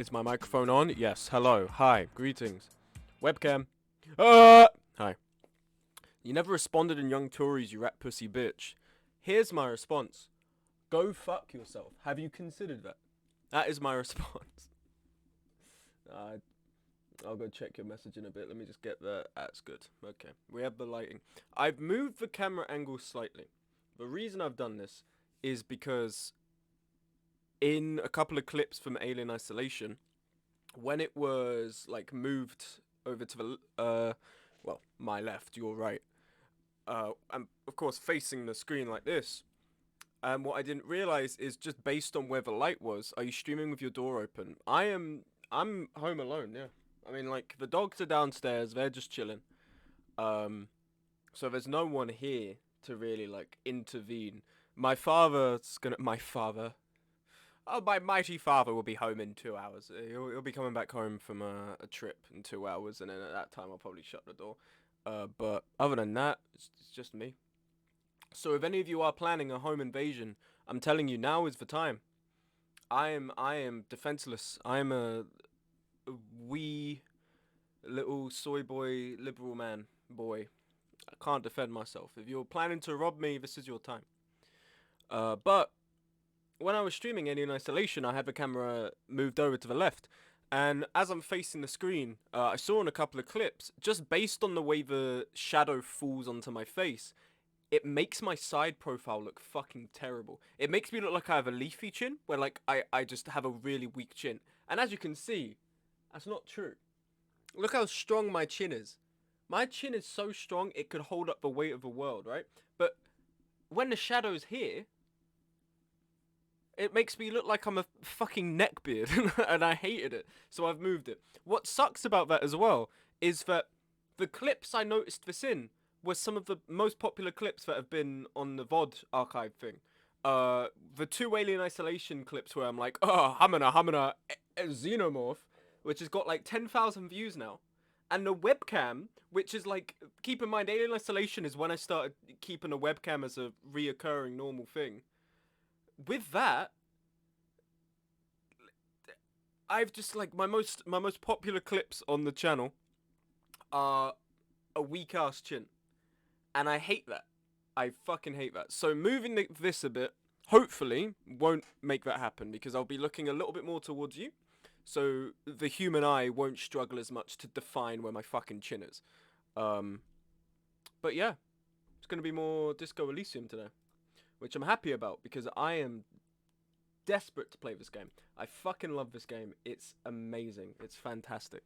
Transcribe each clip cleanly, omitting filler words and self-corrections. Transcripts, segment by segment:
Is my microphone on? Yes. Hello. Hi. Greetings. Webcam. Hi. You never responded in Young Tories, you rat pussy bitch. Here's my response. Go fuck yourself. Have you considered that? That is my response. I'll go check your message in a bit. Let me just get that. That's good. Okay. We have the lighting. I've moved the camera angle slightly. The reason I've done this is because in a couple of clips from Alien Isolation, when it was like moved over to the well, my left, your right, and of course facing the screen like this, and what I didn't realize is just based on where the light was. Are you streaming with your door open? I'm home alone. Yeah, I mean, like, the dogs are downstairs, they're just chilling, so there's no one here to really like intervene. My father, oh, my mighty father will be home in 2 hours. He'll be coming back home from a trip in 2 hours, and then at that time I'll probably shut the door. But other than that, it's just me. So if any of you are planning a home invasion, I'm telling you, now is the time. I am defenseless. I am a wee little soy boy liberal man boy. I can't defend myself. If you're planning to rob me, this is your time. But when I was streaming Alien Isolation, I had the camera moved over to the left, and as I'm facing the screen, I saw in a couple of clips, just based on the way the shadow falls onto my face, it makes my side profile look fucking terrible. It makes me look like I have a leafy chin, where like I just have a really weak chin. And as you can see, that's not true. Look how strong my chin is. My chin is so strong it could hold up the weight of the world, right? But when the shadow's here, it makes me look like I'm a fucking neckbeard, and I hated it, so I've moved it. What sucks about that as well is that the clips I noticed this in were some of the most popular clips that have been on the VOD archive thing. The 2 Alien Isolation clips where I'm like, oh, Hamina, Xenomorph, which has got like 10,000 views now. And the webcam, which is like, keep in mind, Alien Isolation is when I started keeping a webcam as a reoccurring normal thing. With that, I've just like my most popular clips on the channel are a weak ass chin, and I hate that. I fucking hate that. So moving this a bit, hopefully, won't make that happen, because I'll be looking a little bit more towards you, so the human eye won't struggle as much to define where my fucking chin is. But yeah, it's gonna be more Disco Elysium today, which I'm happy about because I am desperate to play this game. I fucking love this game. It's amazing. It's fantastic.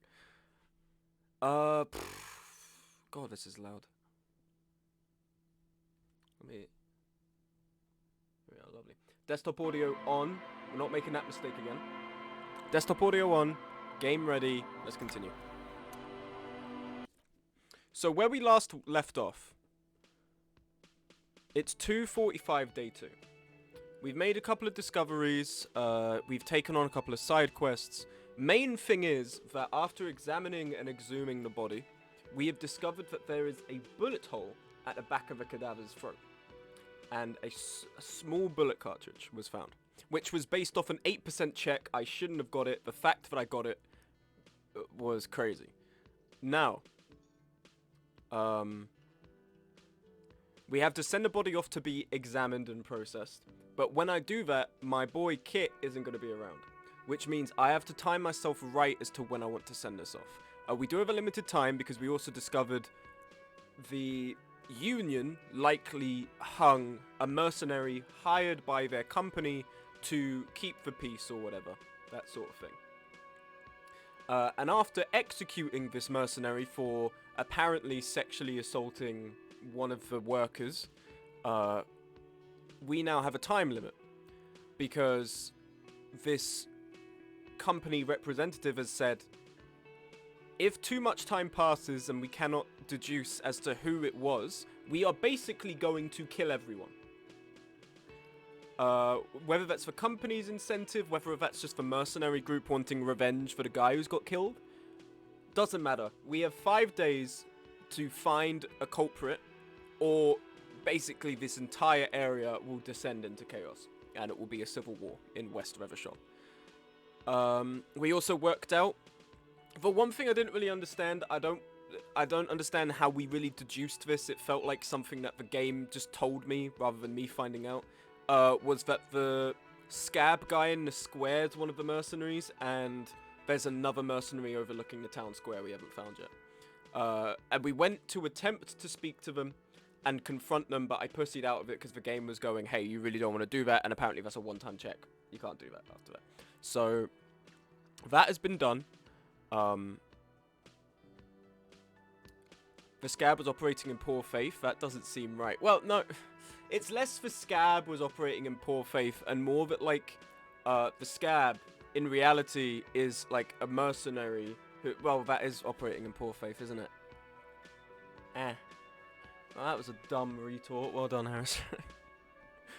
God, this is loud. Yeah, lovely. Desktop audio on. We're not making that mistake again. Desktop audio on. Game ready. Let's continue. So where we last left off, it's 2:45 day 2. We've made a couple of discoveries, we've taken on a couple of side quests. Main thing is that after examining and exhuming the body, we have discovered that there is a bullet hole at the back of the cadaver's throat. And a small bullet cartridge was found, which was based off an 8% check. I shouldn't have got it. The fact that I got it was crazy. Now, we have to send the body off to be examined and processed. But when I do that, my boy Kit isn't going to be around, which means I have to time myself right as to when I want to send this off. We do have a limited time because we also discovered the Union likely hung a mercenary hired by their company to keep the peace or whatever, that sort of thing. And after executing this mercenary for apparently sexually assaulting one of the workers, we now have a time limit, because this company representative has said, if too much time passes and we cannot deduce as to who it was, we are basically going to kill everyone. Whether that's for company's incentive, whether that's just the mercenary group wanting revenge for the guy who's got killed, doesn't matter. We have 5 days to find a culprit, or basically this entire area will descend into chaos, and it will be a civil war in West Revershot. We also worked out. The one thing I didn't really understand, I don't understand how we really deduced this. It felt like something that the game just told me rather than me finding out. Was that the scab guy in the square is one of the mercenaries, and there's another mercenary overlooking the town square we haven't found yet. And we went to attempt to speak to them and confront them, but I pussied out of it because the game was going, hey, you really don't want to do that, and apparently that's a one-time check. You can't do that after that. So that has been done. The scab was operating in poor faith. That doesn't seem right. Well, no. It's less the scab was operating in poor faith and more that, like, the scab, in reality, is, like, a mercenary who... Well, that is operating in poor faith, isn't it? Well, that was a dumb retort. Well done, Harris.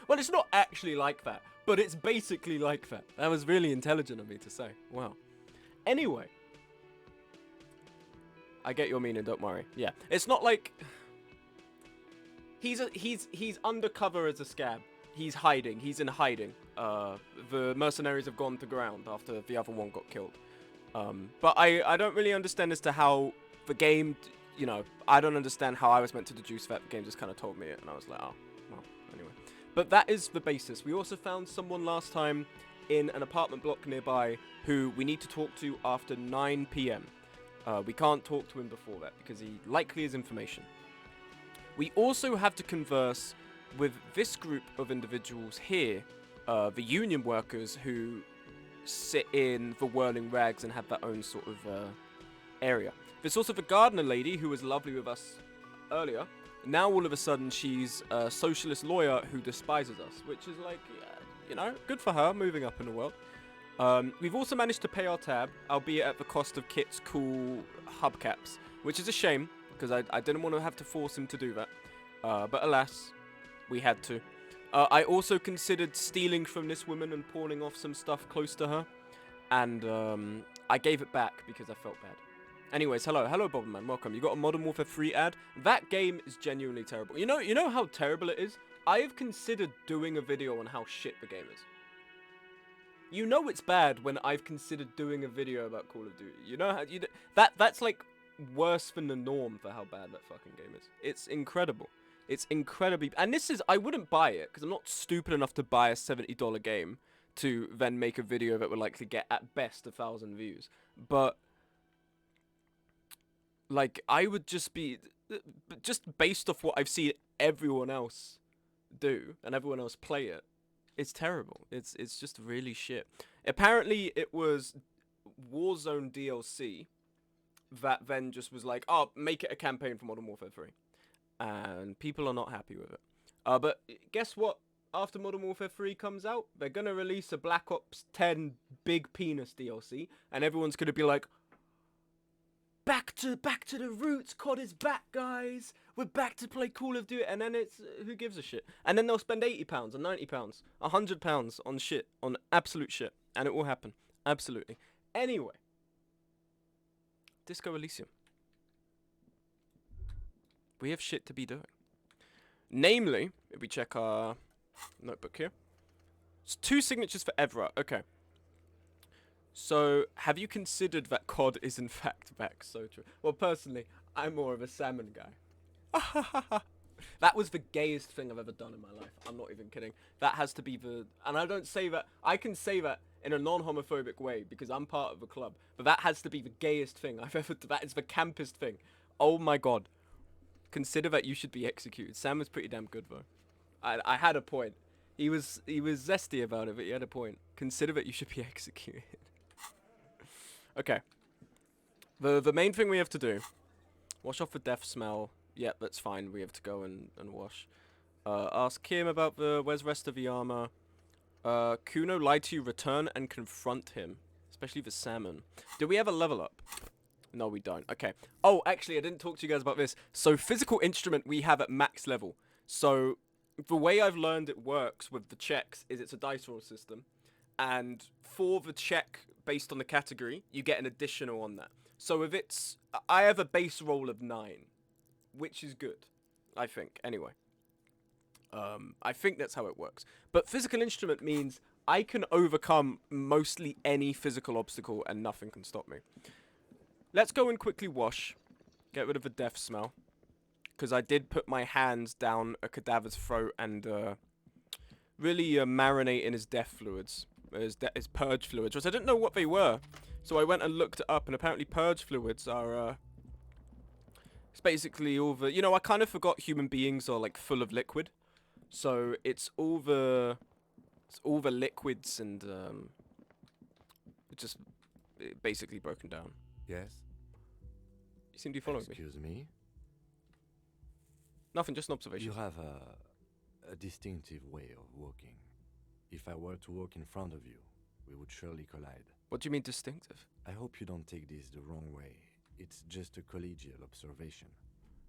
Well, it's not actually like that, but it's basically like that. That was really intelligent of me to say. Wow. Anyway. I get your meaning, don't worry. Yeah. It's not like... He's undercover as a scab. He's hiding. He's in hiding. The mercenaries have gone to ground after the other one got killed. But I don't really understand as to how the game... You know, I don't understand how I was meant to deduce that. The game just kind of told me it, and I was like, oh, well, anyway. But that is the basis. We also found someone last time in an apartment block nearby who we need to talk to after 9 p.m. We can't talk to him before that because he likely has information. We also have to converse with this group of individuals here, the union workers who sit in the whirling rags and have their own sort of area. There's also the gardener lady who was lovely with us earlier. Now all of a sudden she's a socialist lawyer who despises us, which is like, yeah, you know, good for her, moving up in the world. We've also managed to pay our tab, albeit at the cost of Kit's cool hubcaps, which is a shame, because I didn't want to have to force him to do that. But alas, we had to. I also considered stealing from this woman and pawning off some stuff close to her, and I gave it back because I felt bad. Anyways, hello Bobbleman, welcome. You got a Modern Warfare 3 ad? That game is genuinely terrible. You know how terrible it is? I have considered doing a video on how shit the game is. You know it's bad when I've considered doing a video about Call of Duty. You know how that's like worse than the norm for how bad that fucking game is. It's incredible. It's incredibly... And this is... I wouldn't buy it, because I'm not stupid enough to buy a $70 game to then make a video that would likely get, at best, 1,000 views. But... like, I would just be... just based off what I've seen everyone else do, and everyone else play it, it's terrible. It's just really shit. Apparently, it was Warzone DLC that then just was like, oh, make it a campaign for Modern Warfare 3. And people are not happy with it. But guess what? After Modern Warfare 3 comes out, they're going to release a Black Ops 10 Big Penis DLC. And everyone's going to be like, back to the roots. COD is back, guys. We're back to play Call of Duty. And then it's, who gives a shit? And then they'll spend £80 or £90, £100 on shit, on absolute shit. And it will happen. Absolutely. Anyway. Disco Elysium. We have shit to be doing. Namely, if we check our notebook here. It's 2 signatures for Evra. Okay. So, have you considered that COD is in fact back? So true. Well, personally, I'm more of a salmon guy. That was the gayest thing I've ever done in my life. I'm not even kidding. That has to be the... And I don't say that... I can say that in a non-homophobic way because I'm part of the club. But that has to be the gayest thing I've ever... That is the campest thing. Oh my god. Consider that you should be executed. Sam was pretty damn good, though. I had a point. He was zesty about it, but he had a point. Consider that you should be executed. Okay. The main thing we have to do... Wash off the death smell. Yep, that's fine. We have to go and wash. Ask Kim about where's the rest of the armor. Kuno lied to you. Return and confront him. Especially the salmon. Do we have a level up? No, we don't. Okay. Oh, actually, I didn't talk to you guys about this. So, physical instrument we have at max level. So, the way I've learned it works with the checks is it's a dice roll system. And for the check based on the category, you get an additional on that. So, if it's... I have a base roll of 9. Which is good, I think. Anyway. I think that's how it works. But physical instrument means I can overcome mostly any physical obstacle and nothing can stop me. Let's go and quickly wash. Get rid of the death smell. Because I did put my hands down a cadaver's throat and really marinate in his death fluids. His purge fluids, which I didn't know what they were. So I went and looked it up, and apparently purge fluids are... it's basically all the... You know, I kind of forgot human beings are, like, full of liquid. So it's all the liquids and it's just basically broken down. Yes? You seem to be following me. Excuse me? Nothing, just an observation. You have a distinctive way of walking. If I were to walk in front of you, we would surely collide. What do you mean distinctive? I hope you don't take this the wrong way. It's just a collegial observation.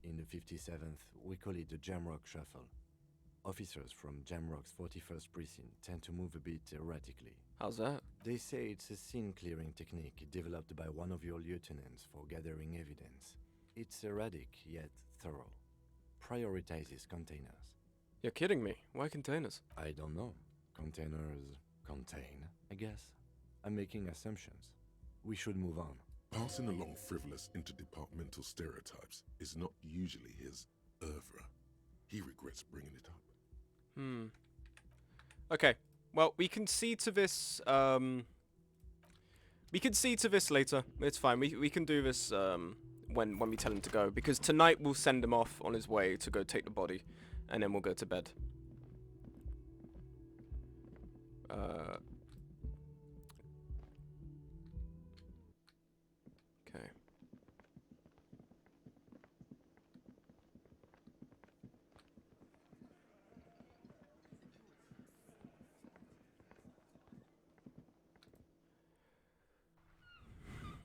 In the 57th, we call it the Jamrock Shuffle. Officers from Jamrock's 41st Precinct tend to move a bit erratically. How's that? They say it's a scene-clearing technique developed by one of your lieutenants for gathering evidence. It's erratic, yet thorough. Prioritizes containers. You're kidding me. Why containers? I don't know. Containers contain, I guess. I'm making assumptions. We should move on. Passing along frivolous interdepartmental stereotypes is not usually his oeuvre. He regrets bringing it up. Okay. Well, we can see to this, we can see to this later. It's fine. We can do this, when we tell him to go. Because tonight we'll send him off on his way to go take the body. And then we'll go to bed. Okay.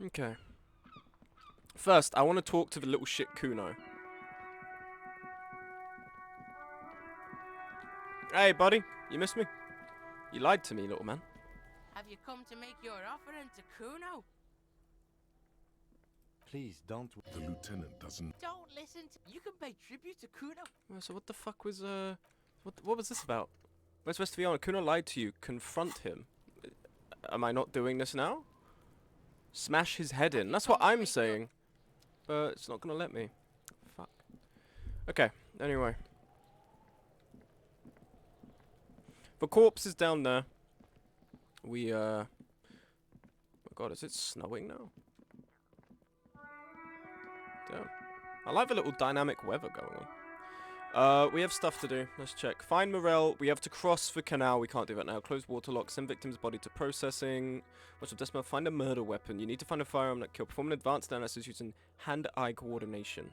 Okay. First, I want to talk to the little shit Kuno. Hey, buddy. You missed me? You lied to me, little man. Have you come to make your offering to Kuno? Please don't... The lieutenant doesn't... Don't listen to... You can pay tribute to Kuno. Well, so what the fuck was, what was this about? Where's West Fiona? Kuno lied to you. Confront him. Am I not doing this now? Smash his head in. That's what I'm saying. But it's not gonna let me. Fuck. Okay, anyway. The corpse is down there. We, oh god, is it snowing now? Damn. I like the little dynamic weather going on. We have stuff to do. Let's check. Find Morel. We have to cross the canal. We can't do that now. Close waterlock. Send victim's body to processing. What's your decimal? Find a murder weapon. You need to find a firearm that kill. Perform an advanced analysis using hand-eye coordination.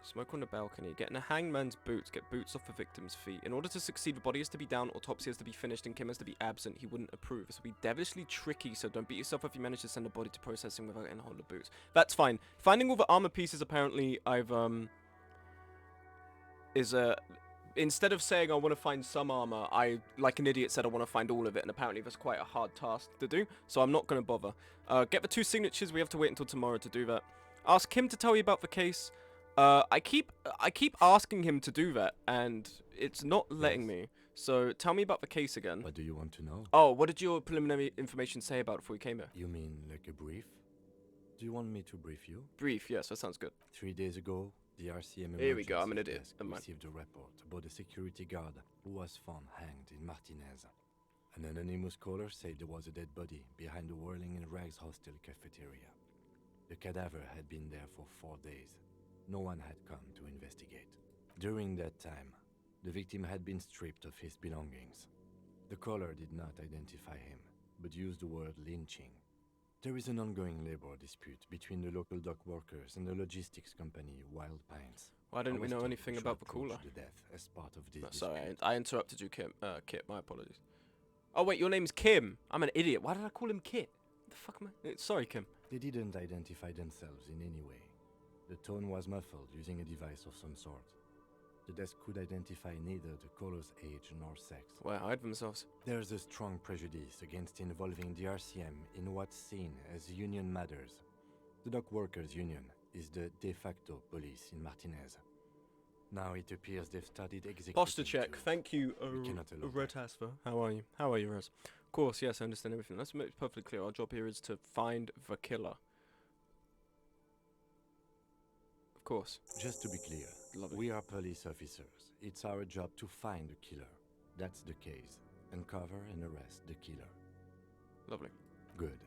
Smoke on the balcony. Get in a hangman's boots. Get boots off the victim's feet. In order to succeed, the body has to be down, autopsy has to be finished, and Kim has to be absent. He wouldn't approve. This will be devilishly tricky, so don't beat yourself if you manage to send a body to processing without getting hold of the boots. That's fine. Finding all the armor pieces, apparently, instead of saying I want to find some armor, I, like an idiot, said I want to find all of it, and apparently that's quite a hard task to do, so I'm not going to bother. Get the 2 signatures. We have to wait until tomorrow to do that. Ask him to tell you about the case. I keep asking him to do that, and it's not letting me. So tell me about the case again. What do you want to know? Oh, what did your preliminary information say about it before we came here? You mean like a brief? Do you want me to brief you? Brief, yes, that sounds good. 3 days ago, the RCM Here we go, I'm an emergency idiot. desk Never mind. received a report about a security guard who was found hanged in Martinez. An anonymous caller said there was a dead body behind the Whirling in Rags hostel cafeteria. The cadaver had been there for 4 days. No one had come to investigate. During that time, the victim had been stripped of his belongings. The caller did not identify him, but used the word lynching. There is an ongoing labor dispute between the local dock workers and the logistics company Wild Pines. Why didn't I we was know told anything we should about the approach cooler? the death as part of this No, sorry, dispute. I interrupted you, Kit. My apologies. Oh wait, your name's Kim. I'm an idiot. Why did I call him Kit? The fuck am I? Sorry, Kim. They didn't identify themselves in any way. The tone was muffled using a device of some sort. The desk could identify neither the caller's age nor sex. Why hide themselves? There's a strong prejudice against involving the RCM in what's seen as union matters. The dock workers union is the de facto police in Martinez. Now it appears they've started executing. Posture check. too. Thank you, We cannot allow Red that. Hasfer. How are you? How are you, Res? Of course, yes, I understand everything. Let's make it perfectly clear. Our job here is to find the killer. Of course. Just to be clear, Lovely. we are police officers. It's our job to find the killer. That's the case. Uncover and arrest the killer. Lovely. Good.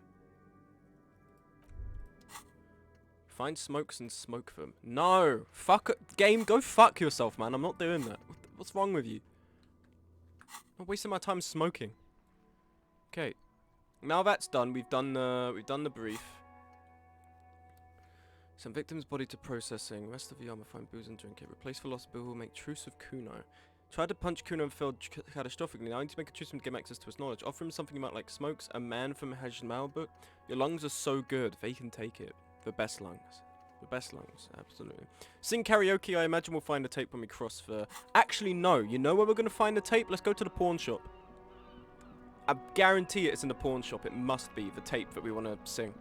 Find smokes and smoke them. No! Fuck it. Game, go fuck yourself, man. I'm not doing that. What's wrong with you? I'm wasting my time smoking. Okay. Now that's done, we've done the brief. Send victim's body to processing. Rest of the armor, find booze and drink it. Replace the lost bill, make truce with Kuno. Tried to punch Kuno and failed catastrophically. Now I need to make a truce with him to gain access to his knowledge. Offer him something you might like. Smokes, a man from Hajmal book. Your lungs are so good, they can take it. The best lungs. The best lungs, absolutely. Sing karaoke, I imagine we'll find a tape when we cross the... Actually, no. You know where we're going to find the tape? Let's go to the pawn shop. I guarantee it's in the pawn shop. It must be the tape that we want to sing.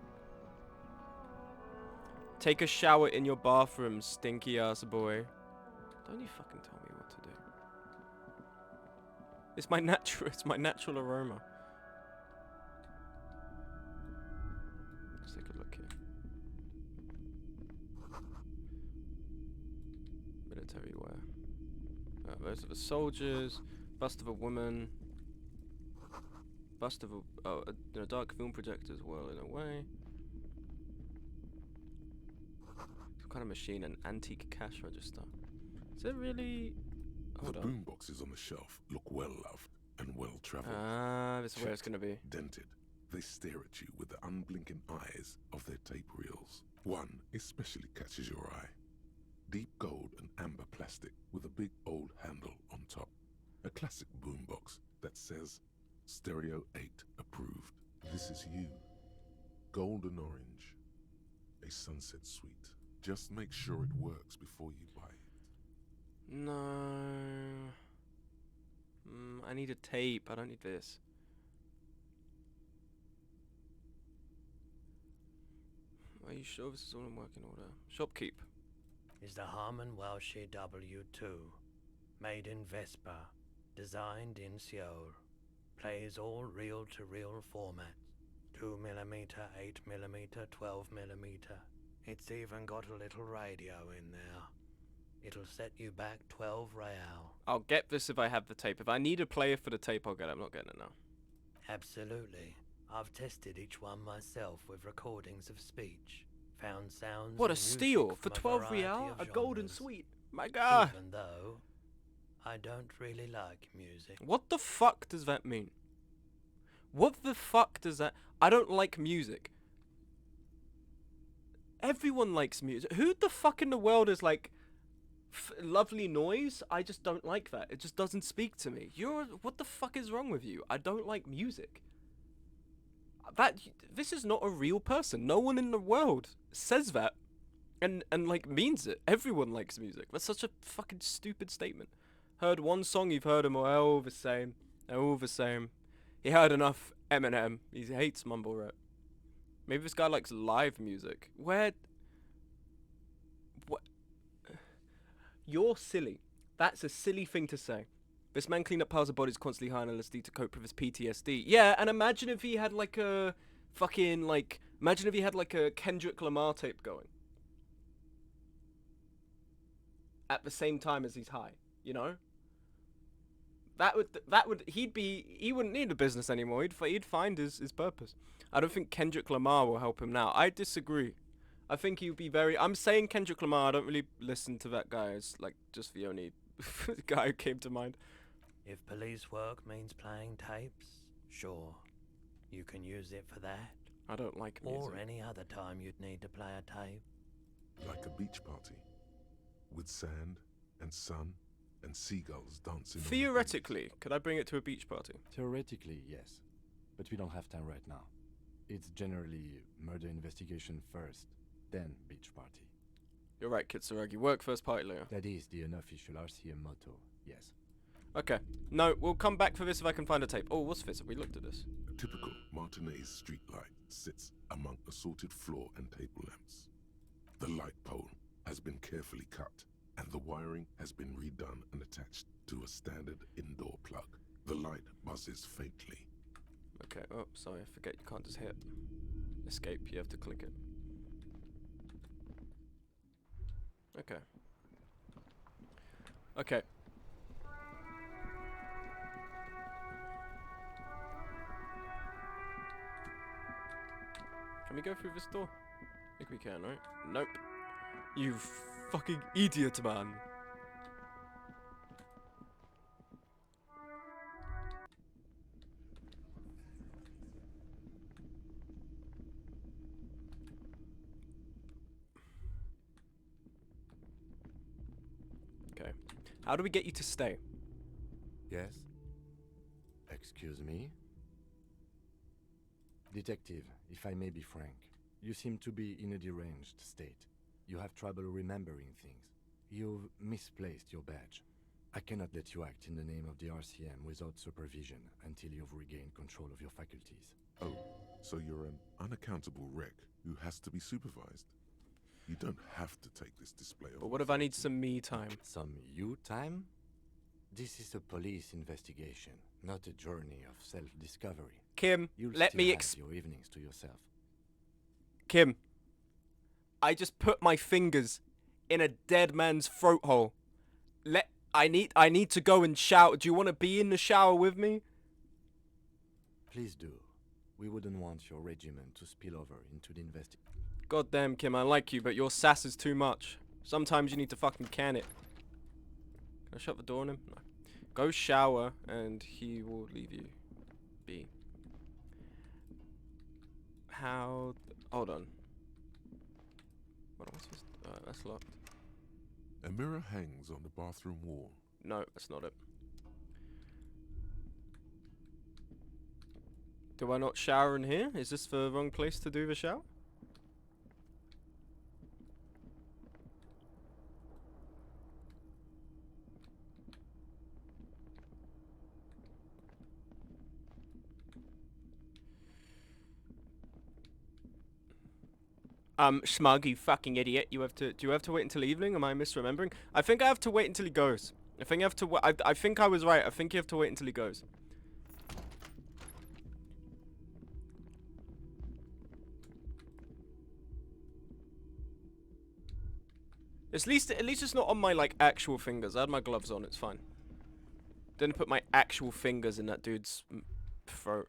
Take a shower in your bathroom, stinky ass boy. Don't you fucking tell me what to do. It's my natural aroma. Let's take a look here. Military wear. Those are the soldiers. Bust of a woman. Bust of a dark film projector as well, in a way. Some kind of machine, an antique cash register. Is it really? Hold The on. boom boxes on the shelf look well loved and well traveled. Ah, this is where it's gonna be. Dented. They stare at you with the unblinking eyes of their tape reels. One especially catches your eye. Deep gold and amber plastic with a big old handle on top. A classic boombox that says Stereo 8 approved. This is you. Golden orange. A sunset suite. Just make sure it works before you buy it. No. I need a tape. I don't need this. Are you sure this is all in working order? Shopkeep. Is the Harman Welshie W2, made in Vespa, designed in Seoul, plays all reel-to-reel formats, 2mm, 8mm, 12mm. It's even got a little radio in there. It'll set you back 12 real. I'll get this if I have the tape. If I need a player for the tape, I'll get it. I'm not getting it now. Absolutely. I've tested each one myself with recordings of speech. Found sounds What a and music steal! For from 12 variety real? of A golden genres. suite. My god! Even though I don't really like music. What the fuck does that mean? What the fuck does that... I don't like music. Everyone likes music. Who the fuck in the world is like... lovely noise? I just don't like that. It just doesn't speak to me. What the fuck is wrong with you? I don't like music. This is not a real person. No one in the world says that and like means it. Everyone likes music. That's such a fucking stupid statement. Heard one song, you've heard them all the same. They're all the same. He heard enough Eminem. He hates mumble rap. Maybe this guy likes live music. What? You're silly. That's a silly thing to say. This man cleaned up piles of bodies constantly high on LSD to cope with his PTSD. Yeah, and imagine if he had like a fucking like... Imagine if he had like a Kendrick Lamar tape going. At the same time as he's high, you know? He wouldn't need a business anymore. He'd find his purpose. I don't think Kendrick Lamar will help him now. I disagree. I think he'd be very... I'm saying Kendrick Lamar. I don't really listen to that guy. It's like just the only guy who came to mind. If police work means playing tapes, sure. You can use it for that. I don't like music. Or any other time you'd need to play a tape. Like a beach party. With sand and sun and seagulls dancing. on the Theoretically, could I bring it to a beach party? Theoretically, yes. But we don't have time right now. It's generally murder investigation first, then beach party. You're right, Kitsuragi. Work first, party later. That is the unofficial RCM motto, yes. Okay. No, we'll come back for this if I can find a tape. Oh, what's this? Have we looked at this? A typical Martinez street light sits among assorted floor and table lamps. The light pole has been carefully cut and the wiring has been redone and attached to a standard indoor plug. The light buzzes faintly. Okay, oh, sorry, I forget you can't just hit escape, you have to click it. Okay. Okay. Can we go through this door? I think we can, right? Nope. You fucking idiot, man. Okay. How do we get you to stay? Yes? Excuse me? Detective, if I may be frank, you seem to be in a deranged state. You have trouble remembering things. You've misplaced your badge. I cannot let you act in the name of the RCM without supervision until you've regained control of your faculties. Oh, so you're an unaccountable wreck who has to be supervised. You don't have to take this display of But what if I need authority. some me time? Some you time? This is a police investigation, not a journey of self-discovery. Kim, You'll let still me have your evenings to yourself. Kim, I just put my fingers in a dead man's throat hole. I need to go and shower. Do you want to be in the shower with me? Please do. We wouldn't want your regiment to spill over into the investigation. Goddamn, Kim, I like you, but your sass is too much. Sometimes you need to fucking can it. Can I shut the door on him? No. Go shower, and he will leave you be. How? Hold on. What am I supposed to? That's locked. A mirror hangs on the bathroom wall. No, that's not it. Do I not shower in here? Is this the wrong place to do the shower? Smug, you fucking idiot. Do you have to wait until evening? Am I misremembering? I think I have to wait until he goes. I think I have to I think I was right. I think you have to wait until he goes. At least it's not on my, like, actual fingers. I had my gloves on, it's fine. Didn't put my actual fingers in that dude's throat.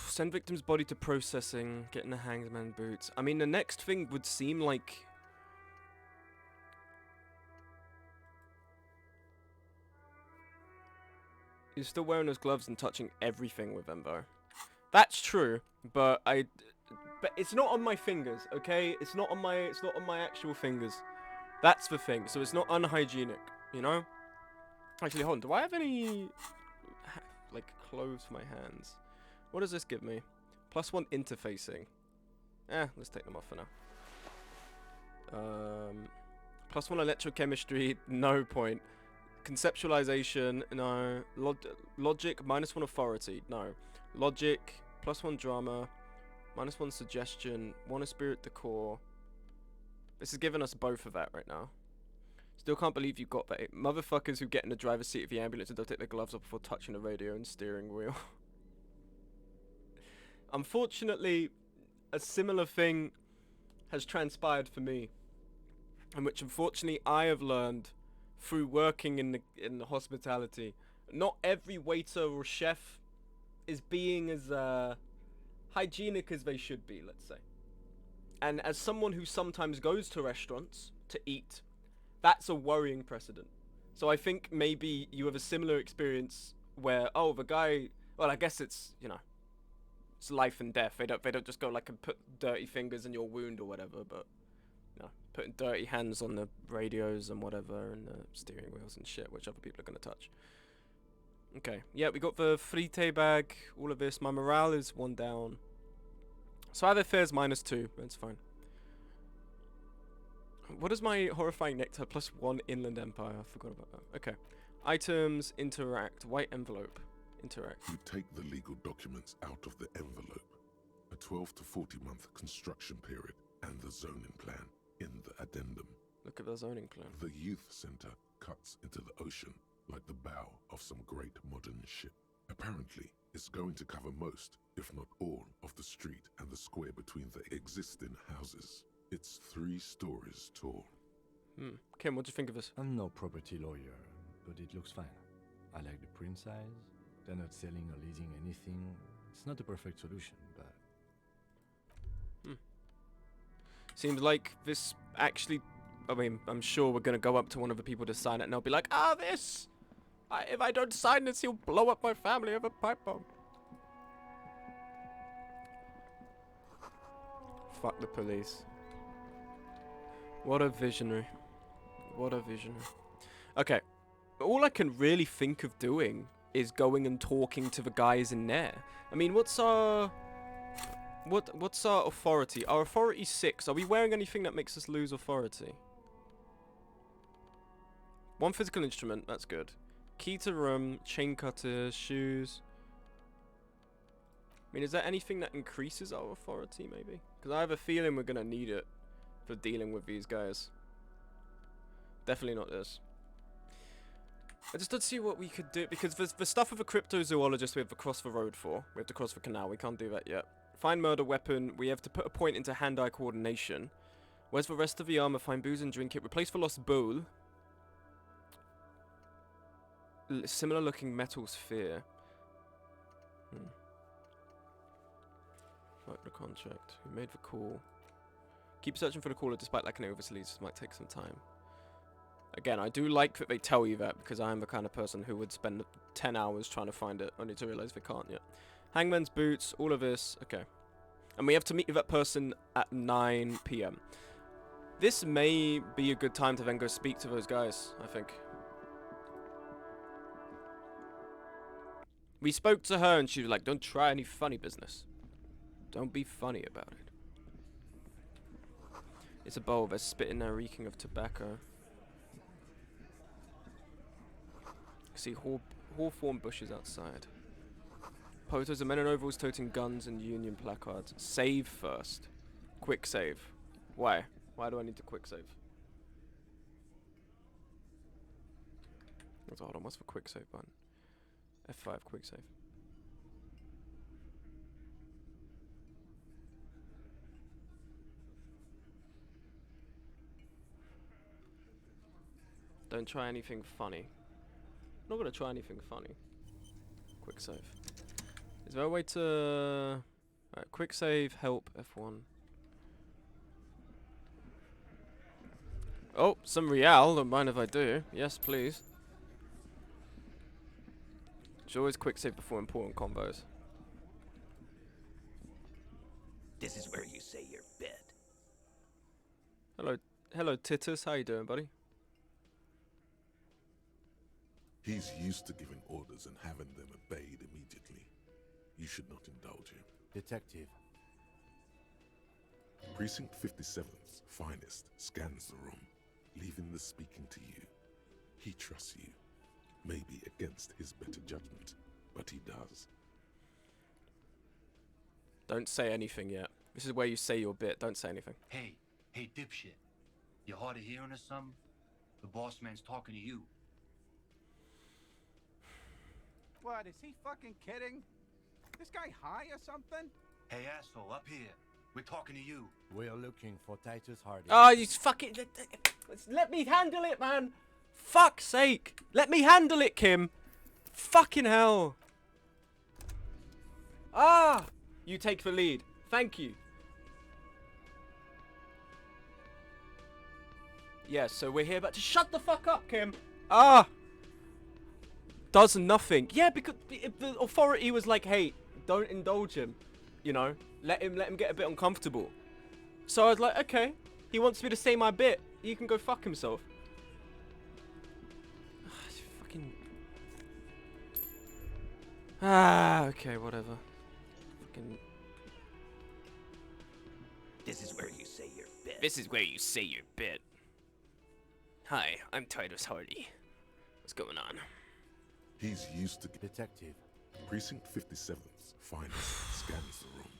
Send victim's body to processing, getting the hangman boots. I mean, the next thing would seem like... He's still wearing those gloves and touching everything with them, though. That's true, but but it's not on my fingers, okay? It's not on my actual fingers. That's the thing. So it's not unhygienic, you know? Actually, hold on. Do I have any like clothes for my hands? What does this give me? +1 interfacing. Let's take them off for now. +1 electrochemistry, no point. Conceptualization, no. Logic, -1 authority, no. Logic, +1 drama, -1 suggestion, 1 spirit decor. This is giving us both of that right now. Still can't believe you got that. Motherfuckers who get in the driver's seat of the ambulance and don't take their gloves off before touching the radio and steering wheel. Unfortunately, a similar thing has transpired for me, in which unfortunately I have learned through working in the hospitality. Not every waiter or chef is being as hygienic as they should be, let's say. And as someone who sometimes goes to restaurants to eat, that's a worrying precedent. So I think maybe you have a similar experience where, oh, the guy, well, I guess it's, you know, it's life and death. They don't just go like and put dirty fingers in your wound or whatever, but you know, putting dirty hands on the radios and whatever and the steering wheels and shit, which other people are gonna touch. Okay, yeah, we got the frite bag, all of this. My morale is 1 down. So either fares -2, that's fine. What is my horrifying nectar? +1 Inland Empire, I forgot about that. Okay. Items, interact, white envelope, interact. You take the legal documents out of the envelope. A 12 to 40 month construction period and the zoning plan. In the addendum, Look at the zoning plan. the youth center cuts into the ocean like the bow of some great modern ship. Apparently, it's going to cover most, if not all, of the street and the square between the existing houses. It's 3 stories tall. Kim, what do you think of this? I'm no property lawyer, but it looks fine. I like the print size. They're not selling or leasing anything. It's not a perfect solution, but... Seems like this actually... I mean, I'm sure we're going to go up to one of the people to sign it and they'll be like, this! If I don't sign this, he'll blow up my family with a pipe bomb. Fuck the police. What a visionary. What a visionary. Okay. All I can really think of doing is going and talking to the guys in there. I mean, what's our authority? Our authority's 6. Are we wearing anything that makes us lose authority? 1 physical instrument, that's good. Key to room, chain cutters, shoes. I mean, is there anything that increases our authority, maybe? Because I have a feeling we're going to need it for dealing with these guys. Definitely not this. I just don't see what we could do, because there's the stuff with a cryptozoologist we have to cross the road for. We have to cross the canal, we can't do that yet. Find murder weapon, we have to put a point into hand-eye coordination. Where's the rest of the armor? Find booze and drink it. Replace the lost bowl. Similar looking metal sphere. Fuck the contract. Who made the call? Keep searching for the caller despite lacking overseas. This might take some time. Again, I do like that they tell you that, because I am the kind of person who would spend 10 hours trying to find it, only to realize they can't yet. Hangman's boots, all of this. Okay. And we have to meet with that person at 9 PM. This may be a good time to then go speak to those guys, I think. We spoke to her and she was like, don't try any funny business. Don't be funny about it. It's a bowl. They're spitting there reeking of tobacco. See hawthorn bushes outside. Photos of men in overalls toting guns and Union placards. Save first. Quick save. Why? Why do I need to quick save? Hold on, what's the quick save button? F5, quick save. Don't try anything funny. I'm not gonna try anything funny. Quick save. Is there a way to... Right, quick save, help, F1. Oh, some real, don't mind if I do. Yes, please. Should always quick save before important combos. This is where you say your bit. Hello Titus, how you doing, buddy? He's used to giving orders and having them obeyed immediately. You should not indulge him. Detective. Precinct 57's finest scans the room, leaving the speaking to you. He trusts you. Maybe against his better judgment, but he does. Don't say anything yet. This is where you say your bit. Don't say anything. Hey, dipshit. You hard of hearing or something? The boss man's talking to you. What, is he fucking kidding? This guy high or something? Hey, asshole, up here. We're talking to you. We're looking for Titus Hardy. Oh, you fucking... Let me handle it, man! Fuck's sake! Let me handle it, Kim! Fucking hell! Ah! You take the lead. Thank you. Yes, so we're here, but to shut the fuck up, Kim! Ah! Does nothing. Yeah, because if the authority was like, hey, don't indulge him. You know? Let him get a bit uncomfortable. So I was like, okay. He wants me to say my bit. He can go fuck himself. Fucking... okay, whatever. Fucking... This is where you say your bit. This is where you say your bit. Hi, I'm Titus Hardy. What's going on? He's used to... Detective. Precinct 57's finest scans the room,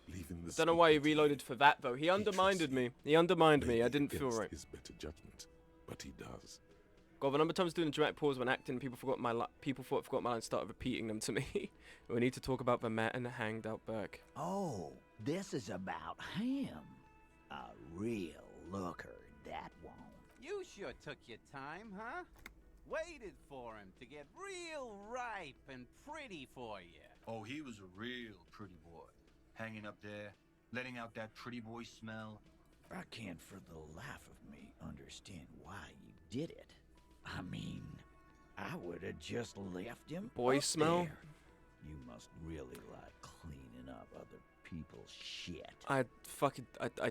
leaving the Don't know why he speaker to reloaded for that though. He undermined trusts me. you. He undermined me. Maybe I didn't feel against right. his better judgment, but he does. God, the number of times doing a dramatic pause when acting, people thought I forgot my lines, started repeating them to me. We need to talk about the man hanged out back. Oh, this is about him. A real looker, that one. You sure took your time, huh? Waited for him to get real ripe and pretty for you. Oh, he was a real pretty boy. Hanging up there, letting out that pretty boy smell. I can't for the life of me understand why you did it. I mean, I would have just left him Boy up smell? there. You must really like cleaning up other people's shit. I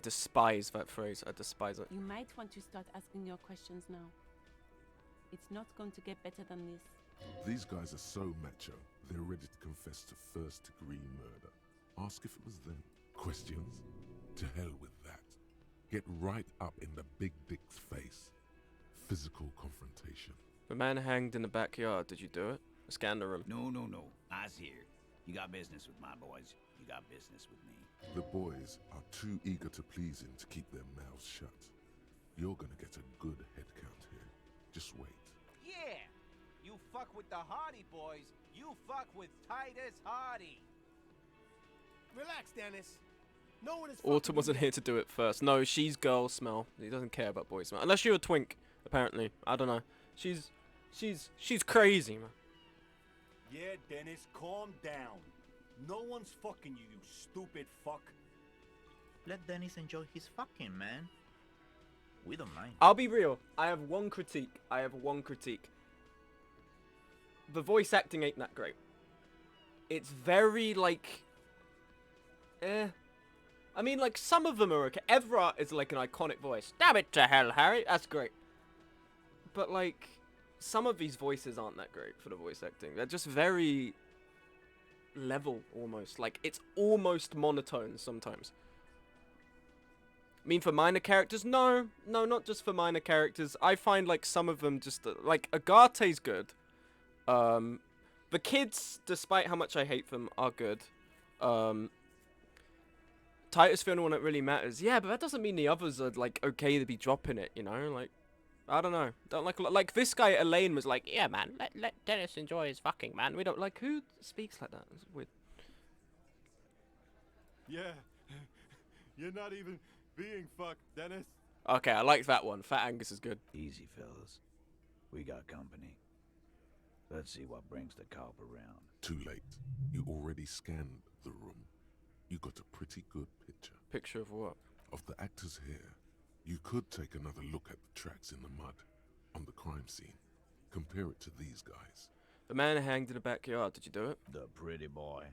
despise that phrase. I despise it. You might want to start asking your questions now. It's not going to get better than this. These guys are so macho, they're ready to confess to first-degree murder. Ask if it was them. Questions? To hell with that. Get right up in the big dick's face. Physical confrontation. The man hanged in the backyard. Did you do it? Scan the room. No. I's here. You got business with my boys. You got business with me. The boys are too eager to please him to keep their mouths shut. You're gonna get a good head count here. Just wait. Yeah! You fuck with the Hardy boys, you fuck with Titus Hardy. Relax, Dennis. No one is. Autumn wasn't here to do it first. No, she's girl smell. He doesn't care about boy smell. Unless you're a twink, apparently. I don't know. She's crazy, man. Yeah, Dennis, calm down. No one's fucking you, you stupid fuck. Let Dennis enjoy his fucking, man. We don't mind. I'll be real. I have one critique. The voice acting ain't that great. It's very, like... I mean, like, some of them are okay. Everett is, like, an iconic voice. Damn it to hell, Harry. That's great. But, like, some of these voices aren't that great for the voice acting. They're just very level, almost. Like, it's almost monotone sometimes. I mean, for minor characters, no, not just for minor characters. I find, like, some of them just, like, Agate's good. The kids, despite how much I hate them, are good. Titus the only one that really matters. Yeah, but that doesn't mean the others are, like, okay to be dropping it, you know? Like, I don't know. Don't like this guy, Elaine, was like, yeah, man, let Dennis enjoy his fucking, man. We don't, like, who speaks like that? It's weird. Yeah. You're not even being fucked, Dennis. Okay, I like that one. Fat Angus is good. Easy, fellas. We got company. Let's see what brings the cop around. Too late. You already scanned the room. You got a pretty good picture. Picture of what? Of the actors here. You could take another look at the tracks in the mud on the crime scene. Compare it to these guys. The man hanged in the backyard. Did you do it? The pretty boy.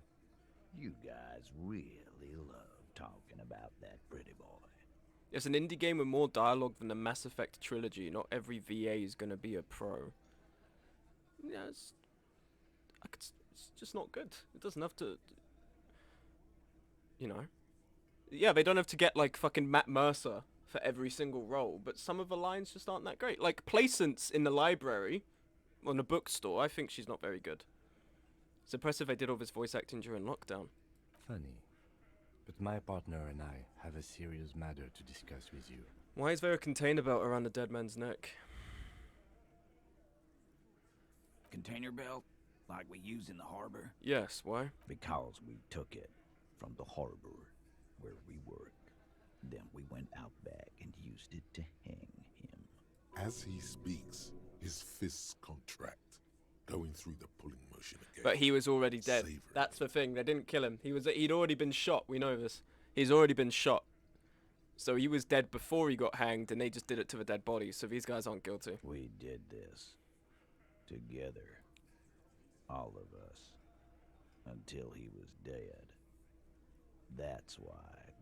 You guys really love talking about that pretty boy. It's an indie game with more dialogue than the Mass Effect trilogy. Not every VA is going to be a pro. Yeah, it's just not good. It doesn't have to... You know? Yeah, they don't have to get, like, fucking Matt Mercer for every single role, but some of the lines just aren't that great. Like, Placence in the library, on the bookstore, I think she's not very good. It's impressive they did all this voice acting during lockdown. Funny. But my partner and I have a serious matter to discuss with you. Why is there a container belt around the dead man's neck? Container belt? Like we use in the harbor? Yes, why? Because we took it from the harbor where we work. Then we went out back and used it to hang him. As he speaks, his fists contract, going through the pulling motion again. But he was already dead. Savor That's the thing. They didn't kill him. He'd already been shot. We know this. He's already been shot. So he was dead before he got hanged, and they just did it to the dead body. So these guys aren't guilty. We did this together. All of us. Until he was dead. That's why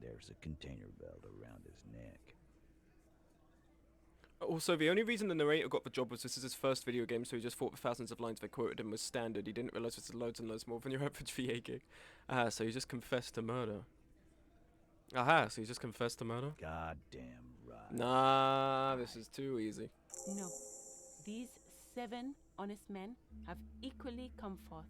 there's a container belt around his neck. Also, the only reason the narrator got the job was this is his first video game, so he just thought the thousands of lines they quoted him was standard. He didn't realize this is loads and loads more than your average VA gig. So he just confessed to murder. Aha, so he just confessed to murder? Goddamn right. Nah, this is too easy. No. These 7 honest men have equally come forth.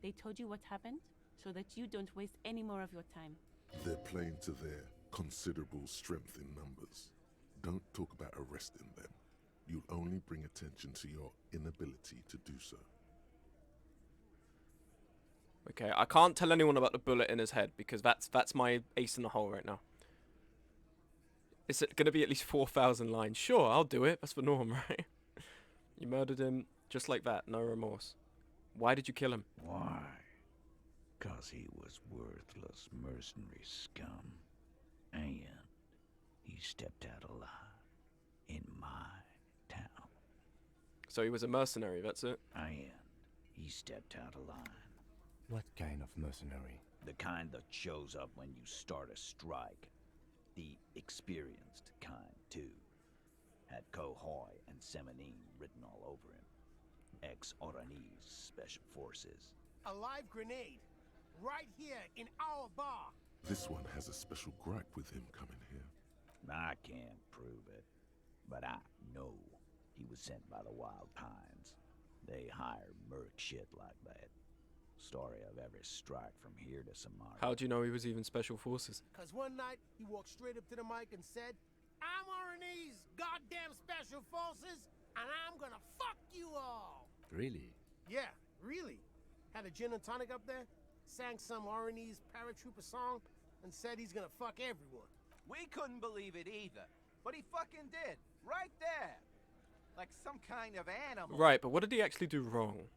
They told you what happened so that you don't waste any more of your time. They're playing to their considerable strength in numbers. Don't talk about arresting them. You'll only bring attention to your inability to do so. Okay, I can't tell anyone about the bullet in his head because that's my ace in the hole right now. Is it gonna be at least 4,000 lines? Sure, I'll do it. That's the norm, right? You murdered him just like that, no remorse. Why did you kill him? Why? 'Cause he was worthless mercenary scum. And he stepped out alive in my town. So he was a mercenary, that's it? And he stepped out of line. What kind of mercenary? The kind that shows up when you start a strike. The experienced kind, too. Had Kohoy and Semenine written all over him. Ex-Oranese Special Forces. A live grenade. Right here in our bar. This one has a special gripe with him coming here. I can't prove it, but I know he was sent by the Wild Pines. They hire merc shit like that. Story of every strike from here to Samara. How do you know he was even Special Forces? Cause one night he walked straight up to the mic and said, "I'm Oranese goddamn Special Forces, and I'm gonna fuck you all." Really? Yeah, really. Had a gin and tonic up there, sang some Oranese paratrooper song, and said he's gonna fuck everyone. We couldn't believe it either, but he fucking did. Right there. Like some kind of animal. Right, but what did he actually do wrong?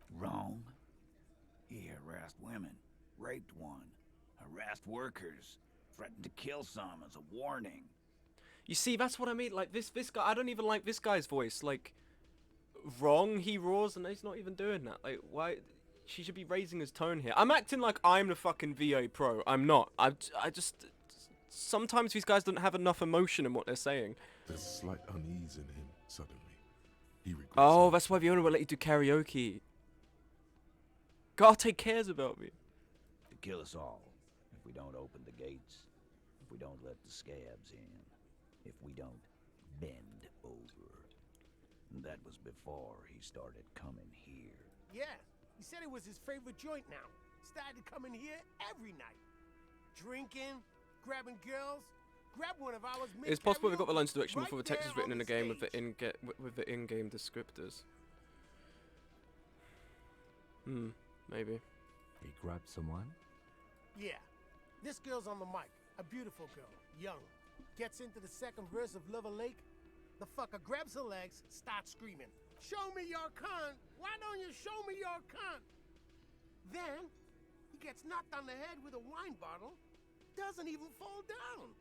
Wrong? He harassed women, raped one, harassed workers, threatened to kill some as a warning. You see, that's what I mean. Like this guy, I don't even like this guy's voice. Like, wrong, he roars, and he's not even doing that. Like, why? She should be raising his tone here. I'm acting like I'm the fucking VA pro. I'm not. I just sometimes these guys don't have enough emotion in what they're saying. There's slight unease in him suddenly. He regrets Oh, it. that's why Viola will let you do karaoke. Garte cares about me. To kill us all, if we don't open the gates, if we don't let the scabs in, if we don't bend over. That was before he started coming here. Yeah, he said it was his favorite joint now. Started coming here every night. Drinking, grabbing girls, grab one of ours. It's possible they got the lines direction right before the text there is written on in the game with stage. the in-game descriptors. Maybe. He grabbed someone? Yeah, this girl's on the mic. A beautiful girl, young. Gets into the second verse of Lover Lake. The fucker grabs her legs, starts screaming, "Show me your cunt! Why don't you show me your cunt?" Then, he gets knocked on the head with a wine bottle. Doesn't even fall down.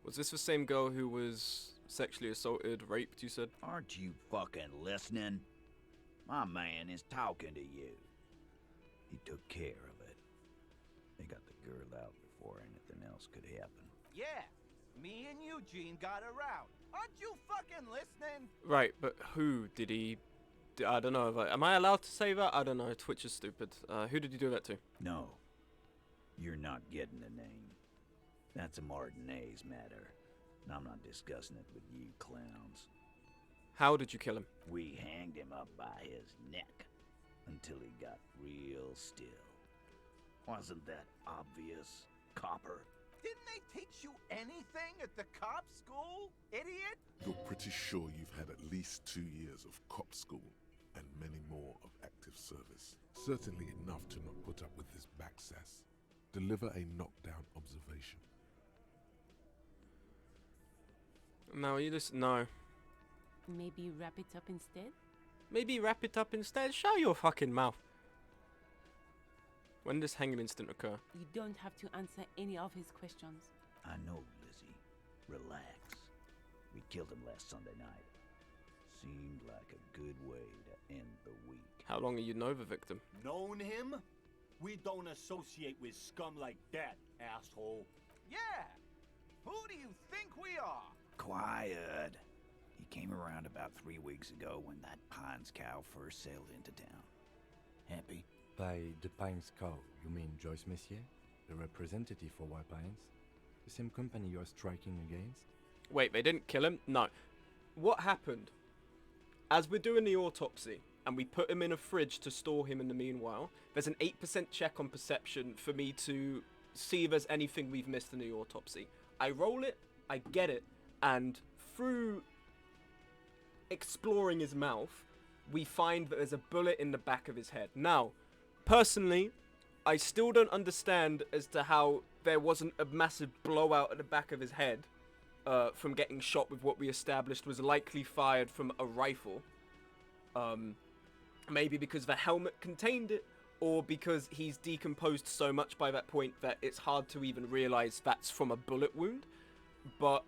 Was this the same girl who was sexually assaulted, raped, you said? Aren't you fucking listening? My man is talking to you. He took care of it. They got the girl out before anything else could happen. Yeah, me and Eugene got her out. Aren't you fucking listening? Right, but who did he... I don't know. Am I allowed to say that? I don't know. Twitch is stupid. Who did he do that to? No. You're not getting the name. That's a Martinez matter. And I'm not discussing it with you clowns. How did you kill him? We hanged him up by his neck until he got real still. Wasn't that obvious, copper? Didn't they teach you anything at the cop school, idiot? You're pretty sure you've had at least 2 years of cop school and many more of active service. Certainly enough to not put up with this backsass. Deliver a knockdown observation. No, you just... No. Maybe wrap it up instead? Maybe wrap it up instead? Shut your fucking mouth. When does hanging instant occur? You don't have to answer any of his questions. I know, Lizzie. Relax. We killed him last Sunday night. Seemed like a good way to end the week. How long are you know the victim? Known him? We don't associate with scum like that, asshole. Yeah. Who do you think we are? Quiet. He came around about 3 weeks ago when that Pines cow first sailed into town. Happy? By the Pines cow, you mean Joyce Messier? The representative for White Pines? The same company you're striking against? Wait, they didn't kill him? No. What happened? As we're doing the autopsy, and we put him in a fridge to store him in the meanwhile, there's an 8% check on perception for me to see if there's anything we've missed in the autopsy. I roll it, I get it, and through exploring his mouth, we find that there's a bullet in the back of his head. Now, personally, I still don't understand as to how there wasn't a massive blowout at the back of his head from getting shot with what we established was likely fired from a rifle. Maybe because the helmet contained it, or because he's decomposed so much by that point that it's hard to even realize that's from a bullet wound. But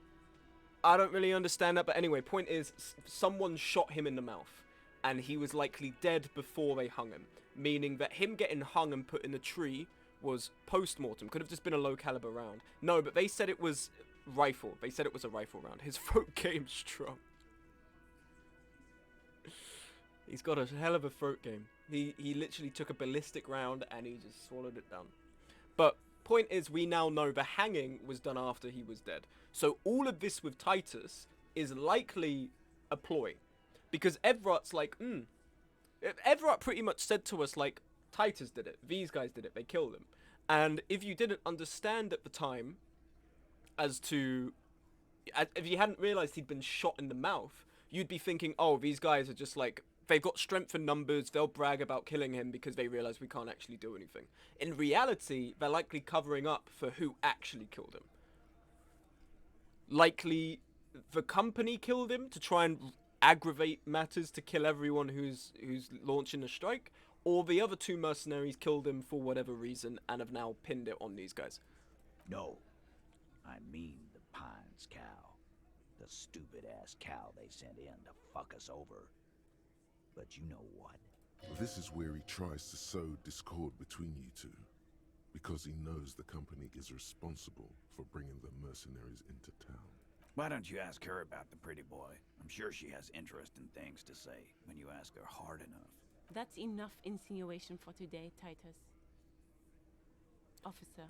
I don't really understand that. But anyway, point is, someone shot him in the mouth, and he was likely dead before they hung him. Meaning that him getting hung and put in a tree was post-mortem. Could have just been a low-caliber round. No, but they said it was rifle. They said it was a rifle round. His throat game's strong. He's got a hell of a throat game. He literally took a ballistic round and he just swallowed it down. But point is, we now know the hanging was done after he was dead. So all of this with Titus is likely a ploy. Because Everett's like, Everett pretty much said to us, like, Titus did it. These guys did it. They killed him. And if you didn't understand at the time as to... if you hadn't realized he'd been shot in the mouth, you'd be thinking, oh, these guys are just like... They've got strength in numbers, they'll brag about killing him because they realize we can't actually do anything. In reality, they're likely covering up for who actually killed him. Likely, the company killed him to try and aggravate matters to kill everyone who's launching a strike, or the other two mercenaries killed him for whatever reason and have now pinned it on these guys. No, I mean the Pines cow. The stupid-ass cow they sent in to fuck us over. But you know what? This is where he tries to sow discord between you two, because he knows the company is responsible for bringing the mercenaries into town. Why don't you ask her about the pretty boy? I'm sure she has interesting things to say when you ask her hard enough. That's enough insinuation for today, Titus. Officer,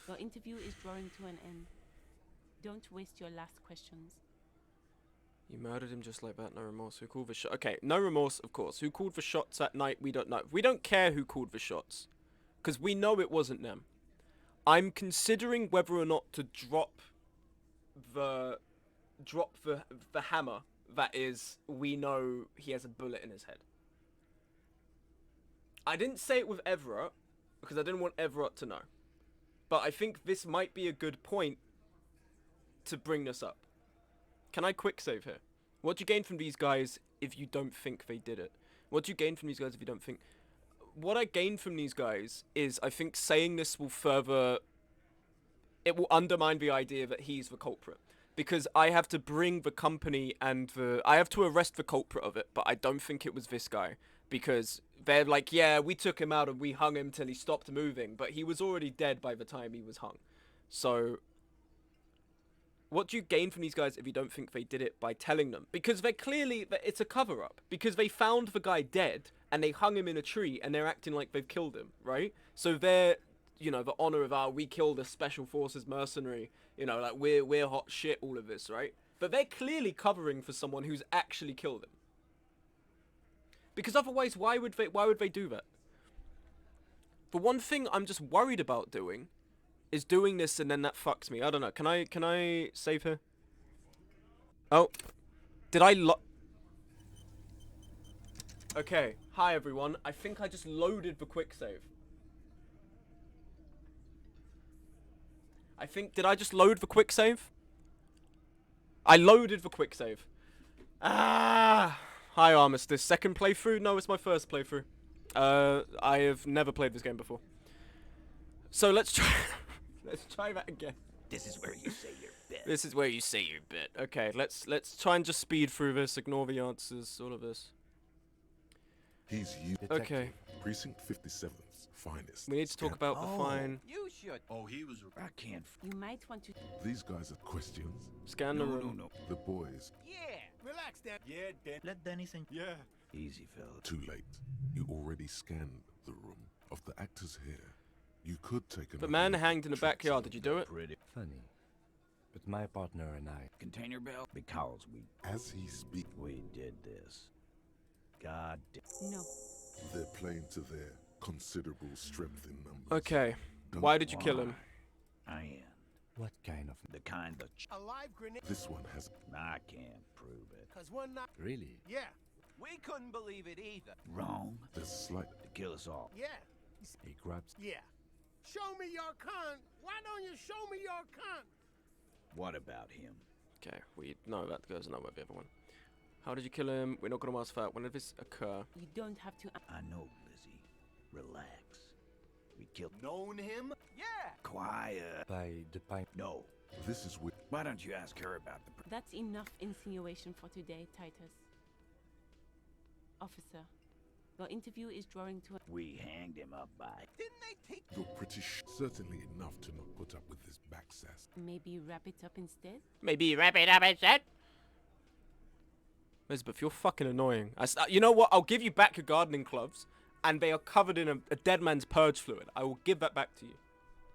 your interview is drawing to an end. Don't waste your last questions. You murdered him just like that, no remorse. Who called the shot? Okay, no remorse, of course. Who called the shots at night? We don't know. We don't care who called the shots, because we know it wasn't them. I'm considering whether or not to drop the hammer. That is, we know he has a bullet in his head. I didn't say it with Everett, because I didn't want Everett to know. But I think this might be a good point to bring this up. Can I quick save here? What do you gain from these guys if you don't think they did it? What do you gain from these guys if you don't think... What I gain from these guys is, I think saying this will further... It will undermine the idea that he's the culprit. Because I have to bring the company and the... I have to arrest the culprit of it, but I don't think it was this guy. Because they're like, yeah, we took him out and we hung him till he stopped moving. But he was already dead by the time he was hung. So... What do you gain from these guys if you don't think they did it by telling them? Because they're clearly... It's a cover-up. Because they found the guy dead, and they hung him in a tree, and they're acting like they've killed him, right? So they're, you know, the honor of, we killed a special forces mercenary. You know, like, we're hot shit, all of this, right? But they're clearly covering for someone who's actually killed him. Because otherwise, why would they do that? The one thing I'm just worried about doing... is doing this and then that fucks me. I don't know. Can I save her? Oh. Did I Okay. Hi everyone. I think I just loaded the quick save. Did I just load the quick save? I loaded the quick save. Ah. Hi Armistice. Second playthrough? No, it's my first playthrough. I have never played this game before. So let's try... Let's try that again. This is where you say your bit. This is where you say your bit. Okay, let's try and just speed through this, ignore the answers, all of this. He's you. Okay. Precinct 57's finest. We need to talk about the fine. You should. Oh, he was... I can't... You might want to... These guys are questions. Scan the room. No. The boys. Yeah, relax, Dan. Yeah, Dan. Let Dennis and... Yeah. Easy, fella. Too late. You already scanned the room. Of the actors here, you could take The another man look hanged in the at traits backyard. of Did you do it? Pretty Funny. But my partner and I... container belt? Because As he speaks, we did this. God damn. No. they're playing to their considerable strength in numbers. Okay. Don't Why did you kill him? I am. What kind of... The kind that... A live grenade. This one has... I can't prove it. Cause one not. Really? Yeah, We couldn't believe it either. Wrong. There's slight... To kill us all. yeah, He grabs... yeah. Show me your con. Why don't you show me your con? What about him? Okay, we know that goes on with the other one. How did you kill him? We're not gonna ask that. When did this occur? You don't have to. I know, Lizzie. Relax. We killed... Known him? Yeah. Quiet. by the pine... No. This is with... Why don't you ask her about the... That's enough insinuation for today, Titus. Officer, your interview is drawing to. We hanged him up by... Didn't they take... You're pretty certainly enough to not put up with this backsass. Maybe wrap it up instead? Maybe wrap it up instead. Elizabeth, you're fucking annoying. You know what? I'll give you back your gardening gloves, and they are covered in a dead man's purge fluid. I will give that back to you.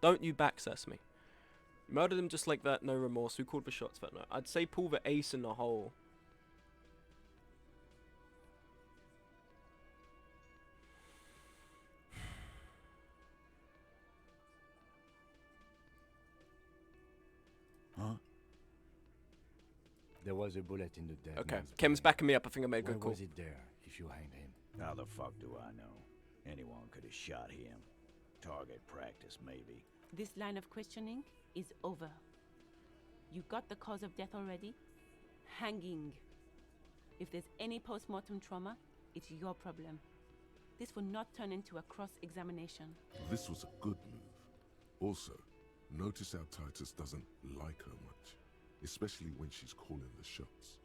Don't you backsass me. Murdered him just like that, no remorse. Who called the shots that night? I'd say pull the ace in the hole. Huh? There was a bullet in the dead Okay, man's Kim's brain. backing me up. I think I made a Why good call. was it there if you hanged him? How the fuck do I know? Anyone could have shot him. Target practice, maybe. This line of questioning is over. You got the cause of death already? Hanging. If there's any post-mortem trauma, it's your problem. This will not turn into a cross-examination. This was a good move. Also, notice how Titus doesn't like her much, especially when she's calling the shots.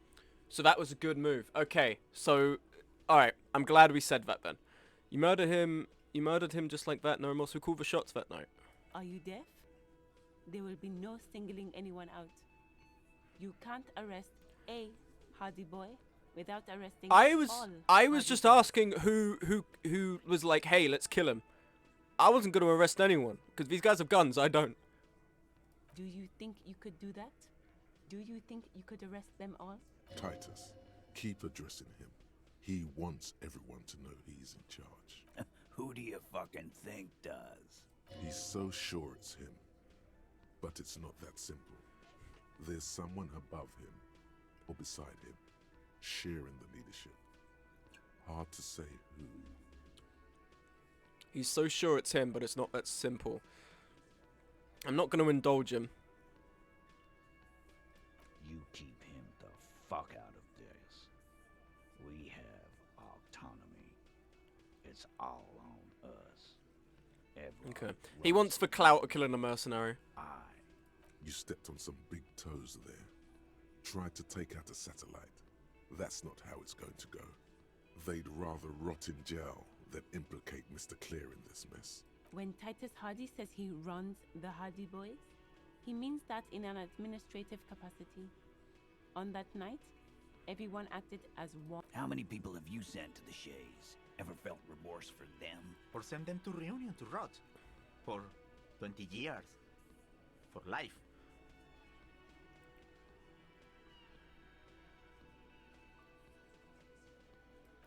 So that was a good move. Okay, so, alright, I'm glad we said that then. You murdered him just like that, no remorse. Who called the shots that night? Are you deaf? There will be no singling anyone out. You can't arrest a Hardy boy without arresting I was all just Hardy boys. asking who was like, hey, let's kill him. I wasn't going to arrest anyone, because these guys have guns, I don't. Do you think you could do that? Do you think you could arrest them all? Titus, keep addressing him. He wants everyone to know he's in charge. Who do you fucking think does? He's so sure it's him. But it's not that simple. There's someone above him, or beside him, sharing the leadership. Hard to say who. He's so sure it's him, but it's not that simple. I'm not going to indulge him. You keep him the fuck out of this. We have autonomy. It's all on us. Everyone Okay. He runs wants the clout of killing a mercenary. You stepped on some big toes there. Tried to take out a satellite. That's not how it's going to go. They'd rather rot in jail than implicate Mr. Clear in this mess. When Titus Hardy says he runs the Hardy Boys, he means that in an administrative capacity. On that night, everyone acted as one. How many people have you sent to the Shays? Ever felt remorse for them? Or send them to Reunion to rot. For 20 years. For life.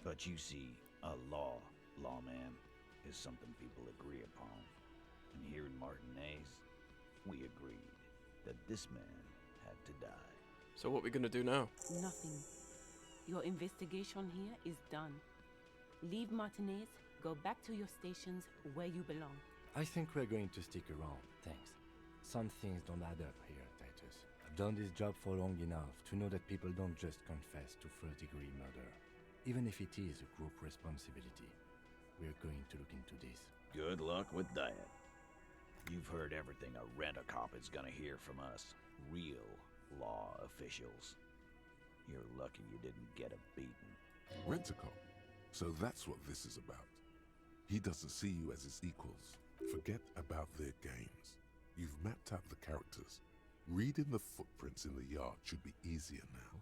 But you see, a lawman, is something people agree upon. And here in Martinez, we agreed that this man had to die. So what are we going to do now? Nothing. Your investigation here is done. Leave Martinez, go back to your stations where you belong. I think we're going to stick around, thanks. Some things don't add up here, Titus. I've done this job for long enough to know that people don't just confess to first-degree murder. Even if it is a group responsibility, we're going to look into this. Good luck with that. You've heard everything a rent-a-cop is gonna hear from us, real law officials. You're lucky you didn't get a beating. Rent-a-cop. So that's what this is about. He doesn't see you as his equals. Forget about their games. You've mapped out the characters. Reading the footprints in the yard should be easier now.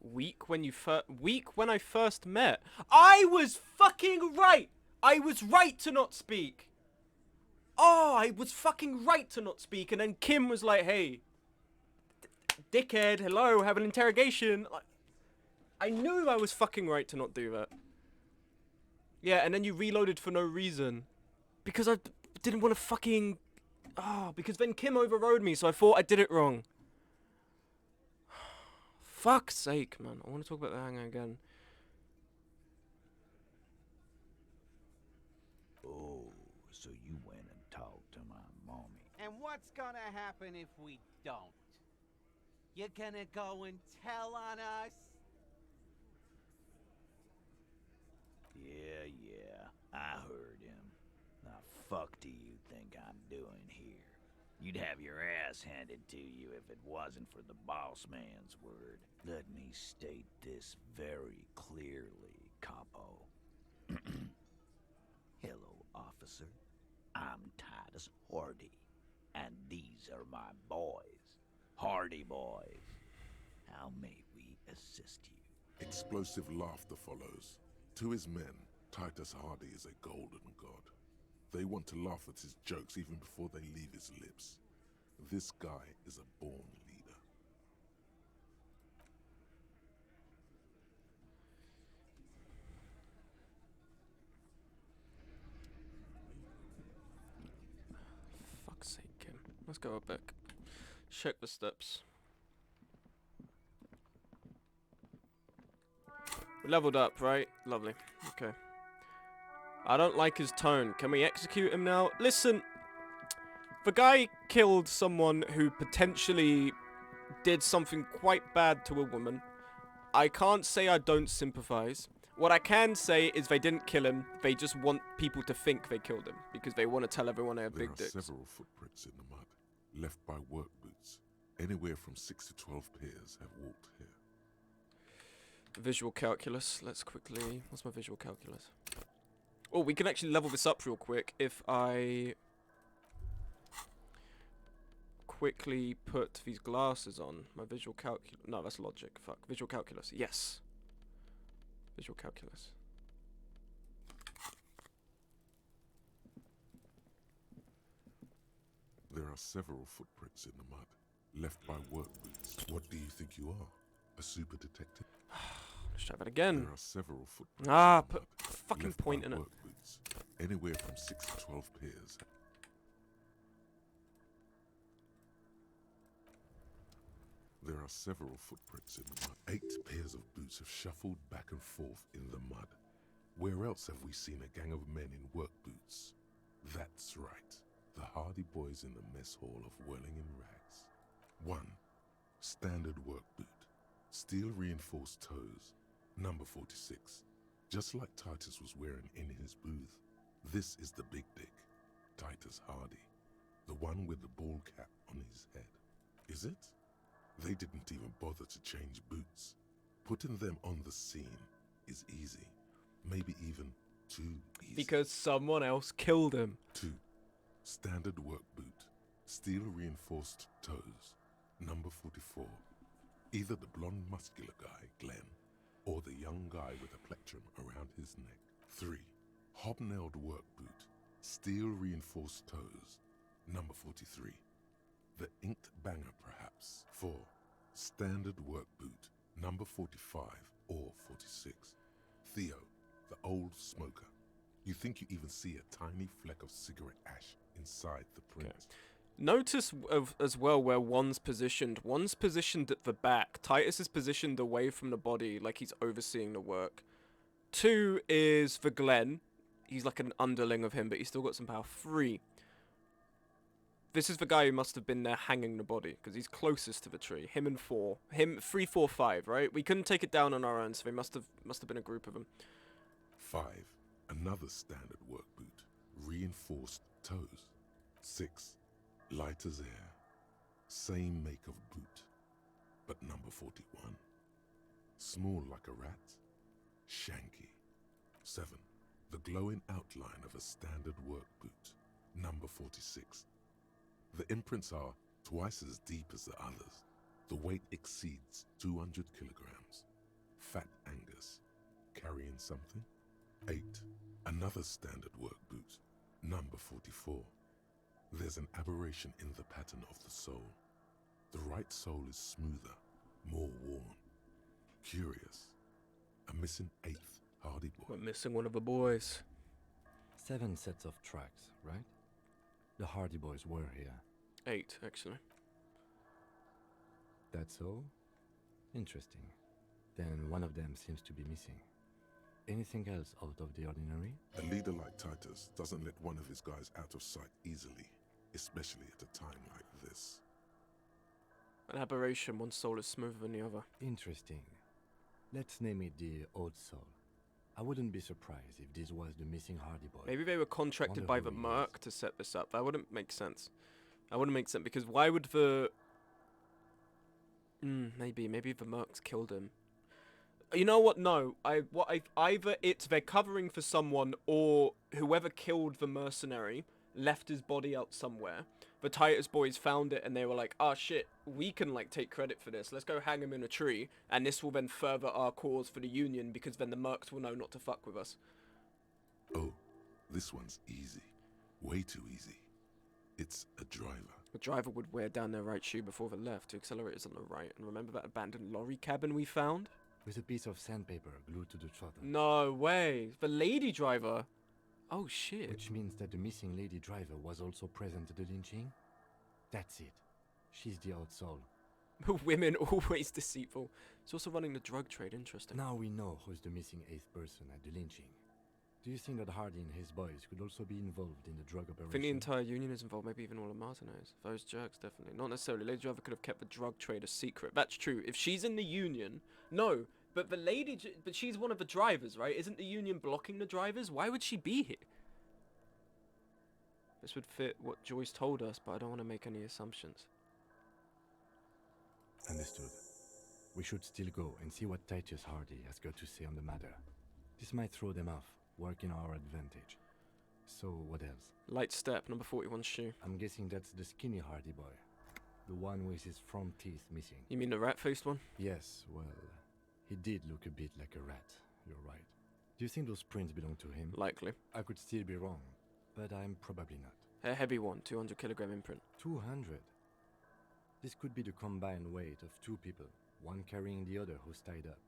Weak when I first met. I was fucking right. I was right to not speak. Oh, I was fucking right to not speak. And then Kim was like, hey, dickhead, hello, have an interrogation. Like, I knew I was fucking right to not do that. Yeah, and then you reloaded for no reason. Because I didn't want to fucking... because then Kim overrode me, so I thought I did it wrong. Fuck's sake, man. I want to talk about the hangar again. Oh, so you went and talked to my mommy. And what's gonna happen if we don't? You're gonna go and tell on us? Yeah, I heard him. The fuck do you think I'm doing here? You'd have your ass handed to you if it wasn't for the boss man's word. Let me state this very clearly, Capo. Hello, officer. I'm Titus Hardy, and these are my boys. Hardy boys. How may we assist you? Explosive laughter follows. To his men, Titus Hardy is a golden god. They want to laugh at his jokes even before they leave his lips. This guy is a born leader. Fuck's sake, Kim. Let's go up back. Check the steps. We leveled up, right? Lovely. Okay. I don't like his tone. Can we execute him now? Listen, the guy killed someone who potentially did something quite bad to a woman. I can't say I don't sympathize. What I can say is they didn't kill him. They just want people to think they killed him because they want to tell everyone they have big dicks. There are several footprints in the mud, left by work boots. Anywhere from 6 to 12 pairs have walked here. Visual calculus. Let's quickly... What's my visual calculus? Oh, we can actually level this up real quick if I quickly put these glasses on. My visual calculus... No, that's logic. Fuck. Visual calculus. Yes. Visual calculus. There are several footprints in the mud, left by work boots. What do you think you are? A super detective? Let's try that again. There are several footprints. Put a fucking point in it. Work boots. Anywhere from 6 to 12 pairs. There are several footprints in the mud. 8 pairs of boots have shuffled back and forth in the mud. Where else have we seen a gang of men in work boots? That's right. The Hardy boys in the mess hall of whirling in rags. 1. Standard work boot. Steel reinforced toes. Number 46. Just like Titus was wearing in his booth. This is the big dick. Titus Hardy. The one with the ball cap on his head. Is it? They didn't even bother to change boots. Putting them on the scene is easy. Maybe even too easy. Because someone else killed him. 2. Standard work boot. Steel reinforced toes. Number 44. Either the blonde muscular guy, Glenn, or the young guy with a plectrum around his neck. 3. Hobnailed work boot. Steel reinforced toes. Number 43. The inked banger, perhaps. 4. Standard work boot. Number 45 or 46. Theo, the old smoker. You think you even see a tiny fleck of cigarette ash inside the print. Okay. Notice as well where one's positioned. One's positioned at the back. Titus is positioned away from the body, like he's overseeing the work. 2 is for Glenn. He's like an underling of him, but he's still got some power. 3. This is the guy who must have been there hanging the body, because he's closest to the tree. Him and 4. Him, 3, 4, 5, right? We couldn't take it down on our own, so they must have been a group of them. 5. Another standard work boot. Reinforced toes. 6. Light as air. Same make of boot. But number 41. Small like a rat. Shanky. 7. The glowing outline of a standard work boot. Number 46. The imprints are twice as deep as the others. The weight exceeds 200 kilograms. Fat Angus. Carrying something? 8. Another standard work boot. Number 44. There's an aberration in the pattern of the sole. The right sole is smoother, more worn. Curious. A missing 8th Hardy Boy. We're missing one of the boys. 7 sets of tracks, right? The Hardy Boys were here. 8, actually. That's all? Interesting. Then one of them seems to be missing. Anything else out of the ordinary? A leader like Titus doesn't let one of his guys out of sight easily, especially at a time like this. An aberration, one soul is smoother than the other. Interesting. Let's name it the Old Soul. I wouldn't be surprised if this was the missing Hardy Boy. Maybe they were contracted Wonder by who the he Merc is. to set this up. That wouldn't make sense. That wouldn't make sense because why would the... maybe the Mercs killed him. You know what? No. Either they're covering for someone or whoever killed the mercenary left his body out somewhere. The Titus boys found it and they were like, "Ah, shit, we can like take credit for this. Let's go hang him in a tree, and this will then further our cause for the Union because then the Mercs will know not to fuck with us." Oh, this one's easy. Way too easy. It's a driver. The driver would wear down their right shoe before the left. The accelerator's on the right. And remember that abandoned lorry cabin we found? With a piece of sandpaper glued to the throttle. No way. The lady driver. Oh shit. Which means that the missing lady driver was also present at the lynching? That's it. She's the Old Soul. Women always deceitful. It's also running the drug trade. Interesting. Now we know who's the missing 8th person at the lynching. Do you think that Hardy and his boys could also be involved in the drug I operation? think the entire Union is involved, maybe even all of Martinez. Those jerks, definitely. Not necessarily. Lady driver could have kept the drug trade a secret. That's true. If she's in the Union... No, but the lady... But she's one of the drivers, right? Isn't the Union blocking the drivers? Why would she be here? This would fit what Joyce told us, but I don't want to make any assumptions. Understood. We should still go and see what Titus Hardy has got to say on the matter. This might throw them off, work in our advantage. So, what else? Light step, number 41 shoe. I'm guessing that's the skinny Hardy boy. The one with his front teeth missing. You mean the rat-faced one? Yes, well, he did look a bit like a rat. You're right. Do you think those prints belong to him? Likely. I could still be wrong, but I'm probably not. A heavy one, 200 kilogram imprint. 200? This could be the combined weight of 2 people, one carrying the other who's tied up.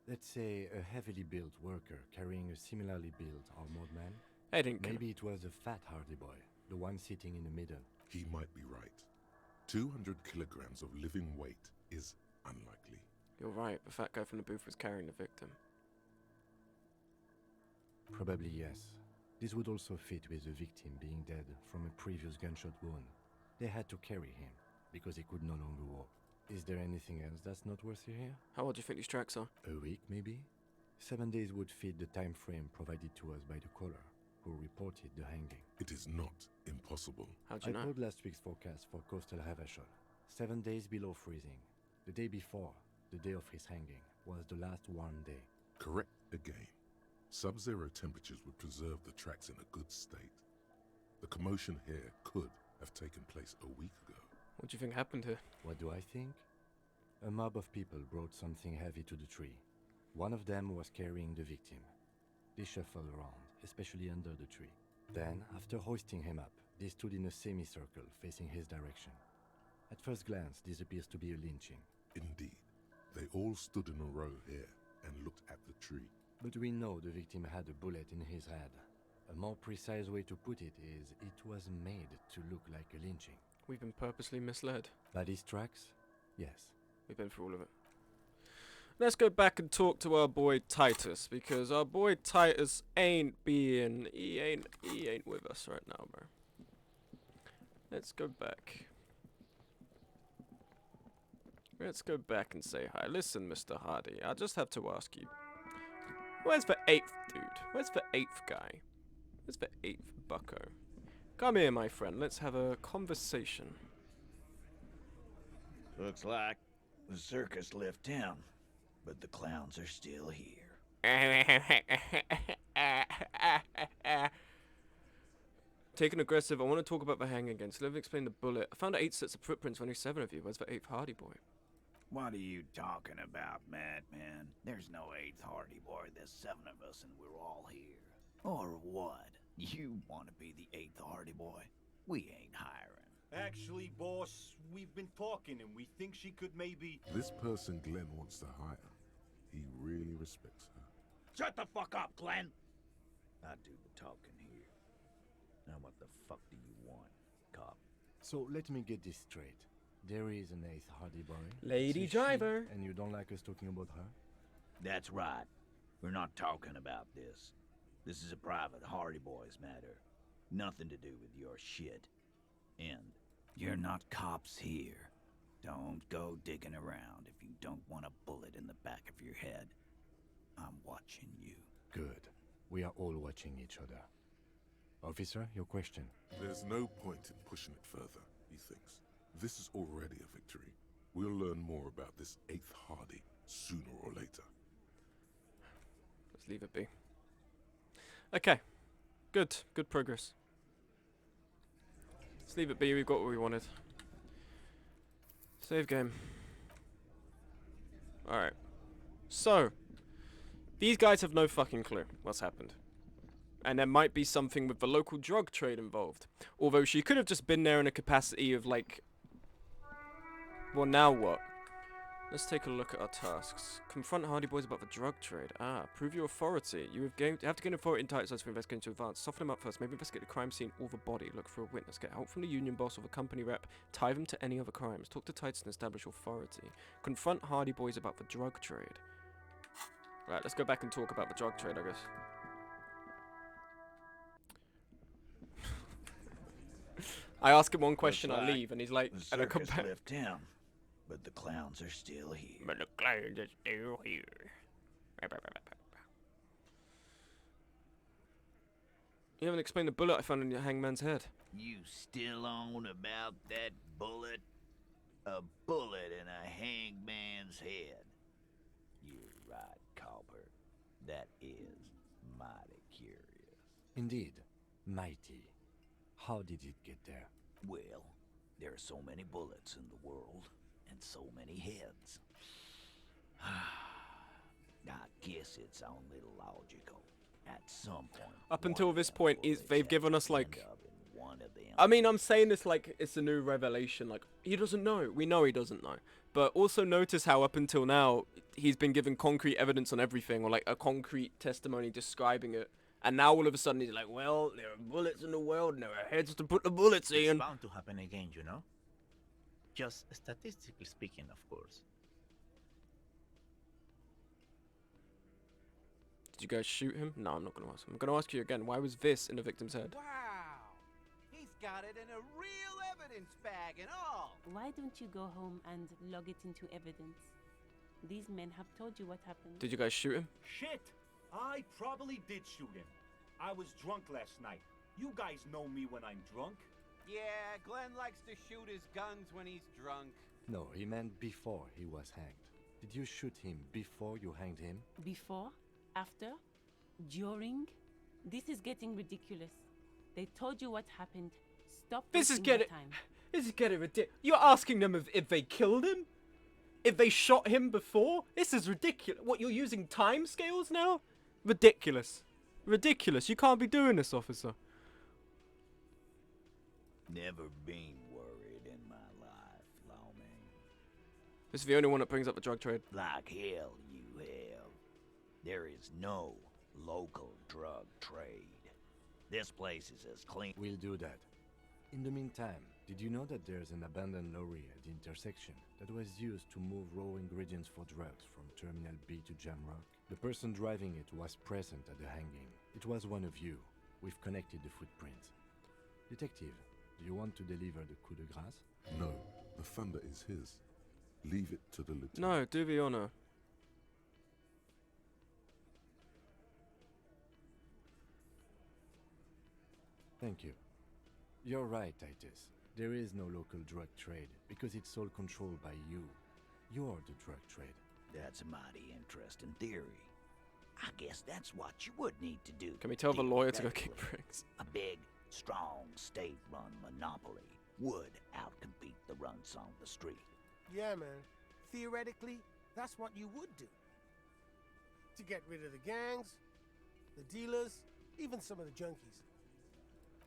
Let's say a heavily built worker carrying a similarly built armored man. I didn't Maybe it was a fat Hardy boy, the one sitting in the middle. He might be right. 200 kilograms of living weight is unlikely. You're right, the fat guy from the booth was carrying the victim. Probably yes. This would also fit with the victim being dead from a previous gunshot wound. They had to carry him, because he could no longer walk. Is there anything else that's noteworthy here? How old do you think these tracks are? A week, maybe? 7 days would fit the time frame provided to us by the caller, who reported the hanging. It is not impossible. How'd you know? I pulled last week's forecast for coastal Havashol. 7 days below freezing. The day before, the day of his hanging, was the last warm day. Correct again. Sub-zero temperatures would preserve the tracks in a good state. The commotion here could have taken place a week ago. What do you think happened here? What do I think? A mob of people brought something heavy to the tree. One of them was carrying the victim. They shuffled around, especially under the tree. Then, after hoisting him up, they stood in a semicircle facing his direction. At first glance, this appears to be a lynching. Indeed. They all stood in a row here and looked at the tree. But we know the victim had a bullet in his head. A more precise way to put it is, it was made to look like a lynching. We've been purposely misled. By these tracks? Yes. We've been through all of it. Let's go back and talk to our boy Titus, because our boy Titus ain't with us right now, bro. Let's go back. Let's go back and say hi. Listen, Mr. Hardy, I just have to ask you. Where's the 8th dude? Where's the 8th guy? Where's the 8th bucko? Come here, my friend. Let's have a conversation. Looks like the circus left town, but the clowns are still here. Taking aggressive, I want to talk about the hang again. So let me explain the bullet. I found 8 sets of footprints, only 7 of you. Where's the 8th Hardy boy? What are you talking about, madman? There's no 8th Hardy boy. There's 7 of us and we're all here. Or what? You want to be the 8th Hardy boy? We ain't hiring. Actually, boss, we've been talking and we think she could maybe... This person Glenn wants to hire, he really respects her. Shut the fuck up, Glenn! I do the talking here. Now what the fuck do you want, cop? So let me get this straight. There is an 8th Hardy boy. Lady It's a she, Driver. And you don't like us talking about her? That's right. We're not talking about this. This is a private Hardy Boys matter. Nothing to do with your shit. And you're not cops here. Don't go digging around if you don't want a bullet in the back of your head. I'm watching you. Good. We are all watching each other. Officer, your question. There's no point in pushing it further, he thinks. This is already a victory. We'll learn more about this 8th Hardy sooner or later. Let's leave it be. Okay. Good. Good progress. Let's leave it be. We've got what we wanted. Save game. Alright. So, these guys have no fucking clue what's happened. And there might be something with the local drug trade involved. Although she could have just been there in a capacity of like... Well, now what? Let's take a look at our tasks. Confront Hardy Boys about the drug trade. Ah, prove your authority. You have to gain authority in tight size for investigation to advance. Soften them up first. Maybe investigate the crime scene or the body. Look for a witness. Get help from the union boss or the company rep. Tie them to any other crimes. Talk to Titus and establish authority. Confront Hardy Boys about the drug trade. Right, let's go back and talk about the drug trade, I guess. I ask him one question, I leave, and he's like, The and I come circus back. left town, but the clowns are still here. But the clowns are still here. You haven't explained the bullet I found in your hangman's head. You still on about that bullet? A bullet in a hangman's head. You're right, Copper. That is mighty curious. Indeed. Mighty. How did it get there? Well, there are so many bullets in the world, and so many heads. I guess it's only logical. At some point. Up until this point, they've given us like... One of them. I mean, I'm saying this like it's a new revelation. Like, he doesn't know. We know he doesn't know. But also notice how up until now, he's been given concrete evidence on everything, or like a concrete testimony describing it. And now all of a sudden he's like, well, there are bullets in the world and there are heads to put the bullets in. It's bound to happen again, you know? Just statistically speaking, of course. Did you guys shoot him? No, I'm not going to ask him. I'm going to ask you again. Why was this in the victim's head? Wow! He's got it in a real evidence bag and all! Why don't you go home and log it into evidence? These men have told you what happened. Did you guys shoot him? Shit! I probably did shoot him. I was drunk last night. You guys know me when I'm drunk. Yeah, Glenn likes to shoot his guns when he's drunk. No, he meant before he was hanged. Did you shoot him before you hanged him? Before? After? During? This is getting ridiculous. They told you what happened. Stop This is wasting your getting... time. This is getting ridiculous. You're asking them if they killed him? If they shot him before? This is ridiculous. What, you're using time scales now? Ridiculous. Ridiculous. You can't be doing this, officer. Never been worried in my life, Lawman. This is the only one that brings up the drug trade. Like hell you have. There is no local drug trade. This place is as clean. We'll do that. In the meantime, did you know that there's an abandoned lorry at the intersection that was used to move raw ingredients for drugs from Terminal B to Jamrock? The person driving it was present at the hanging. It was one of you. We've connected the footprints. Detective, do you want to deliver the coup de grace? No, the thunder is his. Leave it to the lieutenant. No, do the honor. Thank you. You're right, Titus. There is no local drug trade because it's all controlled by you. You're the drug trade. That's a mighty interesting theory. I guess that's what you would need to do. Can we tell the lawyer to go theoretically. kick bricks? A big, strong, state-run monopoly would outcompete the runts on the street. Yeah, man. Theoretically, that's what you would do. To get rid of the gangs, the dealers, even some of the junkies.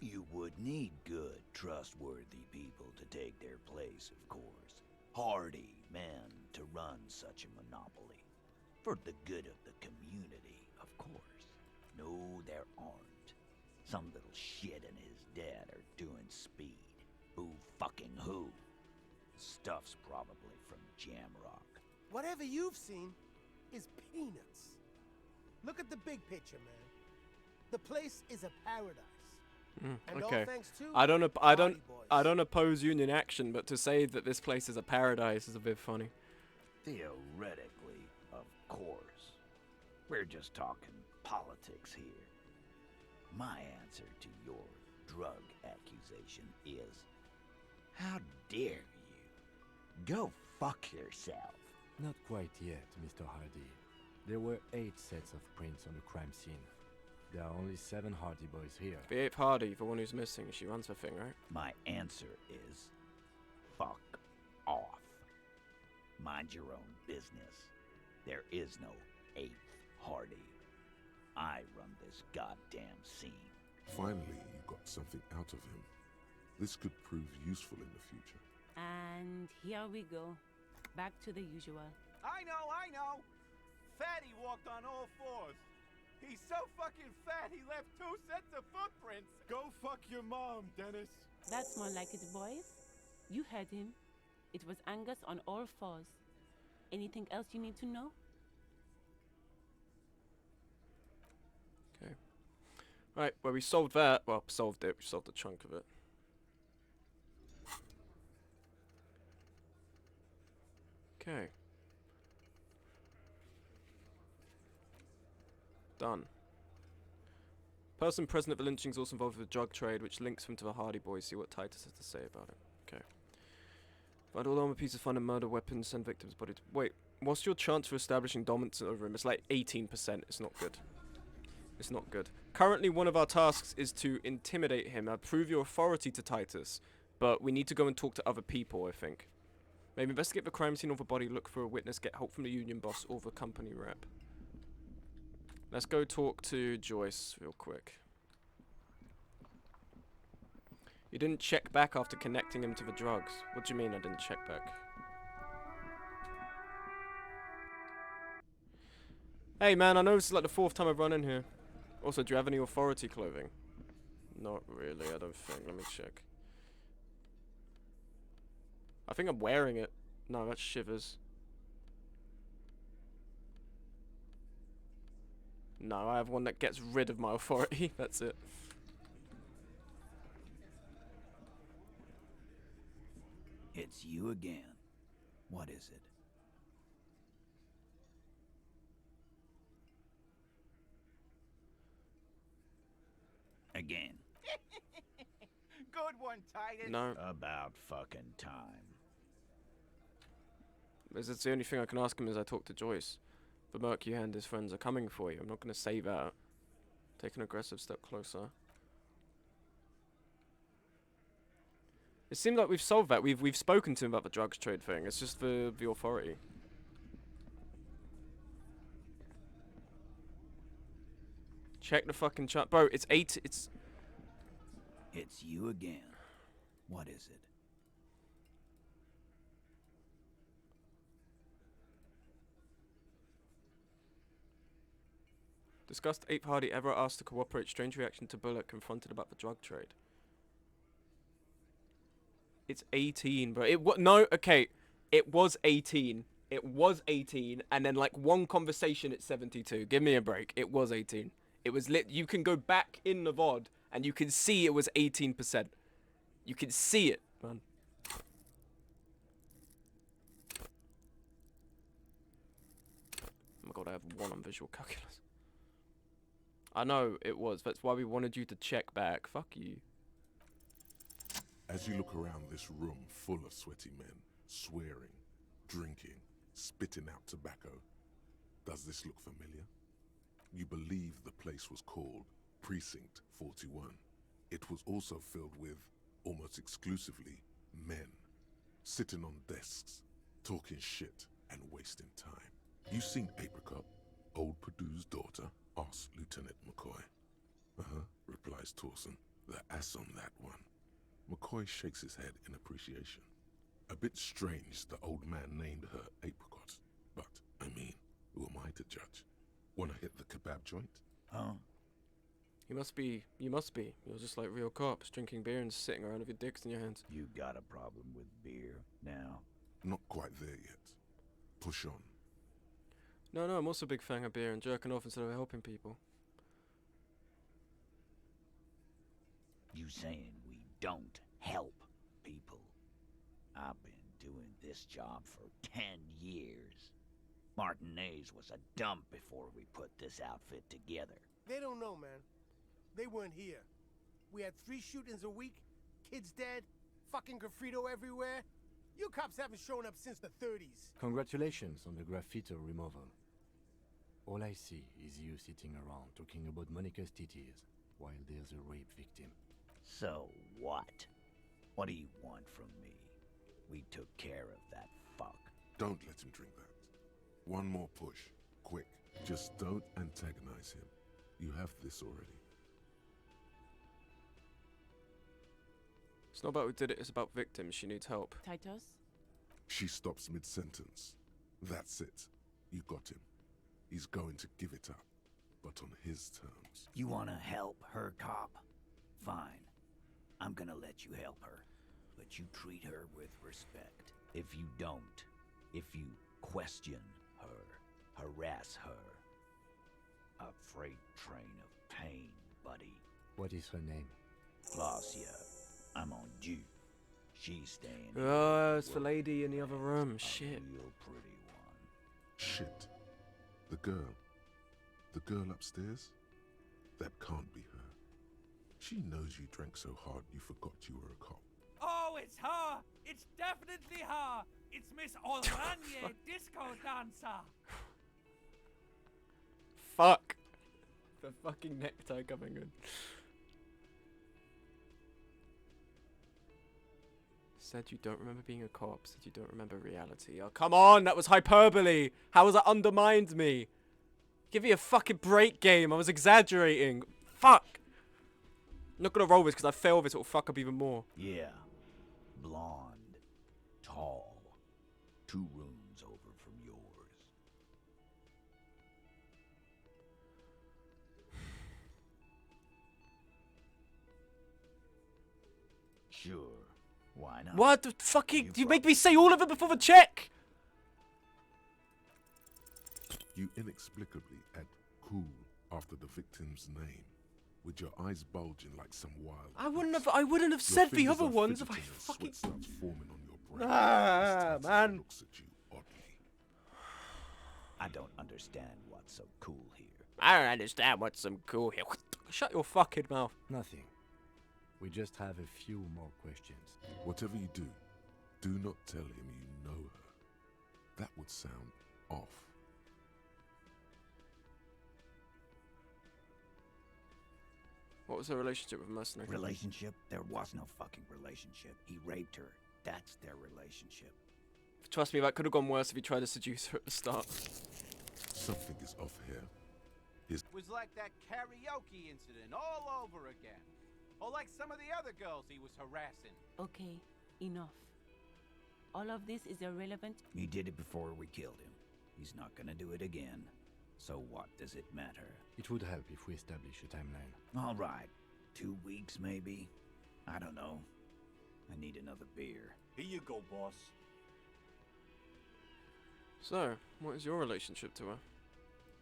You would need good, trustworthy people to take their place, of course. Hardy men to run such a monopoly. For the good of the community, of Of course. No, there aren't. Some little shit and his dad are doing speed. Who fucking who? Stuff's probably from Jamrock. Whatever you've seen is peanuts. Look at the big picture, man. The place is a paradise. And Okay. all thanks to I Hardy Boys. don't oppose union action, but to say that this place is a paradise is a bit funny. Theoretically, of course. We're just talking politics here. My answer to your drug accusation is, how dare you? Go fuck yourself. Not quite yet, Mr. Hardy. There were 8 sets of prints on the crime scene. There are only 7 Hardy Boys here. Be Hardy, the one who's missing. She runs her thing, right? My answer is, fuck off. Mind your own business. There is no 8th Hardy. I run this goddamn scene. Finally, you got something out of him. This could prove useful in the future. And here we go. Back to the usual. I know! Fatty walked on all 4s. He's so fucking fat he left 2 sets of footprints. Go fuck your mom, Dennis. That's more like it, boys. You heard him. It was Angus on all 4s. Anything else you need to know? Okay. Right, well, we solved that. Well, solved it. We solved a chunk of it. Okay. Done. Person present at the lynching is also involved with the drug trade, which links him to the Hardy Boys. See what Titus has to say about it. Okay. Find all armor pieces, find a murder weapon, send victims' bodies. Wait, what's your chance for establishing dominance over him? It's like 18%. It's not good. It's not good. Currently, one of our tasks is to intimidate him. Prove your authority to Titus. But we need to go and talk to other people, I think. Maybe investigate the crime scene of a body, look for a witness, get help from the union boss or the company rep. Let's go talk to Joyce real quick. You didn't check back after connecting him to the drugs. What do you mean I didn't check back? Hey man, I know this is like the 4th time I've run in here. Also, do you have any authority clothing? Not really, I don't think. Let me check. I think I'm wearing it. No, that's Shivers. No, I have one that gets rid of my authority. That's it. It's you again. What is it? Again. Good one, Titus. No. About fucking time. It's the only thing I can ask him is I talk to Joyce. The Murky and his friends are coming for you. I'm not going to say that. Take an aggressive step closer. It seems like we've solved that. We've spoken to him about the drugs trade thing. It's just the authority. Check the fucking chat. Bro, it's 8. It's you again. What is it? Discussed 8th Hardy ever asked to cooperate. Strange reaction to Bullet confronted about the drug trade. It's 18, bro. No, okay. It was 18. It was 18, and then like one conversation it's 72. Give me a break. It was 18. It was lit. You can go back in the VOD and you can see it was 18%. You can see it, man. Oh my god, I have 1 on visual calculus. I know it was. That's why we wanted you to check back. Fuck you. As you look around this room full of sweaty men, swearing, drinking, spitting out tobacco, does this look familiar? You believe the place was called Precinct 41. It was also filled with, almost exclusively, men, sitting on desks, talking shit and wasting time. You seen Apricot, old Purdue's daughter? Asks Lieutenant McCoy. Replies Torson. The ass on that one. McCoy shakes his head in appreciation. A bit strange the old man named her Apricot, but, I mean, who am I to judge? Wanna hit the kebab joint? Huh? You must be. You're just like real cops, drinking beer and sitting around with your dicks in your hands. You got a problem with beer now? Not quite there yet. Push on. No, I'm also a big fan of beer and jerking off instead of helping people. You saying we don't help people? I've been doing this job for 10 years. Martinez was a dump before we put this outfit together. They don't know, man. They weren't here. We had 3 shootings a week, kids dead, fucking graffito everywhere. You cops haven't shown up since the 30s. Congratulations on the graffiti removal. All I see is you sitting around talking about Monica's titties while there's a rape victim. So what? What do you want from me? We took care of that fuck. Don't let him drink that. One more push. Quick. Just don't antagonize him. You have this already. It's not about who did it, it's about victims. She needs help. Titus? She stops mid-sentence. That's it. You got him. He's going to give it up, but on his terms. You wanna help her, cop? Fine. I'm gonna let you help her. But you treat her with respect. If you don't, if you question her, harass her, a freight train of pain, buddy. What is her name? Glacia. I'm on due. She's staying. Oh, it's the lady in the other room. Shit. Real pretty one. Shit. The girl. The girl upstairs? That can't be her. She knows you drank so hard you forgot you were a cop. Oh, it's her! It's definitely her! It's Miss Oranje, disco dancer! Fuck. The fucking necktie coming in. Said you don't remember being a cop. Said you don't remember reality. Oh, come on! That was hyperbole! How has that undermined me? Give me a fucking break, game. I was exaggerating. Fuck! I'm not gonna roll this because I fail this, it'll fuck up even more. Yeah. Blonde. Tall. 2 rooms over from yours. Sure. Why not? What the fucking... You make me say all of it before the check! You inexplicably add cool after the victim's name, with your eyes bulging like some wild. I wouldn't have said the other ones if I fucking... Starts forming on your brain. Ah, man. Looks at you oddly. I don't understand what's so cool here. I don't understand what's so cool here. Shut your fucking mouth. Nothing. We just have a few more questions. Whatever you do not tell him you know her. That would sound off. What was her relationship with Mercenary? Relationship? There was no fucking relationship. He raped her. That's their relationship. Trust me, that could have gone worse if he tried to seduce her at the start. Something is off here. His Was like that karaoke incident all over again. Or like some of the other girls he was harassing. Okay, enough. All of this is irrelevant. He did it before we killed him. He's not gonna do it again. So what does it matter? It would help if we establish a timeline. All right. 2 weeks, maybe? I don't know. I need another beer. Here you go, boss. So, what is your relationship to her?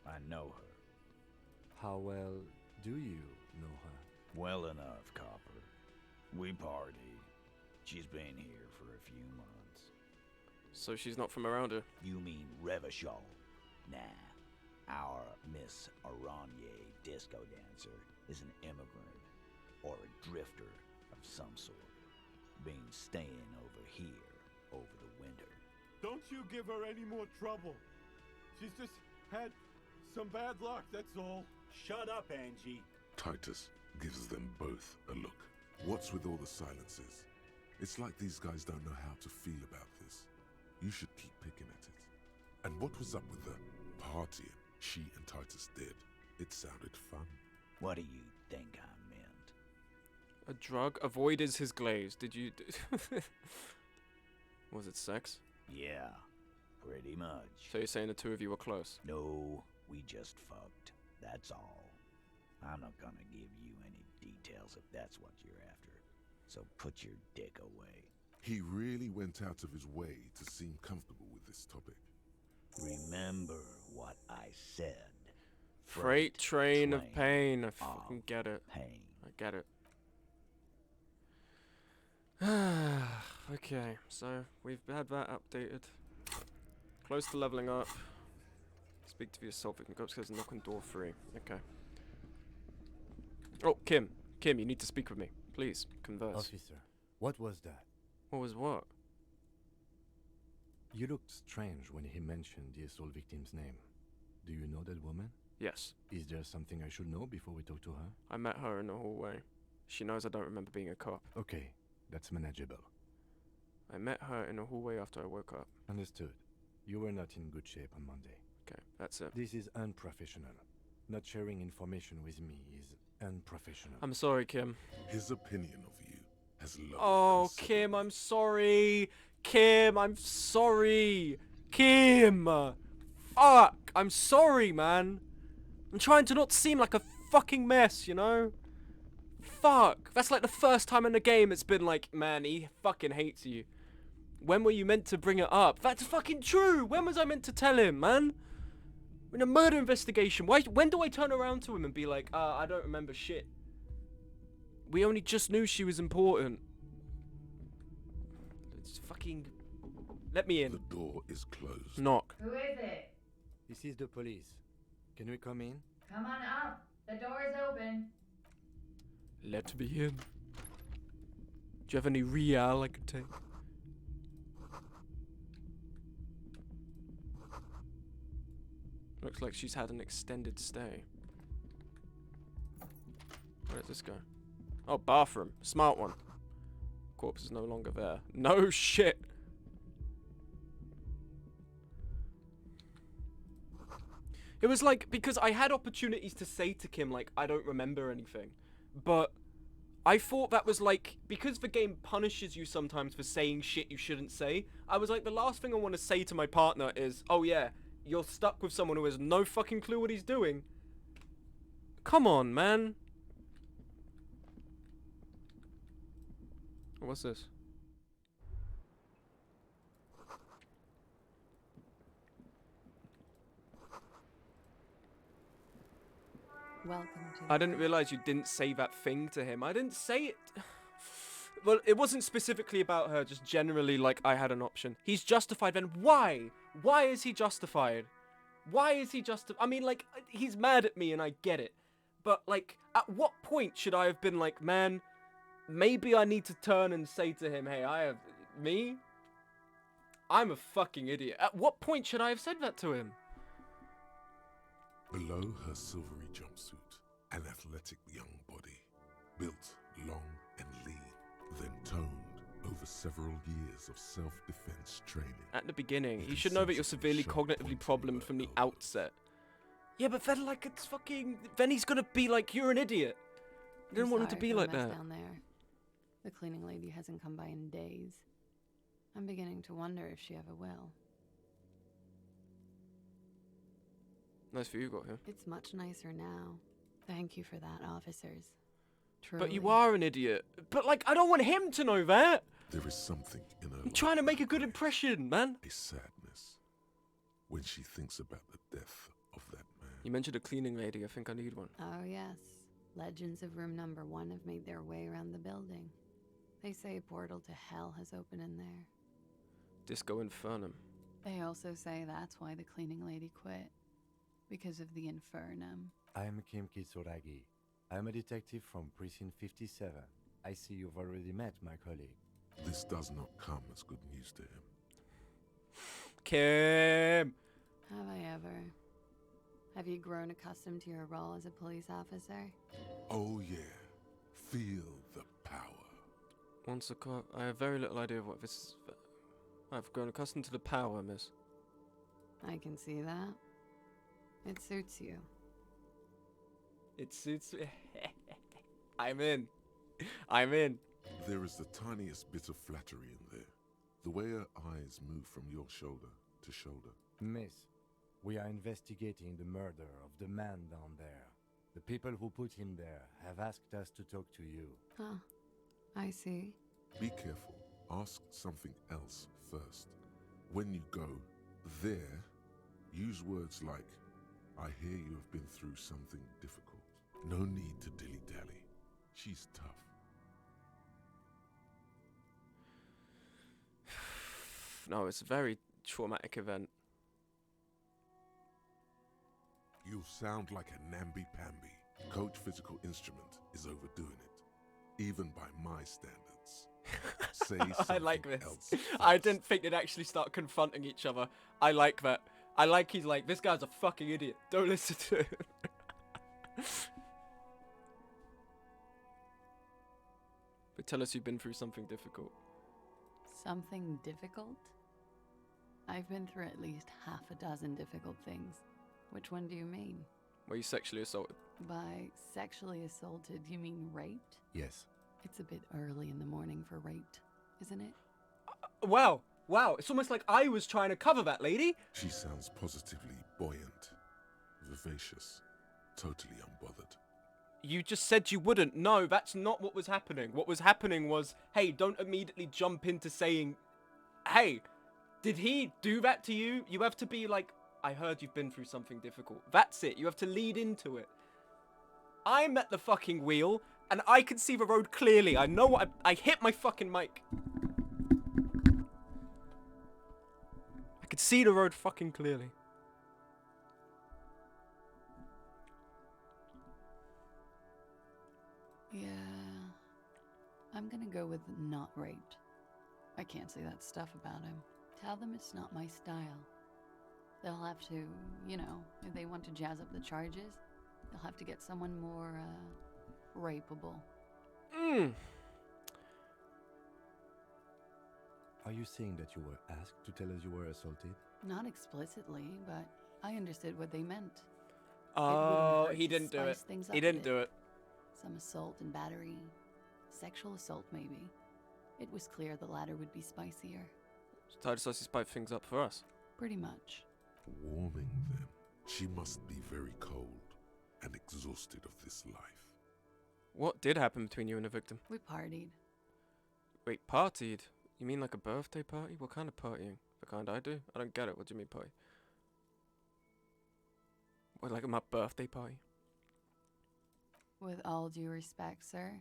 I know her. How well do you know her? Well enough, Copper. We party. She's been here for a few months. So she's not from around here? You mean Revachol? Nah. Our Miss Oranje disco dancer is an immigrant or a drifter of some sort. Been staying over here over the winter. Don't you give her any more trouble. She's just had some bad luck, that's all. Shut up, Angie. Titus gives them both a look. What's with all the silences? It's like these guys don't know how to feel about this. You should keep picking at it. And what was up with the partying she and Titus did? It sounded fun. What do you think I meant? A drug? Avoid is his glaze. Did you... Was it sex? Yeah, pretty much. So you're saying the two of you were close? No, We just fucked. That's all. I'm not gonna give you any details if that's what you're after. So put your dick away. He really went out of his way to seem comfortable with this topic. Remember what I said. Freight train of pain. I fucking get it. Pain. I get it. Okay, so we've had that updated. Close to leveling up. Speak to the assault victim. Go upstairs and knock on door 3. Okay. Oh, Kim. Kim, you need to speak with me. Please, converse. Officer, what was that? What was what? You looked strange when he mentioned the assault victim's name. Do you know that woman? Yes. Is there something I should know before we talk to her? I met her in the hallway. She knows I don't remember being a cop. Okay, that's manageable. I met her in the hallway after I woke up. Understood. You were not in good shape on Monday. Okay, that's it. This is unprofessional. Not sharing information with me is unprofessional. I'm sorry, Kim. His opinion of you has lowered. Oh, Kim, I'm sorry. Kim, I'm sorry. Kim! Fuck! I'm sorry, man. I'm trying to not seem like a fucking mess, you know? Fuck! That's like the first time in the game it's been like, man, he fucking hates you. When were you meant to bring it up? That's fucking true! When was I meant to tell him, man? In a murder investigation. When do I turn around to him and be like, I don't remember shit? We only just knew she was important. It's fucking... Let me in. The door is closed. Knock. Who is it? This is the police. Can we come in? Come on up. The door is open. Let me in. Do you have any real I could take? Looks like she's had an extended stay. Where does this go? Oh, bathroom. Smart one. Corpse is no longer there. No shit. It was like, because I had opportunities to say to Kim, like, I don't remember anything. But I thought that was like, because the game punishes you sometimes for saying shit you shouldn't say, I was like, the last thing I want to say to my partner is, oh yeah, you're stuck with someone who has no fucking clue what he's doing. Come on, man. What's this? Welcome to... I didn't realize you didn't say that thing to him. I didn't say it. Well, it wasn't specifically about her, just generally like I had an option. He's justified then. Why? Why is he justified? Why is he I mean, like, he's mad at me and I get it. But, like, at what point should I have been like, man, maybe I need to turn and say to him, hey, me? I'm a fucking idiot. At what point should I have said that to him? Below her silvery jumpsuit, an athletic young body, built long and lean, then toned over several years of self-defense training. At the beginning, you should know that you're severely cognitively problemed from the outset. Yeah, but then, like, it's fucking... Then he's gonna be like, you're an idiot. I didn't want him to be like that. Down there. The cleaning lady hasn't come by in days. I'm beginning to wonder if she ever will. Nice for you got here. It's much nicer now. Thank you for that, officers. Truly. But you are an idiot. But, like, I don't want him to know that. There is something in her I'm trying to make a good impression, man. A sadness when she thinks about the death of that man. You mentioned a cleaning lady. I think I need one. Oh, yes. Legends of room number 1 have made their way around the building. They say a portal to hell has opened in there. Disco Infernum. They also say that's why the cleaning lady quit. Because of the Infernum. I am Kim Kitsuragi. I am a detective from Precinct 57. I see you've already met my colleague. This does not come as good news to him. Kim! Have I ever? Have you grown accustomed to your role as a police officer? Oh yeah. Feel the power. Once a cop, I have very little idea of what this is. I've grown accustomed to the power, miss. I can see that. It suits you. It suits me. I'm in. I'm in. There is the tiniest bit of flattery in there. The way her eyes move from your shoulder to shoulder. Miss, We are investigating the murder of the man down there. The people who put him there have asked us to talk to you. Huh. I see. Be careful. Ask something else first. When you go there, use words like, I hear you have been through something difficult. No need to dilly-dally. She's tough. No, it's a very traumatic event. You sound like a namby-pamby. Coach Physical Instrument is overdoing it, even by my standards. Say I like something this. else I didn't think they'd actually start confronting each other. I like that. I like he's like, this guy's a fucking idiot. Don't listen to him. But tell us you've been through something difficult. Something difficult? I've been through at least half a dozen difficult things. Which one do you mean? Were you sexually assaulted? By sexually assaulted, you mean raped? Yes. It's a bit early in the morning for raped, isn't it? Wow. Wow. It's almost like I was trying to cover that lady. She sounds positively buoyant, vivacious, totally unbothered. You just said you wouldn't. No, that's not what was happening. What was happening was, hey, don't immediately jump into saying, hey, did he do that to you? You have to be like, I heard you've been through something difficult. That's it. You have to lead into it. I'm at the fucking wheel, and I can see the road clearly. I know what I hit my fucking mic. I could see the road fucking clearly. Yeah. I'm gonna go with not raped. I can't say that stuff about him. Tell them it's not my style. They'll have to, you know, if they want to jazz up the charges, they'll have to get someone more, rapeable. Are you saying that you were asked to tell us you were assaulted? Not explicitly, but I understood what they meant. Oh, he didn't do it. He didn't do it. Some assault and battery. Sexual assault, maybe. It was clear the latter would be spicier. So I decided to spice things up for us. Pretty much. Warming them. She must be very cold and exhausted of this life. What did happen between you and the victim? We partied. Wait, partied? You mean like a birthday party? What kind of partying? The kind I do? I don't get it. What do you mean party? What, like my birthday party? With all due respect, sir,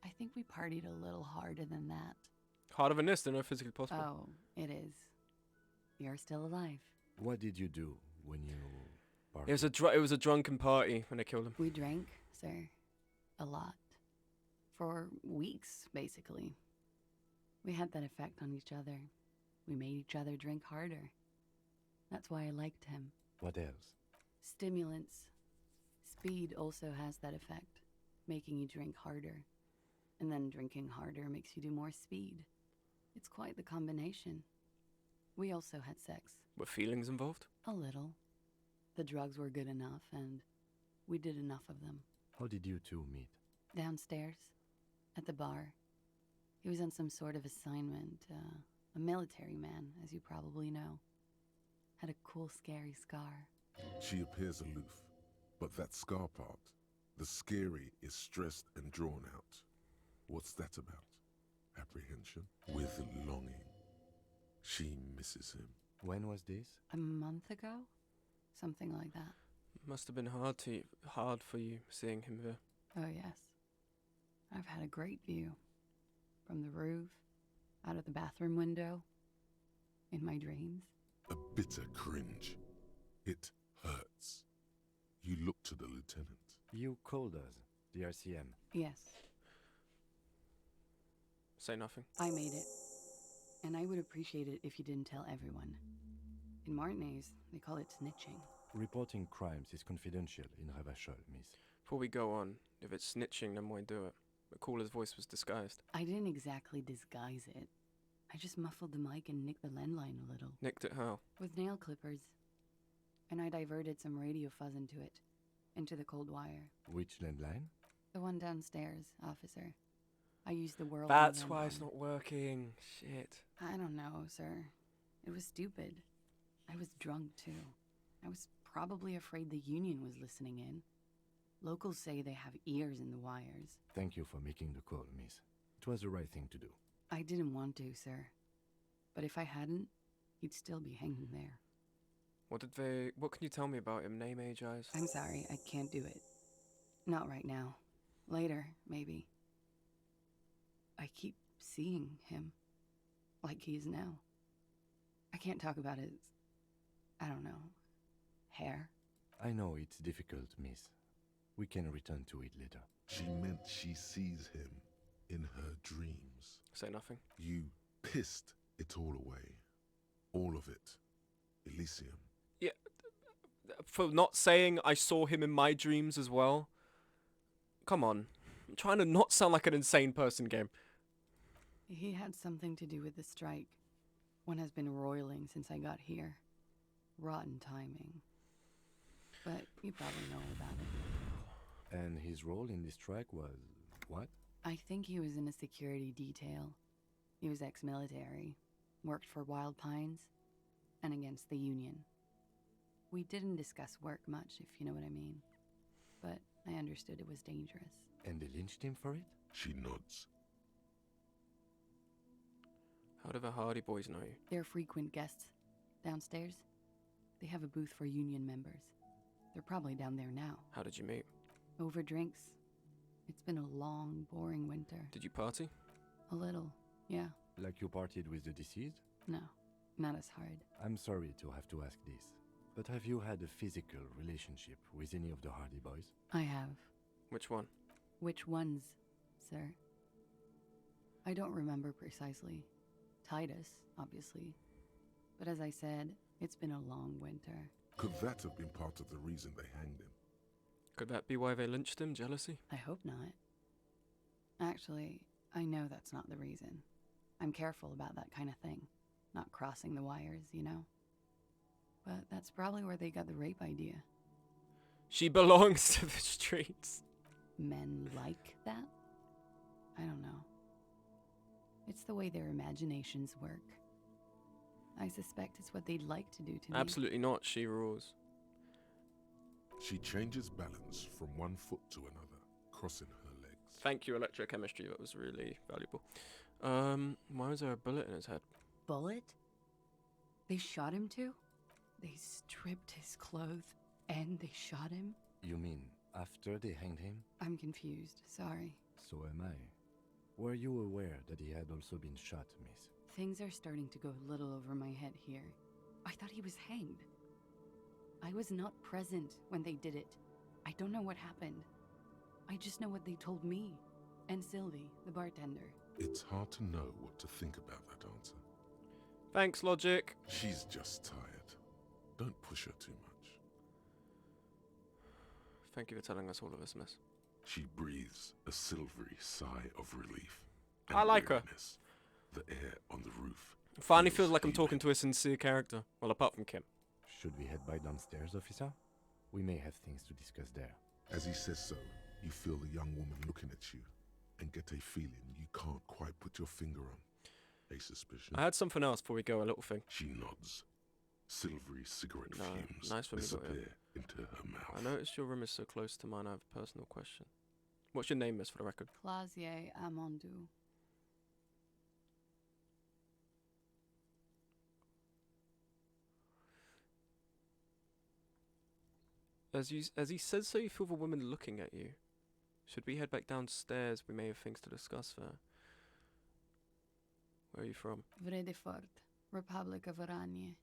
I think we partied a little harder than that. Harder than this, than no physically possible. Oh, it is. You're still alive. What did you do when you partied? It was a drunken party when they killed him. We drank, sir. A lot. For weeks, basically. We had that effect on each other. We made each other drink harder. That's why I liked him. What else? Stimulants. Speed also has that effect, making you drink harder. And then drinking harder makes you do more speed. It's quite the combination. We also had sex. Were feelings involved? A little. The drugs were good enough, and we did enough of them. How did you two meet? Downstairs, at the bar. He was on some sort of assignment, a military man, as you probably know. Had a cool, scary scar. She appears aloof, but that scar part, the scary, is stressed and drawn out. What's that about? Apprehension? With longing. She misses him. When was this? A month ago? Something like that. Must have been hard for you seeing him there. Oh, yes. I've had a great view. From the roof, out of the bathroom window, in my dreams. A bitter cringe. It hurts. You look to the lieutenant. You called us, the RCM. Yes. Say nothing. I made it. And I would appreciate it if you didn't tell everyone. In Martinez, they call it snitching. Reporting crimes is confidential in Ravachol, miss. Before we go on, if it's snitching, then why do it? The caller's voice was disguised. I didn't exactly disguise it. I just muffled the mic and nicked the landline a little. Nicked it how? With nail clippers. And I diverted some radio fuzz into it. Into the cold wire. Which landline? The one downstairs, officer. I used the world. That's why it's not working. Shit. I don't know, sir. It was stupid. I was drunk, too. I was probably afraid the Union was listening in. Locals say they have ears in the wires. Thank you for making the call, miss. It was the right thing to do. I didn't want to, sir. But if I hadn't, he'd still be hanging there. What can you tell me about him? Name, age, eyes? I'm sorry, I can't do it. Not right now. Later, maybe. I keep seeing him. Like he is now. I can't talk about his... I don't know. Hair. I know it's difficult, miss. We can return to it later. She meant she sees him in her dreams. Say nothing. You pissed it all away. All of it. Elysium. Yeah. For not saying I saw him in my dreams as well. Come on. I'm trying to not sound like an insane person, game. He had something to do with the strike. One has been roiling since I got here. Rotten timing. But you probably know about it. And his role in this strike was what? I think he was in a security detail. He was ex-military, worked for Wild Pines, and against the Union. We didn't discuss work much, if you know what I mean. But I understood it was dangerous. And they lynched him for it? She nods. How do the Hardy Boys know you? They're frequent guests. Downstairs, they have a booth for Union members. They're probably down there now. How did you meet? Over drinks. It's been a long, boring winter. Did you party? A little, yeah. Like you partied with the deceased? No, not as hard. I'm sorry to have to ask this, but have you had a physical relationship with any of the Hardy Boys? I have. Which one? Which ones, sir? I don't remember precisely. Titus, obviously. But as I said, it's been a long winter. Could that have been part of the reason they hanged him? Could that be why they lynched him? Jealousy? I hope not. Actually, I know that's not the reason. I'm careful about that kind of thing. Not crossing the wires, you know? But that's probably where they got the rape idea. She belongs to the streets. Men like that? I don't know. It's the way their imaginations work. I suspect it's what they'd like to do to me. Absolutely not. She rules. She changes balance from one foot to another, crossing her legs. Thank you, electrochemistry. That was really valuable. Why was there a bullet in his head? Bullet? They shot him too? They stripped his clothes and they shot him? You mean after they hanged him? I'm confused. Sorry. So am I. Were you aware that he had also been shot, miss? Things are starting to go a little over my head here. I thought he was hanged. I was not present when they did it. I don't know what happened. I just know what they told me. And Sylvie, the bartender. It's hard to know what to think about that answer. Thanks, Logic. She's just tired. Don't push her too much. Thank you for telling us all of this, miss. She breathes a silvery sigh of relief. I like her. The air on the roof. Finally feels like I'm talking to a sincere character. Well, apart from Kim. Should we head by downstairs, officer? We may have things to discuss there. As he says so, you feel the young woman looking at you and get a feeling you can't quite put your finger on. A suspicion. I had something else before we go, a little thing. She nods. Silvery cigarette fumes nice when disappear into her mouth. I noticed your room is so close to mine. I have a personal question. What's your name, miss, for the record? Clausier Amandou. As he says so, you feel the woman looking at you. Should we head back downstairs? We may have things to discuss there. Where are you from? Vredefort, Republic of Oranje.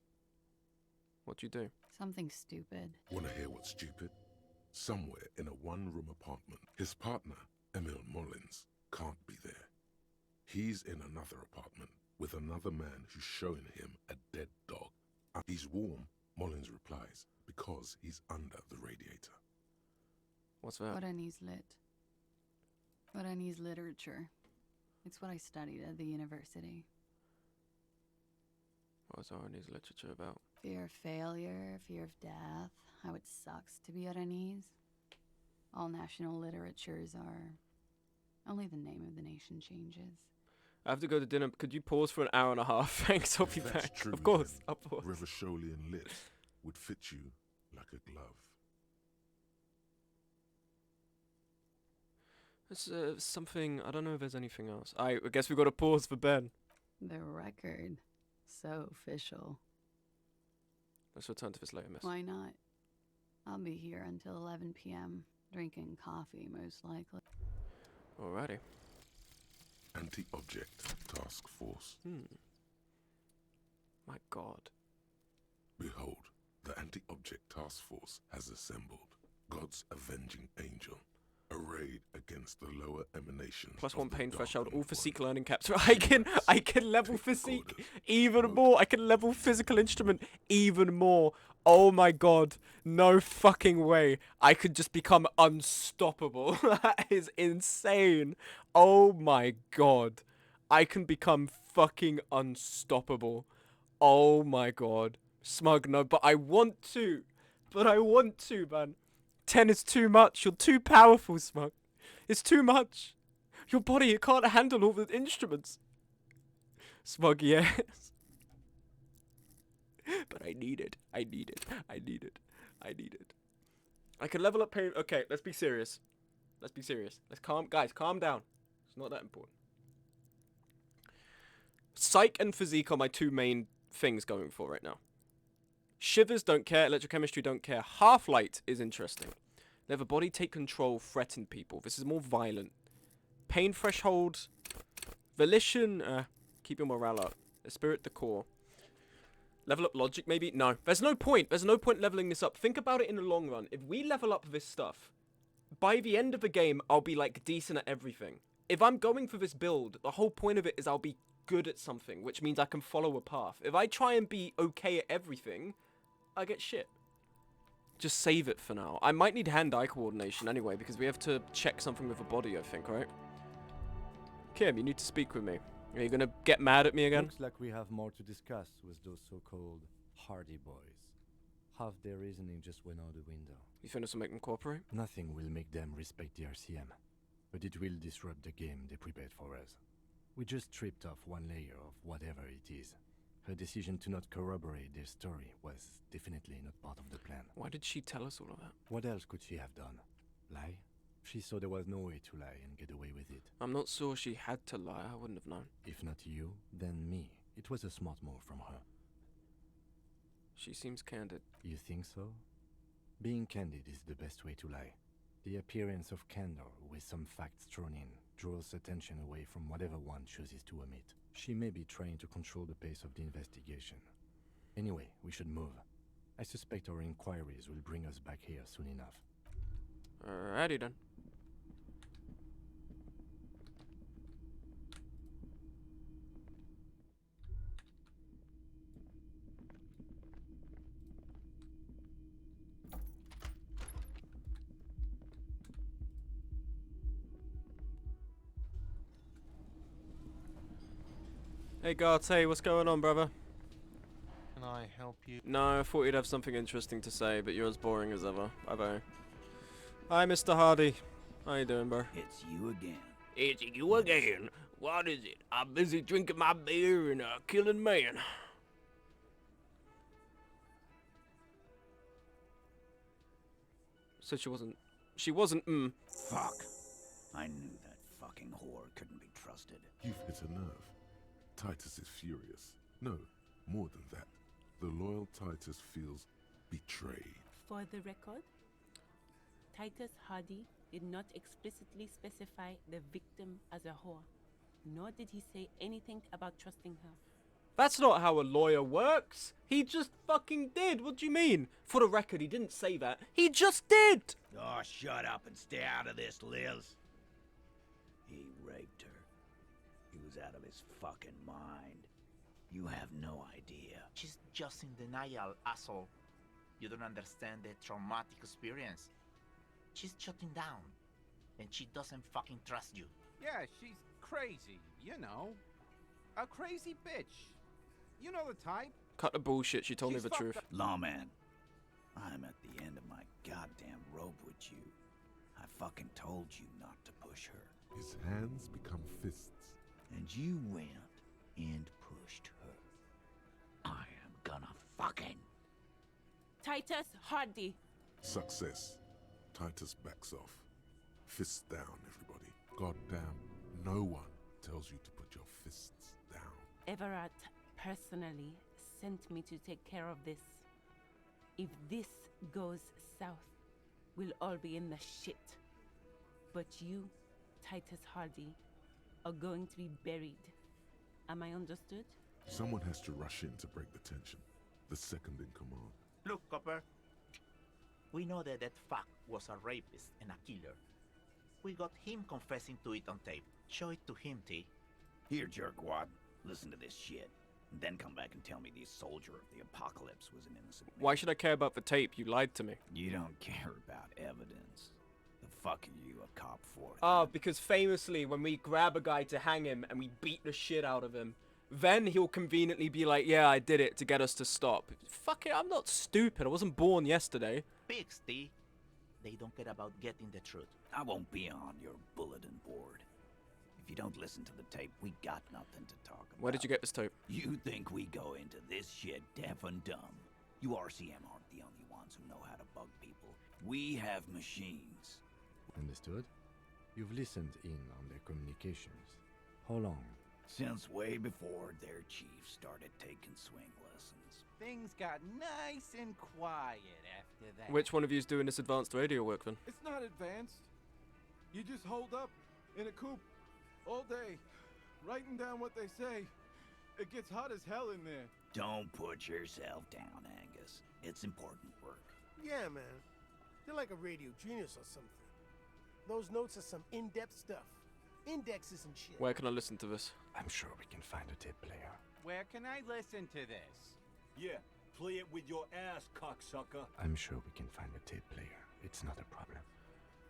What do you do? Something stupid. Want to hear what's stupid? Somewhere in a one-room apartment, his partner, Emil Mullins, can't be there. He's in another apartment with another man who's showing him a dead dog. He's warm, Mullins replies, because he's under the radiator. What's that? Oranese lit. Oranese literature. It's what I studied at the university. What's Oranese literature about? Fear of failure, fear of death, how it sucks to be Oranese. All national literatures are... Only the name of the nation changes. I have to go to dinner. Could you pause for an hour and a half? Thanks, I'll be back. True, of course, then, I'll pause. Revacholian lit would fit you like a glove. There's something, I don't know if there's anything else. I guess we got to pause for Ben. The record. So official. Let's return to this later, miss. Why not? I'll be here until 11 p.m. drinking coffee, most likely. Alrighty. Anti-Object Task Force. My God. Behold, the Anti-Object Task Force has assembled. God's avenging angel, arrayed against the lower emanations. +1 of the pain dark threshold, and all void. physique learning caps. I can level physique even more. I can level physical instrument even more. Oh my God. No fucking way. I could just become unstoppable. That is insane. Oh my God. I can become fucking unstoppable. Oh my God. Smug, no, but I want to. But I want to, man. 10 is too much. You're too powerful, Smug. It's too much. Your body, it can't handle all the instruments. Smug, yes. But I need it. I need it. I need it. I need it. I can level up pain. Okay, let's be serious. Let's be serious. Guys, calm down. It's not that important. Psych and physique are my two main things going for right now. Shivers, don't care. Electrochemistry, don't care. Half-light is interesting. Let the body take control, threaten people. This is more violent. Pain threshold. Volition, keep your morale up. The spirit, the core. Level up logic, maybe? No. There's no point. There's no point leveling this up. Think about it in the long run. If we level up this stuff, by the end of the game, I'll be, like, decent at everything. If I'm going for this build, the whole point of it is I'll be good at something, which means I can follow a path. If I try and be okay at everything, I get shit. Just save it for now. I might need hand-eye coordination anyway, because we have to check something with the body, I think, right? Kim, you need to speak with me. Are you gonna get mad at me again? Looks like we have more to discuss with those so-called Hardy Boys. Half their reasoning just went out the window. You think this will make them cooperate? Nothing will make them respect the RCM, but it will disrupt the game they prepared for us. We just stripped off one layer of whatever it is. Her decision to not corroborate their story was definitely not part of the plan. Why did she tell us all of that? What else could she have done? Lie? She saw there was no way to lie and get away with it. I'm not sure she had to lie. I wouldn't have known. If not you, then me. It was a smart move from her. She seems candid. You think so? Being candid is the best way to lie. The appearance of candor with some facts thrown in draws attention away from whatever one chooses to omit. She may be trying to control the pace of the investigation. Anyway, we should move. I suspect our inquiries will bring us back here soon enough. Alrighty then. Hey Garte, what's going on, brother? Can I help you? No, I thought you'd have something interesting to say, but you're as boring as ever. Bye-bye. Hi, Mr. Hardy. How you doing, bro? It's you again. It's you again. What is it? I'm busy drinking my beer and killing man. So she wasn't, Fuck. I knew that fucking whore couldn't be trusted. You've hit a nerve. Titus is furious. No, more than that. The loyal Titus feels betrayed. For the record, Titus Hardy did not explicitly specify the victim as a whore, nor did he say anything about trusting her. That's not how a lawyer works. He just fucking did. What do you mean? For the record, he didn't say that. He just did. Oh, shut up and stay out of this, Liz. He raped her. He was out of his fucking mind. You have no idea. She's just in denial, asshole. You don't understand the traumatic experience. She's shutting down. And she doesn't fucking trust you. Yeah, she's crazy, you know. A crazy bitch. You know the type. Cut the bullshit. She told me the truth. Lawman, I'm at the end of my goddamn rope with you. I fucking told you not to push her. His hands become fists. And you went and pushed her. I am gonna fucking... Titus Hardy. Success. Titus backs off. Fists down, everybody. Goddamn, no one tells you to put your fists down. Everett personally sent me to take care of this. If this goes south, we'll all be in the shit. But you, Titus Hardy, are going to be buried. Am I understood? Someone has to rush in to break the tension. The second in command. Look, Copper. We know that that fuck was a rapist and a killer. We got him confessing to it on tape. Show it to him, T. Here, jerkwad. Listen to this shit. And then come back and tell me the soldier of the apocalypse was an innocent man. Why should I care about the tape? You lied to me. You don't care about evidence. The fuck are you a cop for? Ah, because famously, when we grab a guy to hang him and we beat the shit out of him, then he'll conveniently be like, yeah, I did it to get us to stop. Fuck it, I'm not stupid. I wasn't born yesterday. Pigs, T. They don't care about getting the truth. I won't be on your bulletin board. If you don't listen to the tape, we got nothing to talk about. Where did you get this tape? You think we go into this shit deaf and dumb? You RCM aren't the only ones who know how to bug people. We have machines. Understood? You've listened in on their communications. How long? Since way before their chief started taking swing lessons. Things got nice and quiet after that. Which one of you's doing this advanced radio work then? It's not advanced. You just hold up in a coop all day, writing down what they say. It gets hot as hell in there. Don't put yourself down, Angus. It's important work. Yeah, man. You're like a radio genius or something. Those notes are some in-depth stuff. Indexes and shit. Where can I listen to this? I'm sure we can find a tape player. Where can I listen to this? Yeah, play it with your ass, cocksucker. I'm sure we can find a tape player. It's not a problem.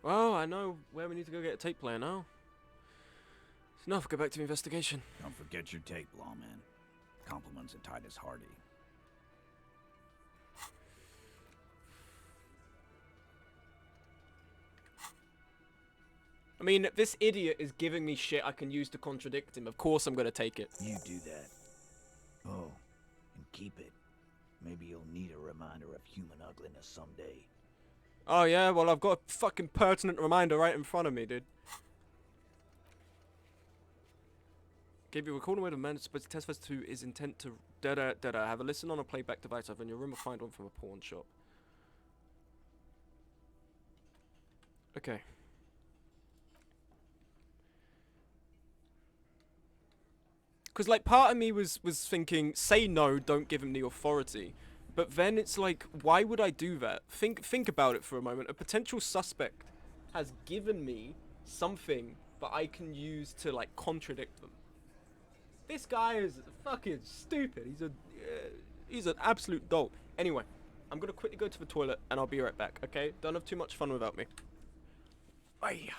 Well, I know where we need to go get a tape player now. It's enough, go back to investigation. Don't forget your tape, lawman. Compliments of Titus Hardy. I mean, this idiot is giving me shit I can use to contradict him. Of course I'm gonna take it. You do that. Oh, and keep it. Maybe you'll need a reminder of human ugliness someday. Oh yeah, well I've got a fucking pertinent reminder right in front of me, dude. Gave you a recording word of man supposed to test phase 2 is intent to have a listen on a playback device either in your room or find one from a pawn shop. Okay. Because, like, part of me was thinking, say no, don't give him the authority. But then it's like, why would I do that? Think about it for a moment. A potential suspect has given me something that I can use to, like, contradict them. This guy is fucking stupid. He's an absolute dolt. Anyway, I'm going to quickly go to the toilet, and I'll be right back, okay? Don't have too much fun without me. Bye.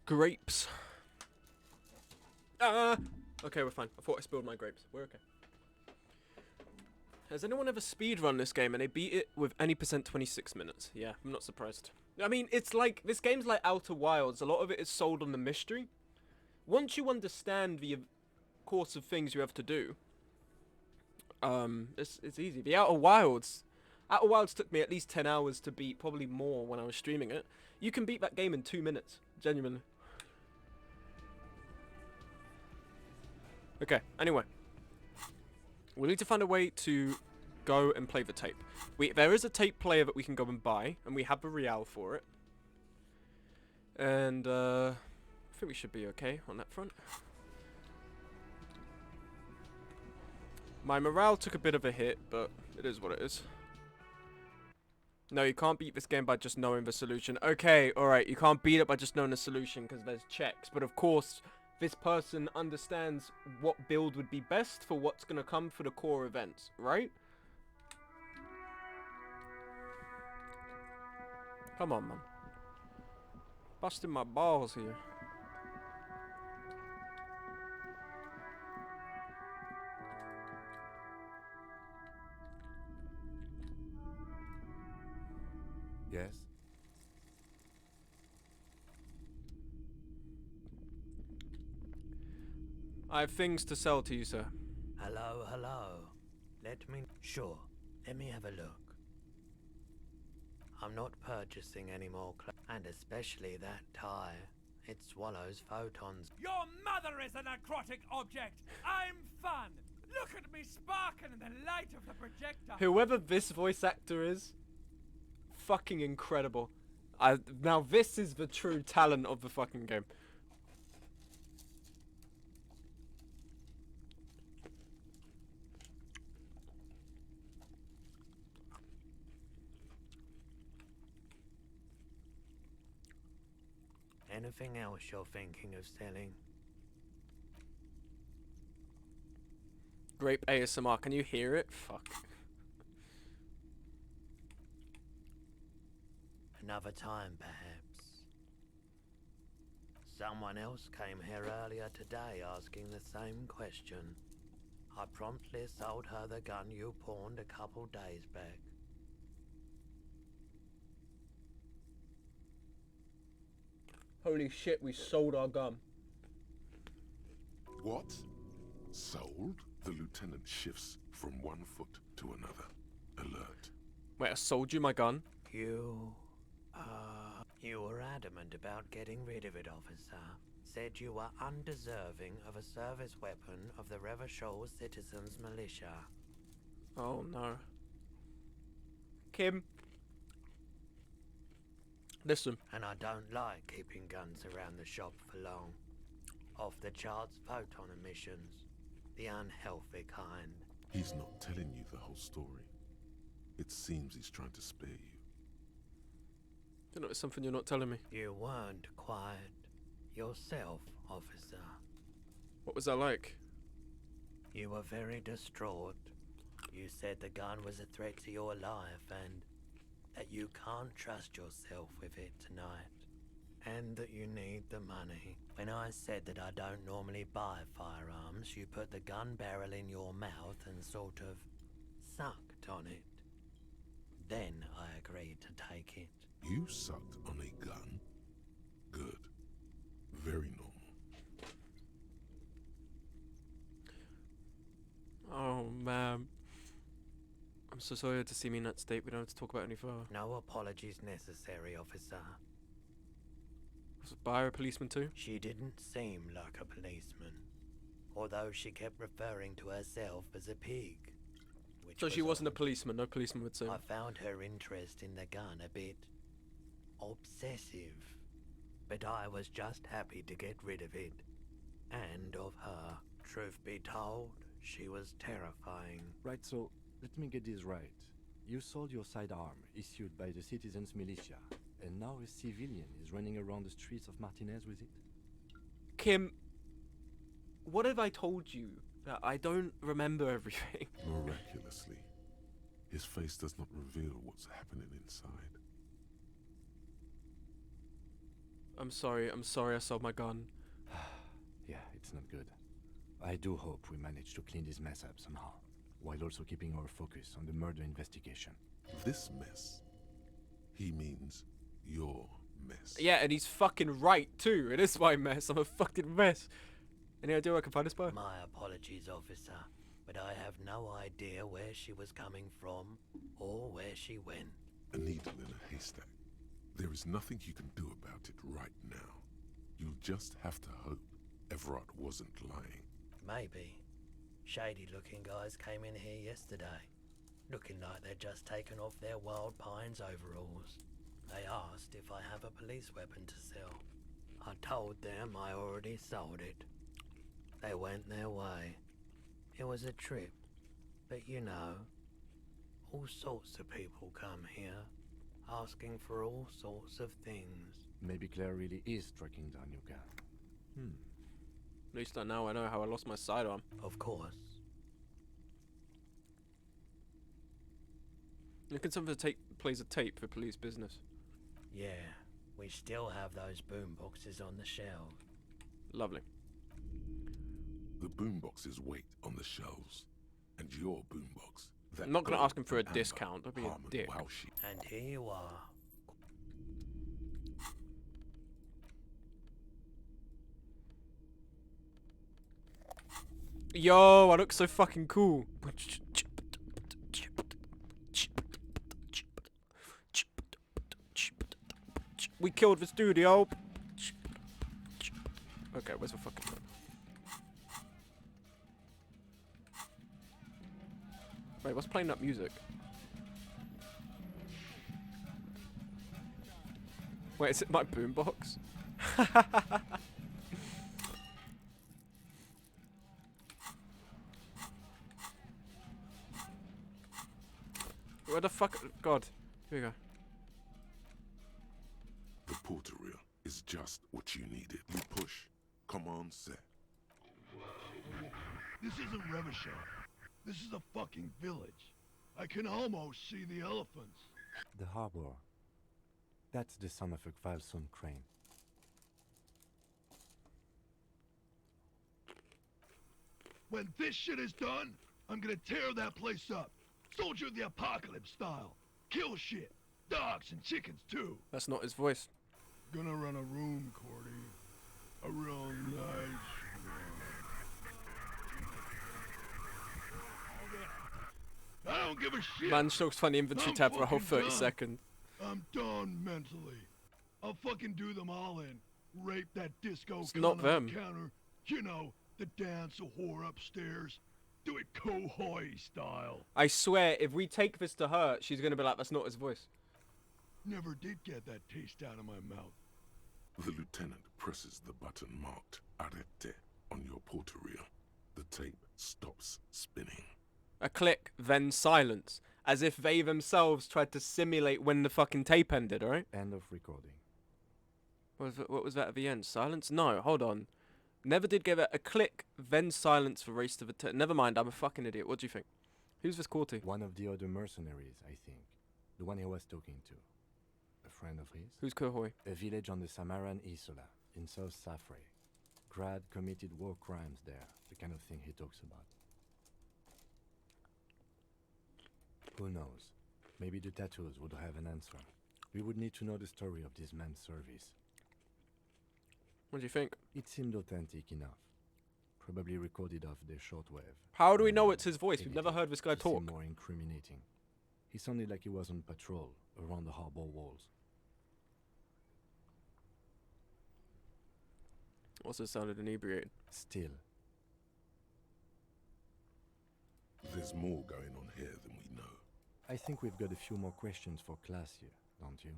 grapes. Okay, we're fine. I thought I spilled my grapes. We're okay. Has anyone ever speedrun this game and they beat it with any percent 26 minutes? Yeah, I'm not surprised. I mean, it's like, this game's like Outer Wilds. A lot of it is sold on the mystery. Once you understand the course of things you have to do, it's easy. The Outer Wilds took me at least 10 hours to beat, probably more when I was streaming it. You can beat that game in 2 minutes, genuinely. Okay, anyway. We need to find a way to go and play the tape. There is a tape player that we can go and buy, and we have a real for it. And, I think we should be okay on that front. My morale took a bit of a hit, but it is what it is. No, you can't beat this game by just knowing the solution. Okay, alright, you can't beat it by just knowing the solution because there's checks. But of course, this person understands what build would be best for what's going to come for the core events, right? Come on, man. Busting my balls here. Yes? I have things to sell to you, sir. Hello, hello. Sure, let me have a look. I'm not purchasing any more clothes, and especially that tie. It swallows photons. Your mother is a necrotic object. I'm fun. Look at me sparking in the light of the projector. Whoever this voice actor is, fucking incredible. Now this is the true talent of the fucking game. Anything else you're thinking of selling? Grape ASMR, can you hear it? Fuck. Another time, perhaps. Someone else came here earlier today asking the same question. I promptly sold her the gun you pawned a couple days back. Holy shit, we sold our gun. What? Sold? The lieutenant shifts from one foot to another. Alert. Wait, I sold you my gun? You were adamant about getting rid of it, officer. Said you were undeserving of a service weapon of the Revachol Citizens Militia. Oh no. Kim. Listen. And I don't like keeping guns around the shop for long. Off the charts photon emissions. The unhealthy kind. He's not telling you the whole story. It seems he's trying to spare you. You know, it's something you're not telling me. You weren't quiet yourself, officer. What was that like? You were very distraught. You said the gun was a threat to your life and that you can't trust yourself with it tonight. And that you need the money. When I said that I don't normally buy firearms, you put the gun barrel in your mouth and sort of sucked on it. Then I agreed to take it. You sucked on a gun? Good. Very normal. Oh, man. I'm so sorry to see me in that state. We don't have to talk about it any further. No apologies necessary, officer. Was it by a policeman too? She didn't seem like a policeman, although she kept referring to herself as a pig. So she wasn't a policeman. No policeman would say. I found her interest in the gun a bit obsessive, but I was just happy to get rid of it, and of her. Truth be told, she was terrifying. Right, so let me get this right. You sold your sidearm, issued by the Citizens Militia, and now a civilian is running around the streets of Martinez with it? Kim, what have I told you? I don't remember everything. Miraculously, his face does not reveal what's happening inside. I'm sorry I sold my gun. Yeah, it's not good. I do hope we manage to clean this mess up somehow, while also keeping our focus on the murder investigation. This mess, he means your mess. Yeah, and he's fucking right too. It is my mess. I'm a fucking mess. Any idea where I can find this boy? My apologies, officer, but I have no idea where she was coming from or where she went. A needle in a haystack. There is nothing you can do about it right now. You just have to hope Everard wasn't lying. Maybe. Shady-looking guys came in here yesterday, looking like they'd just taken off their Wild Pines overalls. They asked if I have a police weapon to sell. I told them I already sold it. They went their way. It was a trip, but you know, all sorts of people come here, asking for all sorts of things. Maybe Claire really is tracking down your gun. At least I know how I lost my sidearm. Of course. Look at some of the tape plays a tape for police business. Yeah, we still have those boom boxes on the shelf. Lovely. The boomboxes wait on the shelves, and your boombox. I'm not going to ask him for a discount. I'd be a dick. And here you are. Yo, I look so fucking cool. We killed the studio. Okay, where's the fucking gun? Wait, what's playing that music? Wait, is it my boombox? Where the fuck? God. Here we go. The porter reel is just what you needed. You push. Come on, set. This isn't Revachol. This is a fucking village. I can almost see the elephants. The harbor. That's the son of a Kvalson crane. When this shit is done, I'm gonna tear that place up. Soldier of the Apocalypse style. Kill shit. Dogs and chickens too. That's not his voice. Gonna run a room, Cordy. A real nice room. I don't give a shit. Man shows funny inventory tab for a whole 30 seconds. I'm done mentally. I'll fucking do them all in. Rape that disco It's not them. counter. You know, the dance a whore upstairs. Do it Kohoi style. I swear, if we take this to her, she's gonna be like, that's not his voice. Never did get that taste out of my mouth. The lieutenant presses the button marked Arete on your porter reel. The tape stops spinning. A click, then silence. As if they themselves tried to simulate when the fucking tape ended, alright? End of recording. What was that at the end? Silence? No, hold on. Never did give it a click, then silence for race to the tape. Never mind, I'm a fucking idiot. What do you think? Who's this Corty? One of the other mercenaries, I think. The one he was talking to. A friend of his. Who's Kohoi? A village on the Samaran Isola, in South Safre. Grad committed war crimes there, the kind of thing he talks about. Who knows? Maybe the tattoos would have an answer. We would need to know the story of this man's service. What do you think? It seemed authentic enough. Probably recorded off the shortwave. How do we know it's his voice? We've never heard this guy talk. More incriminating. He sounded like he was on patrol around the harbor walls. Also sounded inebriated. Still. There's more going on here than we know. I think we've got a few more questions for class here, don't you?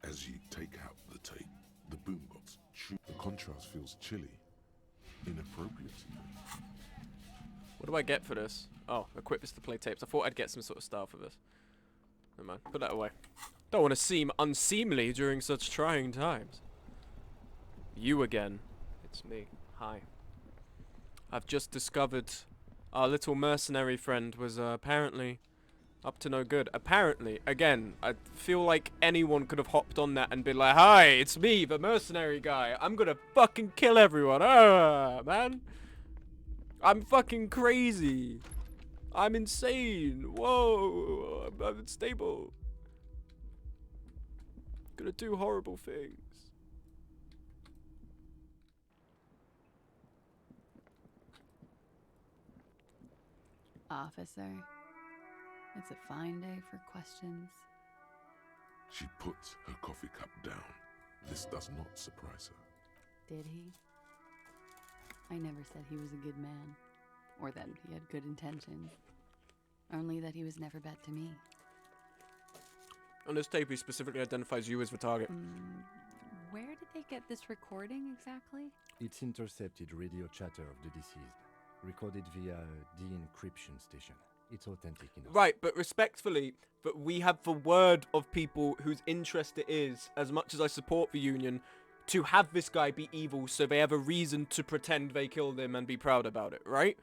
As you take out the tape, the boombox, the contrast feels chilly. Inappropriate even. What do I get for this? Oh, equip this to play tapes. I thought I'd get some sort of style for this. Never mind. Put that away. Don't want to seem unseemly during such trying times. You again. It's me. Hi. I've just discovered our little mercenary friend was apparently Up to no good. Apparently, again, I feel like anyone could have hopped on that and been like, "Hi, it's me, the mercenary guy. I'm gonna fucking kill everyone." Ah, man. I'm fucking crazy. I'm insane. Whoa, I'm unstable. Gonna do horrible things. Officer, it's a fine day for questions. She puts her coffee cup down. This does not surprise her. Did he? I never said he was a good man, or that he had good intentions. Only that he was never bad to me. On this tape, he specifically identifies you as the target. Where did they get this recording exactly? It's intercepted radio chatter of the deceased, recorded via the encryption station. It's authentic enough. Right, but respectfully, but we have the word of people whose interest it is, as much as I support the Union, to have this guy be evil so they have a reason to pretend they killed him and be proud about it, right?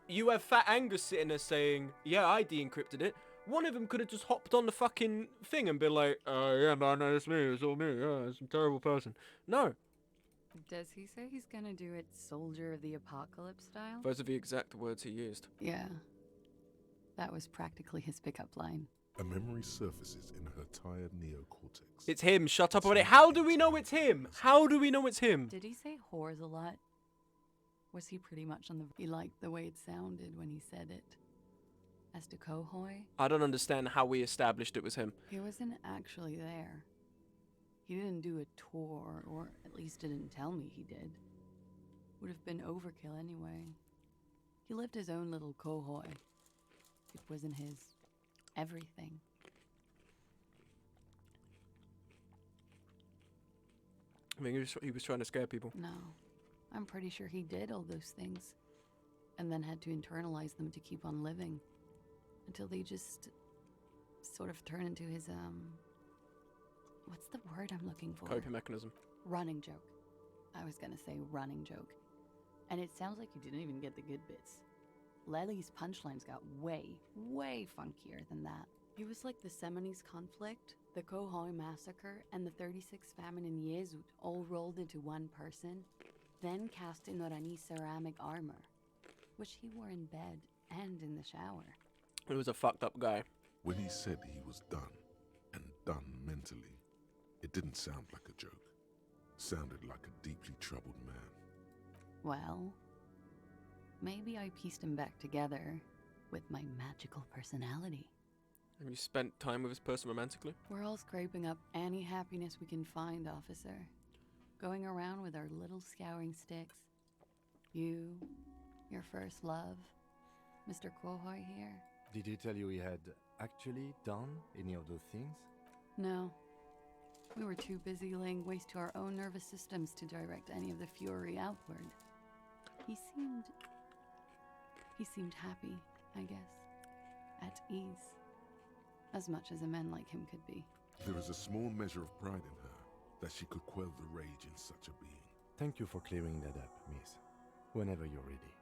You have Fat Angus sitting there saying, yeah, I de-encrypted it. One of them could have just hopped on the fucking thing and been like, yeah, man, no, it's me, it's all me, yeah, it's a terrible person. No. Does he say he's gonna do it Soldier of the Apocalypse style? Those are the exact words he used. Yeah. That was practically his pickup line. A memory surfaces in her tired neocortex. It's him, shut up about it. How do we know it's him? How do we know it's him? Did he say whores a lot? Was he pretty much on the... He liked the way it sounded when he said it. As to Kohoi? I don't understand how we established it was him. He wasn't actually there. He didn't do a tour, or at least didn't tell me he did. Would have been overkill anyway. He lived his own little Kohoi. It wasn't his everything. I mean, he was trying to scare people. No. I'm pretty sure he did all those things. And then had to internalize them to keep on living. Until they just sort of turn into his, what's the word I'm looking for? Coping mechanism. Running joke. I was gonna say running joke. And it sounds like you didn't even get the good bits. Lely's punchlines got way, way funkier than that. He was like the Seminoles conflict, the Kohoi massacre, and the 36 famine in Yezut all rolled into one person, then cast in Orani ceramic armor, which he wore in bed and in the shower. He was a fucked up guy. When he said he was done, and done mentally, it didn't sound like a joke. It sounded like a deeply troubled man. Well, maybe I pieced him back together with my magical personality. Have you spent time with this person romantically? We're all scraping up any happiness we can find, officer. Going around with our little scouring sticks. You, your first love, Mr. Kohoi here. Did he tell you he had actually done any of those things? No. We were too busy laying waste to our own nervous systems to direct any of the fury outward. He seemed happy, I guess. At ease. As much as a man like him could be. There is a small measure of pride in her, that she could quell the rage in such a being. Thank you for clearing that up, miss. Whenever you're ready.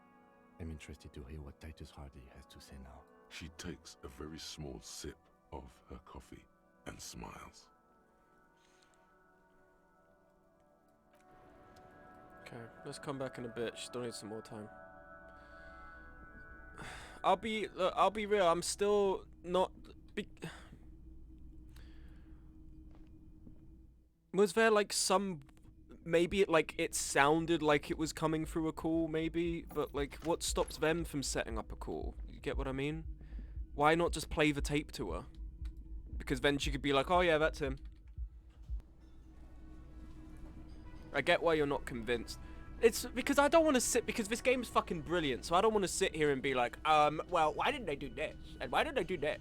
I'm interested to hear what Titus Hardy has to say now. She takes a very small sip of her coffee and smiles. Okay, let's come back in a bit. She still needs some more time. I'll be real. I'm still not. Was there like some? Maybe it sounded like it was coming through a call, maybe, but like, what stops them from setting up a call? You get what I mean? Why not just play the tape to her? Because then she could be like, oh yeah, that's him. I get why you're not convinced. It's because I don't want to sit, because this game's fucking brilliant, so I don't want to sit here and be like, well, why didn't they do this? And why did they do this?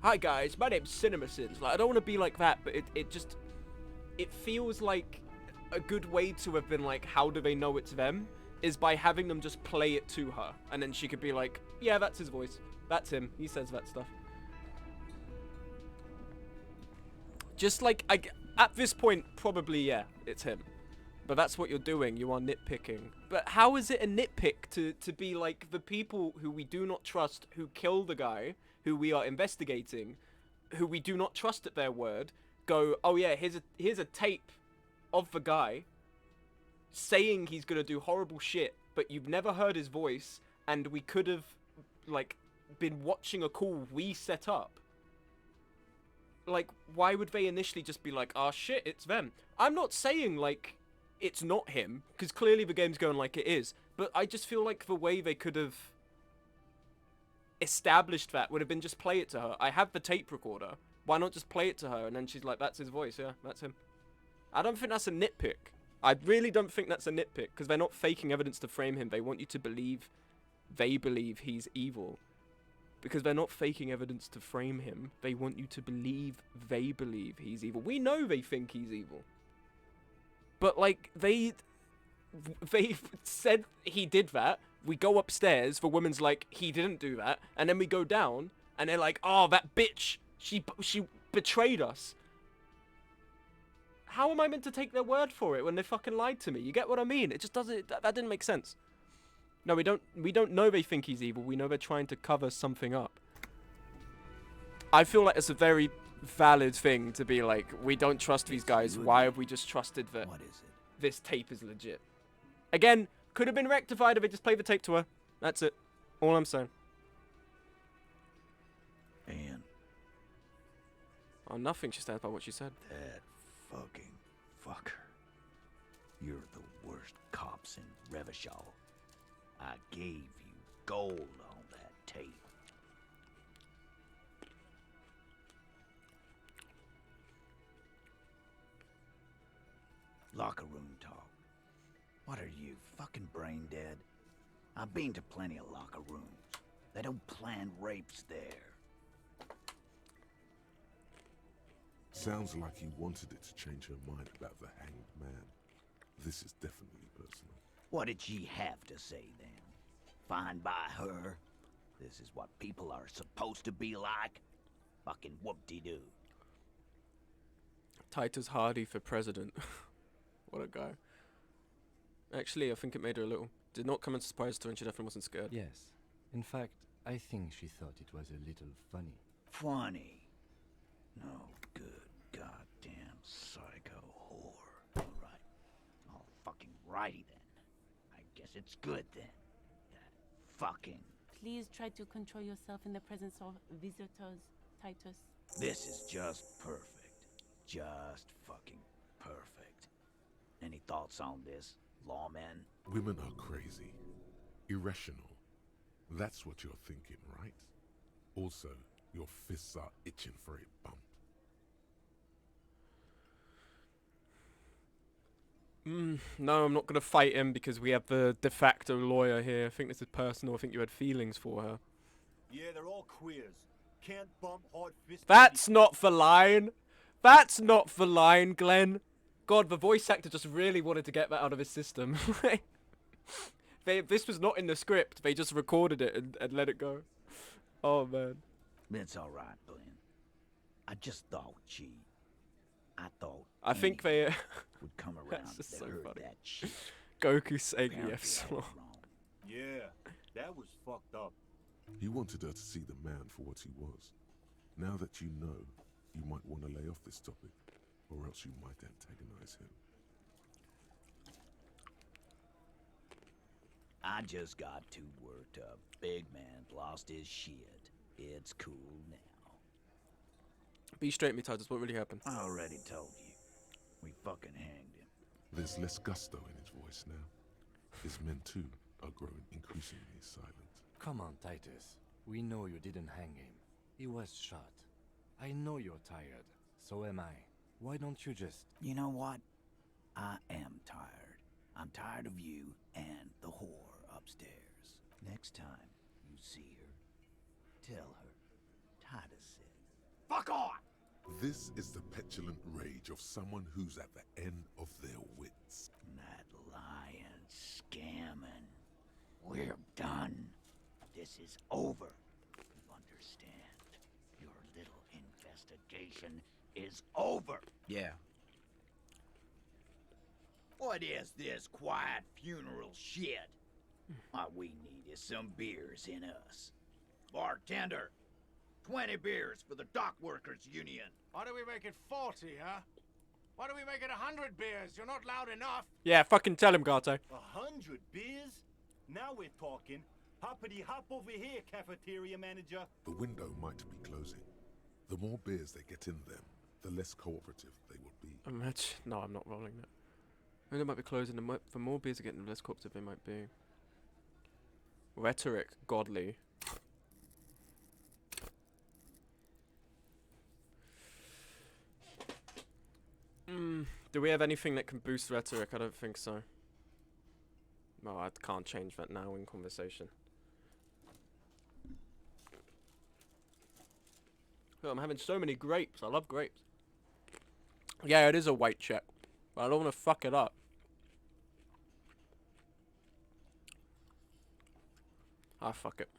Hi guys, my name's CinemaSins. Like, I don't want to be like that, but it feels like a good way to have been like, how do they know it's them? Is by having them just play it to her. And then she could be like, yeah, that's his voice. That's him. He says that stuff. Just like, at this point, probably, yeah, it's him. But that's what you're doing. You are nitpicking. But how is it a nitpick to be like the people who we do not trust, who kill the guy, who we are investigating, who we do not trust at their word, go, oh yeah, here's a tape of the guy saying he's gonna do horrible shit, but you've never heard his voice, and we could have, like, been watching a call we set up. Like, why would they initially just be like, oh shit, it's them? I'm not saying, like, it's not him, because clearly the game's going like it is, but I just feel like the way they could have established that would have been just play it to her. I have the tape recorder. Why not just play it to her? And then she's like, that's his voice. Yeah, that's him. I don't think that's a nitpick. I really don't think that's a nitpick, because they're not faking evidence to frame him. They want you to believe they believe he's evil. Because they're not faking evidence to frame him. They want you to believe they believe he's evil. We know they think he's evil. But, like, they said he did that. We go upstairs, the woman's like, he didn't do that. And then we go down, and they're like, oh, that bitch, she betrayed us. How am I meant to take their word for it when they fucking lied to me? You get what I mean? It just doesn't, that didn't make sense. No, we don't know they think he's evil. We know they're trying to cover something up. I feel like it's a very valid thing to be like, we don't trust these guys. Why have we just trusted that this tape is legit? Again, could have been rectified if they just played the tape to her. That's it. All I'm saying. And oh, nothing. She stands by what she said. that fucking fucker. You're the worst cops in Revachol. I gave you gold on that tape. Locker room talk. What are you, fucking brain dead? I've been to plenty of locker rooms. They don't plan rapes there. Sounds like he wanted it to change her mind about the hanged man. This is definitely personal. What did she have to say then? Fine by her? This is what people are supposed to be like? Fucking whoop-de-doo. Titus Hardy for president. What a guy. Actually, I think it made her a little. Did not come as a surprise to her, and she definitely wasn't scared. Yes. In fact, I think she thought it was a little funny. Funny? No good goddamn psycho whore. Alright. All fucking righty then. I guess it's good then. That fucking... Please try to control yourself in the presence of visitors, Titus. This is just perfect. Just fucking perfect. Any thoughts on this, lawman? Women are crazy. Irrational. That's what you're thinking, right? Also, your fists are itching for a bump. No, I'm not going to fight him because we have the de facto lawyer here. I think this is personal. I think you had feelings for her. Yeah, they're all queers. Can't bump hard fist. That's not the line. That's not the line, Glenn. God, the voice actor just really wanted to get that out of his system. This was not in the script. They just recorded it and let it go. Oh, man. It's alright, Glenn. I just thought I think they would come around. That's just so funny. That shit. Goku saying yes. Yeah, that was fucked up. He wanted her to see the man for what he was. Now that you know, you might want to lay off this topic, or else you might antagonize him. I just got too worked up. Big man lost his shit. It's cool now. Be straight with me, Titus. What really happened? I already told you. We fucking hanged him. There's less gusto in his voice now. His men too are growing increasingly silent. Come on, Titus. We know you didn't hang him. He was shot. I know you're tired. So am I. Why don't you just... You know what? I am tired. I'm tired of you and the whore upstairs. Next time you see her, tell her Titus said, "Fuck off!" This is the petulant rage of someone who's at the end of their wits. That lying, scamming. We're done. This is over. You understand? Your little investigation is over. Yeah. What is this quiet funeral shit? What we need is some beers in us. Bartender, 20 beers for the Dock Workers Union. Why do we make it 40, huh? Why do we make it 100 beers? You're not loud enough. Yeah, fucking tell him, Gato. 100 beers? Now we're talking. Hoppity hop over here, cafeteria manager. The window might be closing. The more beers they get in them, the less cooperative they will be. Imagine. No, I'm not rolling that. I think they might be closing. For more beers are getting, the less cooperative they might be. Rhetoric, godly. Do we have anything that can boost rhetoric? I don't think so. Well, I can't change that now in conversation. Oh, I'm having so many grapes. I love grapes. Yeah, it is a white check. But I don't want to fuck it up. Ah, fuck it.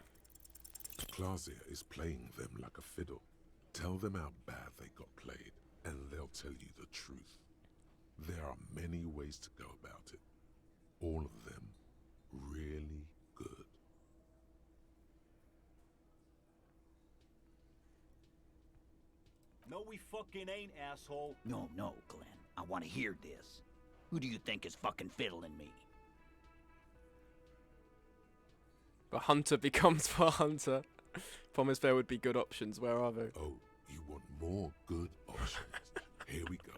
Clausia is playing them like a fiddle. Tell them how bad they got played, and they'll tell you the truth. There are many ways to go about it. All of them really good. No, we fucking ain't, asshole. No, Glenn. I want to hear this. Who do you think is fucking fiddling me? The hunter becomes the hunter. Promise there would be good options. Where are they? Oh, you want more good options? Here we go.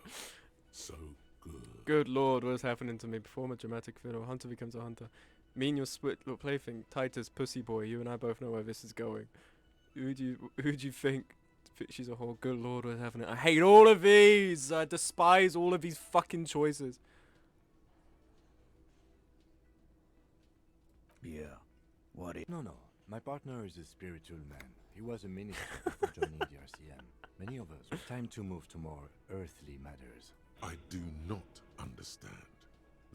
So good. Good lord, what is happening to me? Perform a dramatic fiddle. Hunter becomes a hunter. Me and your split little plaything. Titus, pussy boy. You and I both know where this is going. Who do you think? She's a whole good lord, what's happening? I hate all of these. I despise all of these fucking choices. Yeah. What is... No. My partner is a spiritual man. He was a minister before joining the RCM. Many of us have time to move to more earthly matters. I do not understand.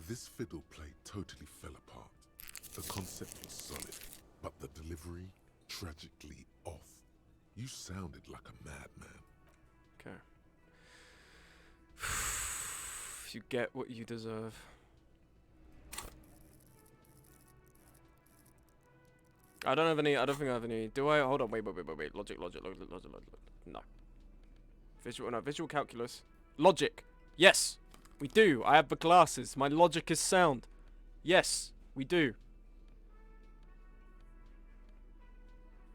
This fiddle play totally fell apart. The concept was solid, but the delivery tragically off. You sounded like a madman. Okay. You get what you deserve. I don't think I have any. Do I? Hold on, wait. Logic. No. Visual calculus. Logic. Yes, we do. I have the glasses. My logic is sound. Yes, we do.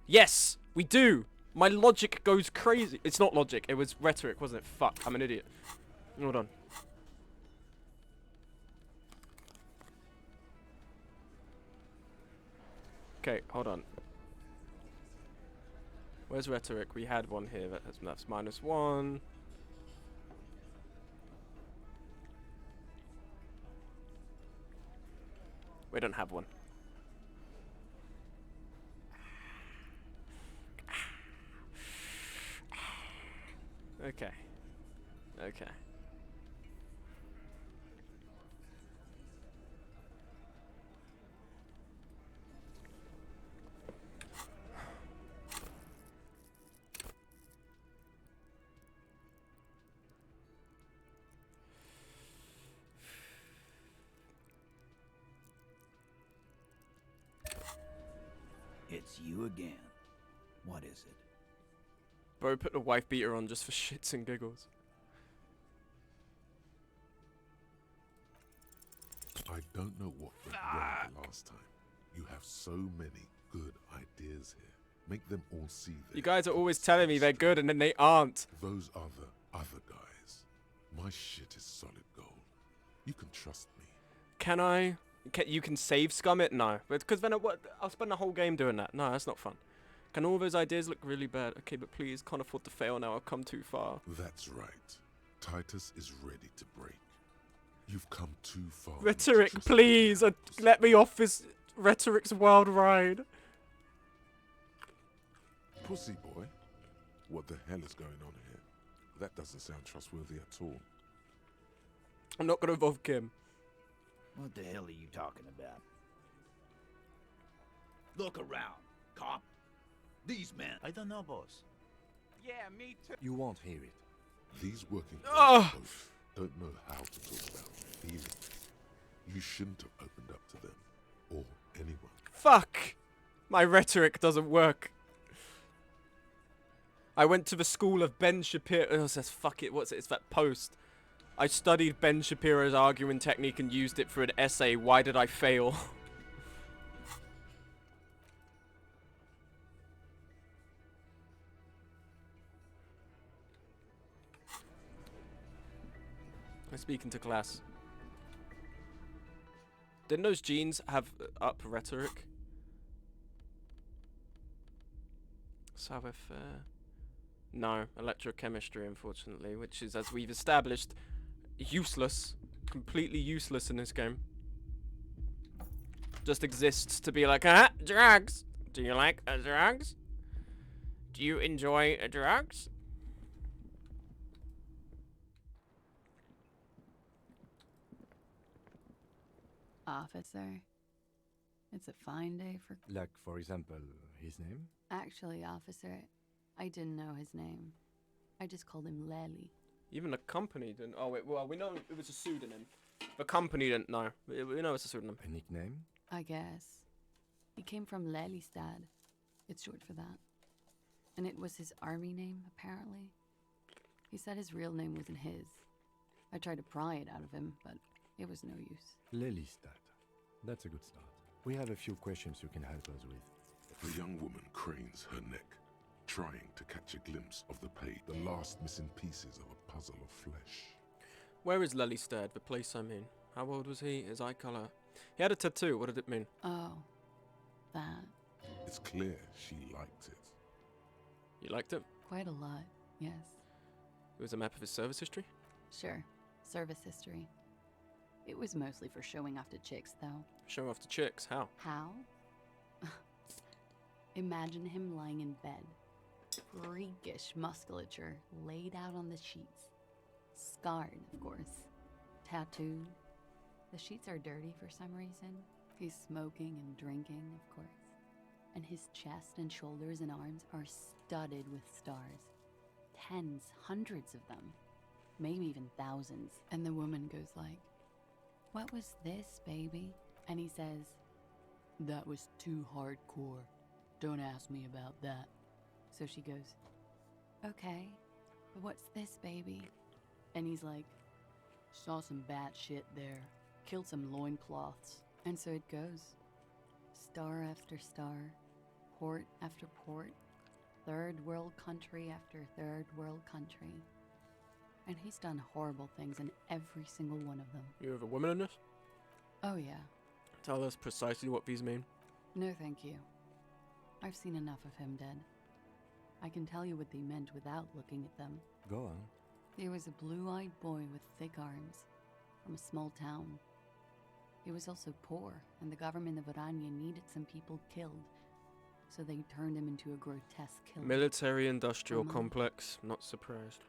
Yes, we do. My logic goes crazy. It's not logic. It was rhetoric, wasn't it? Fuck, I'm an idiot. Hold on. Okay, hold on. Where's rhetoric? We had one here. That's -1. We don't have one. Okay. It's you again. What is it? Bro put the wife beater on just for shits and giggles. I don't know what went wrong the last time. You have so many good ideas here. Make them all see that. You guys are always telling me they're good and then they aren't. Those are the other guys. My shit is solid gold. You can trust me. Can I? You can save scum it? No. Because then I'll spend the whole game doing that. No, that's not fun. Can all those ideas look really bad? Okay, but please, can't afford to fail now. I've come too far. That's right. Titus is ready to break. You've come too far. Rhetoric, please, let me off this rhetoric's wild ride. Pussy boy, what the hell is going on here? That doesn't sound trustworthy at all. I'm not gonna involve Kim. What the hell are you talking about? Look around, cop. These men... I don't know, boss. Yeah, me too. You won't hear it. These working class folks don't know how to talk about feelings. You shouldn't have opened up to them, or anyone. Fuck! My rhetoric doesn't work. I went to the school of Ben Shapiro. Oh, it says, fuck it, what's it? It's that post. I studied Ben Shapiro's arguing technique and used it for an essay. Why did I fail? I'm speaking to class. Didn't those genes have up rhetoric? So if no, electrochemistry, unfortunately, which is, as we've established, useless, completely useless in this game. Just exists to be like, drugs. Do you like drugs? Do you enjoy drugs? Officer, it's a fine day for... Like, for example, his name? Actually, officer, I didn't know his name. I just called him Lely. Even the company didn't. Oh, wait, well, we know it was a pseudonym. The company didn't know. We know it's a pseudonym. A nickname? I guess. He came from Lelystad. It's short for that. And it was his army name, apparently. He said his real name wasn't his. I tried to pry it out of him, but it was no use. Lelystad. That's a good start. We have a few questions you can help us with. The young woman cranes her neck, trying to catch a glimpse of the page, the last missing pieces of a puzzle of flesh. Where is Lelystad, the place I mean? How old was he? His eye color? He had a tattoo. What did it mean? Oh, that. It's clear she liked it. You liked it? Quite a lot, yes. It was a map of his service history? Sure, service history. It was mostly for showing off to chicks, though. Showing off to chicks? How? How? Imagine him lying in bed. Freakish musculature laid out on the sheets. Scarred, of course. Tattooed. The sheets are dirty for some reason. He's smoking and drinking, of course. And his chest and shoulders and arms are studded with stars. Tens, hundreds of them. Maybe even thousands. And the woman goes like, "What was this, baby?" And he says, "That was too hardcore. Don't ask me about that." So she goes, "Okay, but what's this, baby?" And he's like, "Saw some bat shit there. Killed some loincloths." And so it goes. Star after star. Port after port. Third world country after third world country. And he's done horrible things in every single one of them. You have a woman in this? Oh yeah. Tell us precisely what these mean. No thank you. I've seen enough of him dead. I can tell you what they meant without looking at them. Go on. He was a blue-eyed boy with thick arms, from a small town. He was also poor, and the government of Orania needed some people killed, so they turned him into a grotesque killer. Military-industrial complex. Not surprised.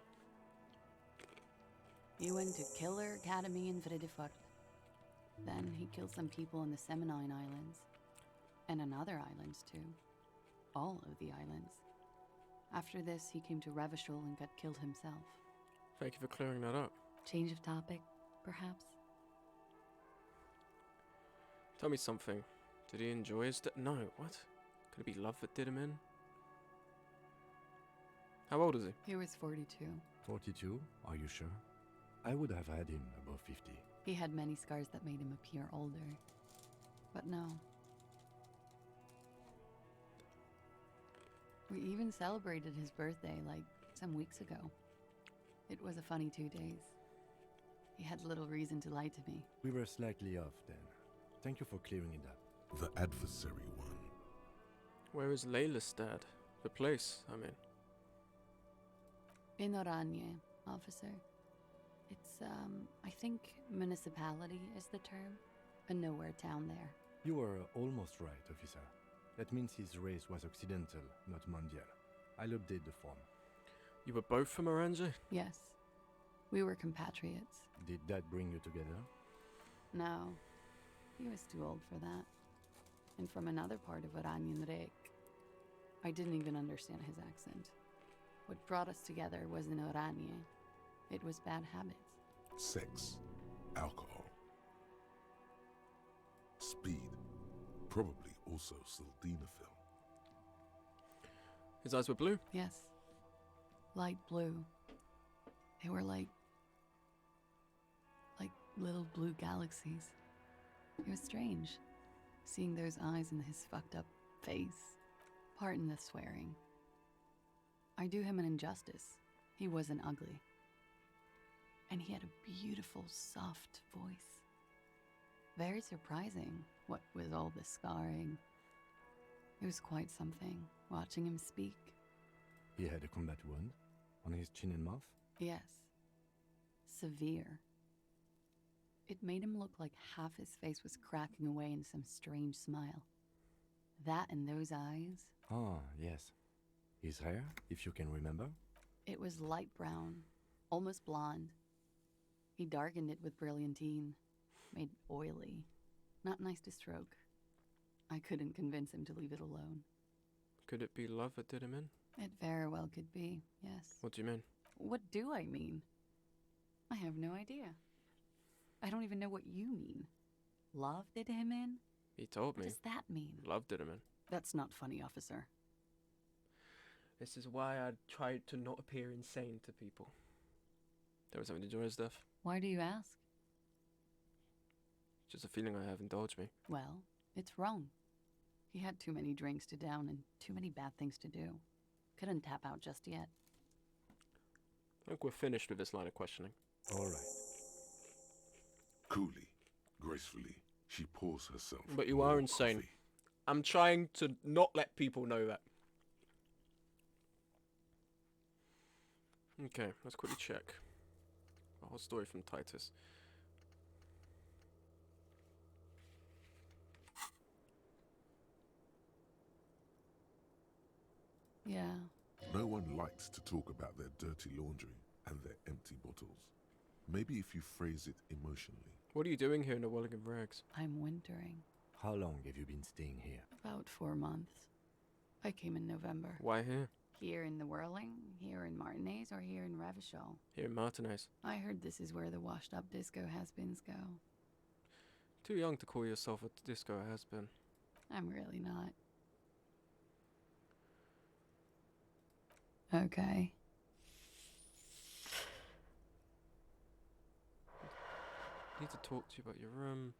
He went to Killer Academy in Vredefort. Then he killed some people in the Seminine Islands. And on other islands, too. All of the islands. After this, he came to Revachol and got killed himself. Thank you for clearing that up. Change of topic, perhaps? Tell me something. Did he enjoy his... No, what? Could it be love that did him in? How old is he? He was 42. 42? Are you sure? I would have had him above 50. He had many scars that made him appear older. But no. We even celebrated his birthday, like, some weeks ago. It was a funny 2 days. He had little reason to lie to me. We were slightly off then. Thank you for clearing it up. The adversary one. Where is Lelystad? The place, I mean. In Oranje, officer. It's, I think municipality is the term. A nowhere town there. You were almost right, officer. That means his race was occidental, not mondial. I'll update the form. You were both from Oranje? Yes. We were compatriots. Did that bring you together? No. He was too old for that. And from another part of Oranjenrek. I didn't even understand his accent. What brought us together wasn't Oranje. It was bad habits. Sex. Alcohol. Speed. Probably also sildenafil. His eyes were blue? Yes. light blue. They were like little blue galaxies. It was strange, seeing those eyes in his fucked up face. Pardon the swearing. I do him an injustice. He wasn't ugly. And he had a beautiful, soft voice. Very surprising, what with all the scarring. It was quite something, watching him speak. He had a combat wound on his chin and mouth? Yes. Severe. It made him look like half his face was cracking away in some strange smile. That and those eyes. Ah, yes. His hair, if you can remember? It was light brown, almost blonde. He darkened it with brilliantine, made oily. Not nice to stroke. I couldn't convince him to leave it alone. Could it be love that did him in? It very well could be, yes. What do you mean? What do I mean? I have no idea. I don't even know what you mean. Love did him in? He told me. What does that mean? Love did him in. That's not funny, officer. This is why I tried to not appear insane to people. There was something to Joy's death. Why do you ask? Just a feeling I have. Indulge me. Well, it's wrong. He had too many drinks to down and too many bad things to do. Couldn't tap out just yet. I think we're finished with this line of questioning. All right. Coolly, gracefully, she pours herself. But you are insane. Coffee. I'm trying to not let people know that. Okay, let's quickly check. A whole story from Titus. Yeah. No one likes to talk about their dirty laundry and their empty bottles. Maybe if you phrase it emotionally. What are you doing here in the Welling of Rags? I'm wintering. How long have you been staying here? About 4 months. I came in November. Why here? Here in the Whirling, here in Martinez, or here in Ravishall? Here in Martinez. I heard this is where the washed-up disco has-beens go. Too young to call yourself a disco has-been. I'm really not. Okay. Need to talk to you about your room.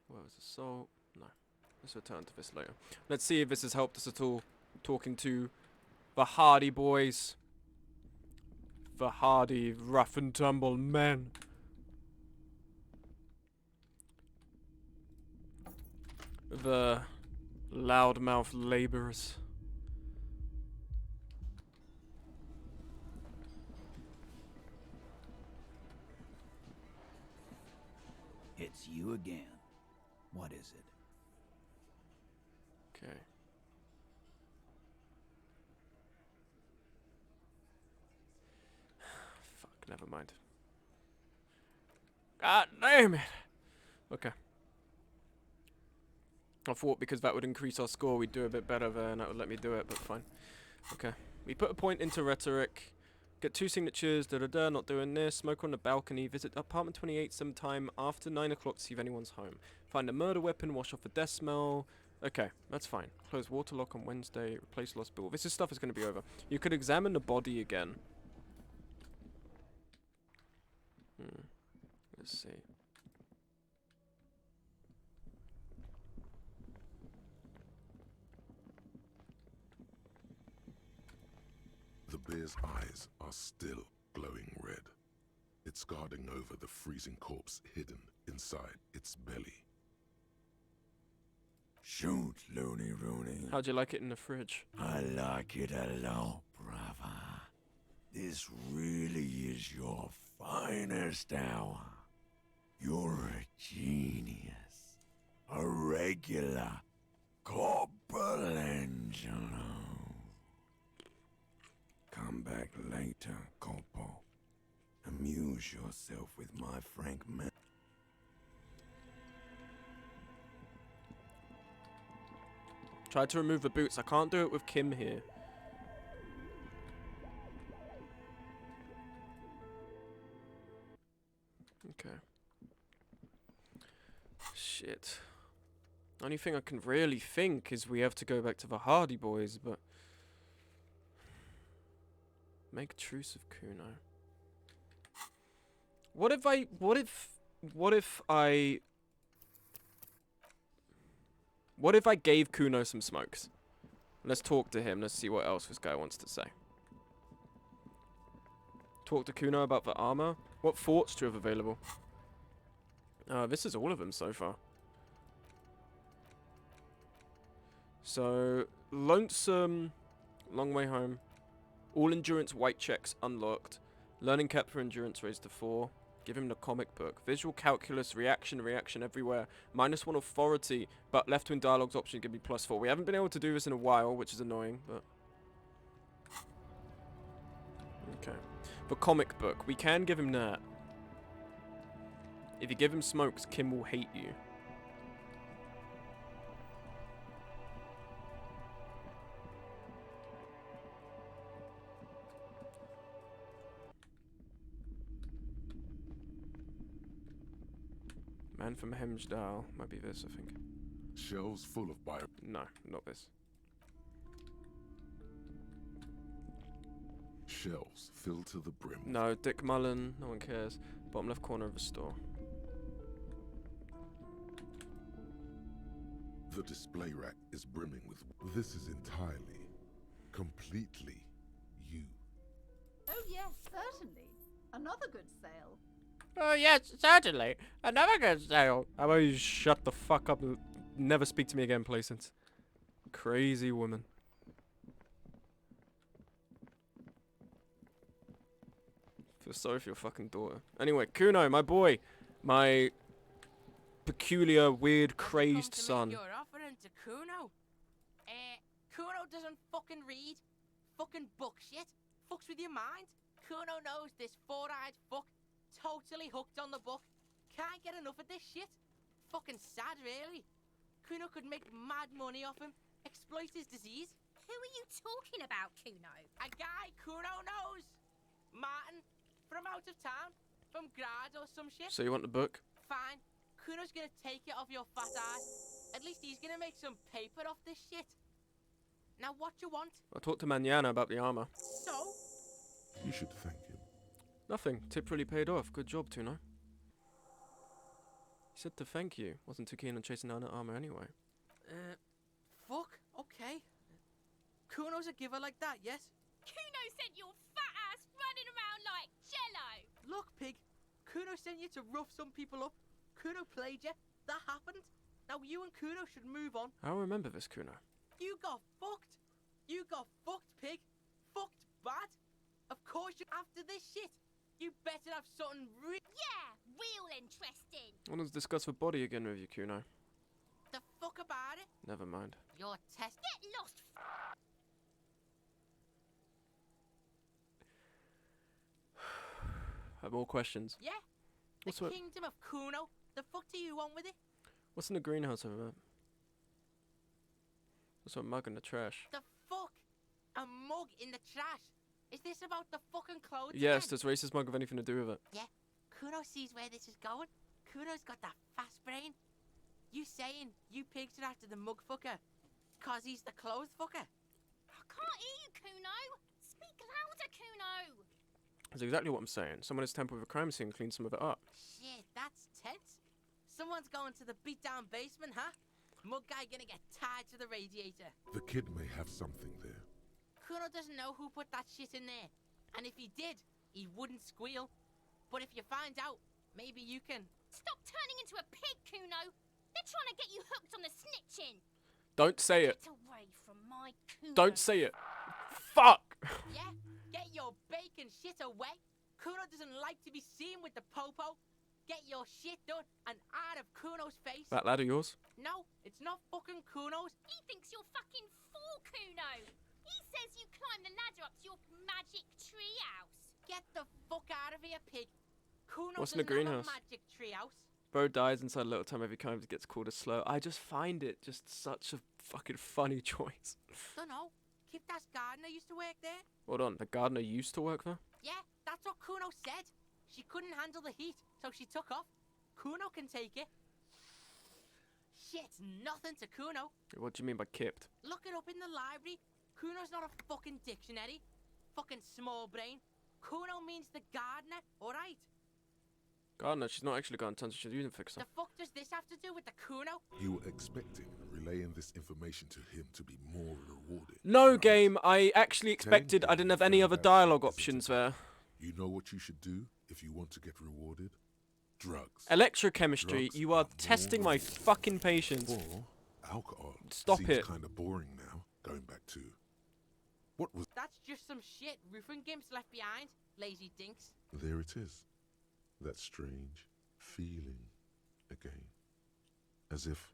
Where was the salt? No. Let's return to this later. Let's see if this has helped us at all. Talking to the Hardy boys. The Hardy rough and tumble men. The loudmouth laborers. It's you again. What is it? Okay. Fuck, never mind. God damn it! Okay. I thought because that would increase our score, we'd do a bit better there, and that would let me do it, but fine. Okay. We put a point into rhetoric. Get 2 signatures, da-da-da, not doing this. Smoke on the balcony. Visit apartment 28 sometime after 9 o'clock to see if anyone's home. Find a murder weapon, wash off the death smell. Okay, that's fine. Close water lock on Wednesday. Replace lost bill. This stuff is going to be over. You could examine the body again. Let's see. The bear's eyes are still glowing red. It's guarding over the freezing corpse hidden inside its belly. Shoot, Looney Rooney. How'd you like it in the fridge? I like it a lot, brother. This really is your finest hour. You're a genius. A regular Corporal Angelo. Come back later, Corporal. Amuse yourself with my frank man. Tried to remove the boots. I can't do it with Kim here. Okay. Shit. Only thing I can really think is we have to go back to the Hardy Boys, but Make truce of Kuno. What if I gave Kuno some smokes? Let's talk to him. Let's see what else this guy wants to say. Talk to Kuno about the armor. What forts do you have available? This is all of them so far. So, Lonesome, Long Way Home. All endurance white checks unlocked. Learning Kepler endurance raised to 4. Give him the comic book. Visual calculus, reaction everywhere. -1 authority, but left twin dialogues option give me +4. We haven't been able to do this in a while, which is annoying, but... Okay. The comic book. We can give him that. If you give him smokes, Kim will hate you. Man from Hemsdale. Might be this, I think. Shelves full of bio... No, not this. Shelves filled to the brim. No, Dick Mullen. No one cares. Bottom left corner of the store. The display rack is brimming with... This is entirely, completely you. Oh yes, certainly. Another good sale. Oh yes, certainly. Another good sale. How about you shut the fuck up and never speak to me again, Placent? Crazy woman. Feel sorry for your fucking daughter. Anyway, Kuno, my boy. My peculiar, weird, crazed son. You're offering to Kuno. Kuno doesn't fucking read. Fucking book shit. Fucks with your mind. Kuno knows this four-eyed fuck. Totally hooked on the book. Can't get enough of this shit. Fucking sad, really. Kuno could make mad money off him. Exploit his disease. Who are you talking about, Kuno? A guy Kuno knows. Martin. From out of town. From Grad or some shit. So you want the book? Fine. Kuno's gonna take it off your fat ass. At least he's gonna make some paper off this shit. Now what you want? I talked to Manana about the armor. So? You should thank him. Nothing. Tip really paid off. Good job, Tuno. He said to thank you. Wasn't too keen on chasing down that armor anyway. Fuck. Okay. Kuno's a giver like that, yes? Kuno sent your fat ass running around like jello. Look, pig. Kuno sent you to rough some people up. Kuno played you. That happened. Now you and Kuno should move on. I remember this, Kuno. You got fucked. You got fucked, pig. Fucked bad. Of course you after this shit. You better have something real interesting. I want to discuss the body again with you, Kuno. The fuck about it? Never mind. Your test. Get lost. Have more questions? Yeah. What's the what? kingdom of Kuno. The fuck do you want with it? What's in the greenhouse over there? What's that mug in the trash? The fuck? A mug in the trash? Is this about the fucking clothes? Yes, again? does racist mug have anything to do with it? Yeah. Kuno sees where this is going. Kuno's got that fast brain. You saying you pigs are after the mug fucker? Cause he's the clothes fucker? I can't hear you, Kuno. Speak louder, Kuno. That's exactly what I'm saying. Someone has tampered with a crime scene and cleaned some of it up. Shit, that's tense. Someone's going to the beat-down basement, huh? Mug guy gonna get tied to the radiator. The kid may have something there. Kuno doesn't know who put that shit in there. And if he did, he wouldn't squeal. But if you find out, maybe you can... Stop turning into a pig, Kuno. They're trying to get you hooked on the snitching. Don't say it. Get away from my Kuno. Don't say it. Fuck! Yeah? Get your bacon shit away. Kuno doesn't like to be seen with the popo. Get your shit done and out of Kuno's face. That lad of yours? No, it's not fucking Kuno's. He thinks you're fucking fool, Kuno. He says you climbed the ladder up to your magic tree house. Get the fuck out of here, pig. Kuno What's in the doesn't have greenhouse? a magic tree house. Bro dies inside a little time every time it gets called a slur. I just find it just such a fucking funny choice. Dunno. Kipta's gardener used to work there. Hold on, the gardener used to work there? Yeah, that's what Kuno said. She couldn't handle the heat, so she took off. Kuno can take it. Shit's nothing to Kuno. What do you mean by kipped? Look it up in the library. Kuno's not a fucking dictionary. fucking small brain. Kuno means the gardener, alright? Gardner, she's not actually got intention, she's a unit fixer. The fuck does this have to do with the Kuno? You were expecting relaying this information to him to be more rewarded. No, game, I actually expected I didn't have any other dialogue options there. You know what you should do if you want to get rewarded? Drugs. Electrochemistry, Drugs you are testing my fucking patience. Or alcohol. Stop Seems it. kind of boring now, going back to... What was... That's just some shit roofing gimps left behind, lazy dinks. There it is. That strange feeling again. As if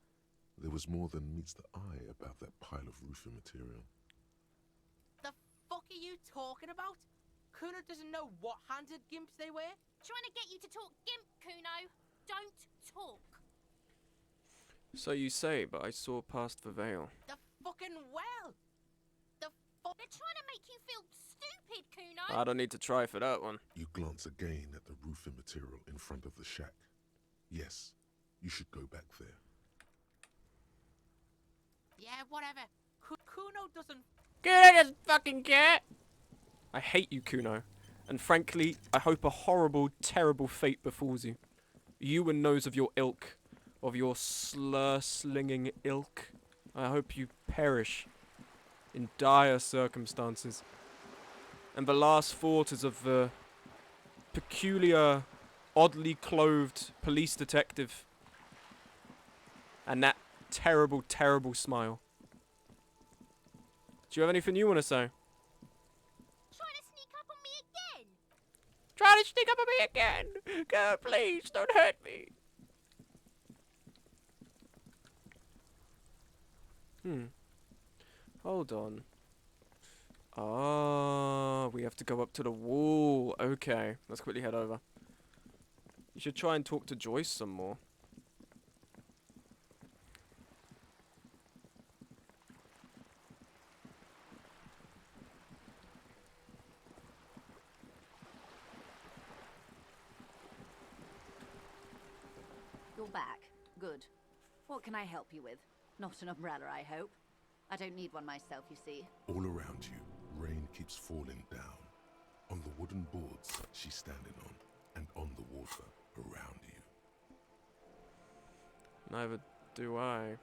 there was more than meets the eye about that pile of roofing material. The fuck are you talking about? Kuno doesn't know what handed gimps they were. Trying to get you to talk gimp, Kuno. Don't talk. So you say, but I saw past the veil. The fucking well. The fuck. They're trying to make you feel stupid, Kuno. I don't need to try for that one. You glance again at the roofing material in front of the shack. Yes, you should go back there. Yeah, whatever. Kuno doesn't... Kuno doesn't fucking care! I hate you, Kuno. And frankly, I hope a horrible, terrible fate befalls you. You and those of your ilk, of your slur-slinging ilk. I hope you perish in dire circumstances. And the last thought is of the peculiar, oddly clothed police detective. And that terrible, terrible smile. Do you have anything you want to say? Trying to sneak up on me again. Trying to sneak up on me again! Girl, please, don't hurt me. Hold on. Ah, we have to go up to the wall. Okay, let's quickly head over. You should try and talk to Joyce some more. You're back. Good. What can I help you with? Not an umbrella, I hope. I don't need one myself, you see. All around you, rain keeps falling down. On the wooden boards she's standing on, and on the water around you. Neither do I.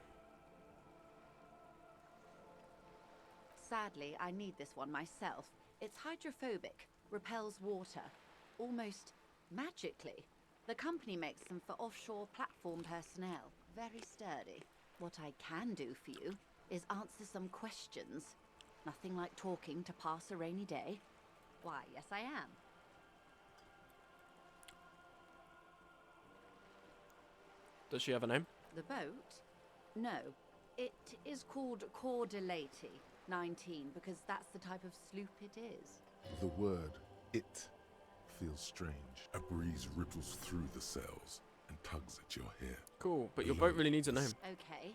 Sadly, I need this one myself. It's hydrophobic, repels water, almost magically. The company makes them for offshore platform personnel. Very sturdy. What I can do for you is answer some questions. Nothing like talking to pass a rainy day. Why, yes I am. Does she have a name? The boat? No. It is called Cordelati 19 because that's the type of sloop it is. The word, it, feels strange. A breeze ripples through the sails and tugs at your hair. Cool, but your boat really needs a name. Okay.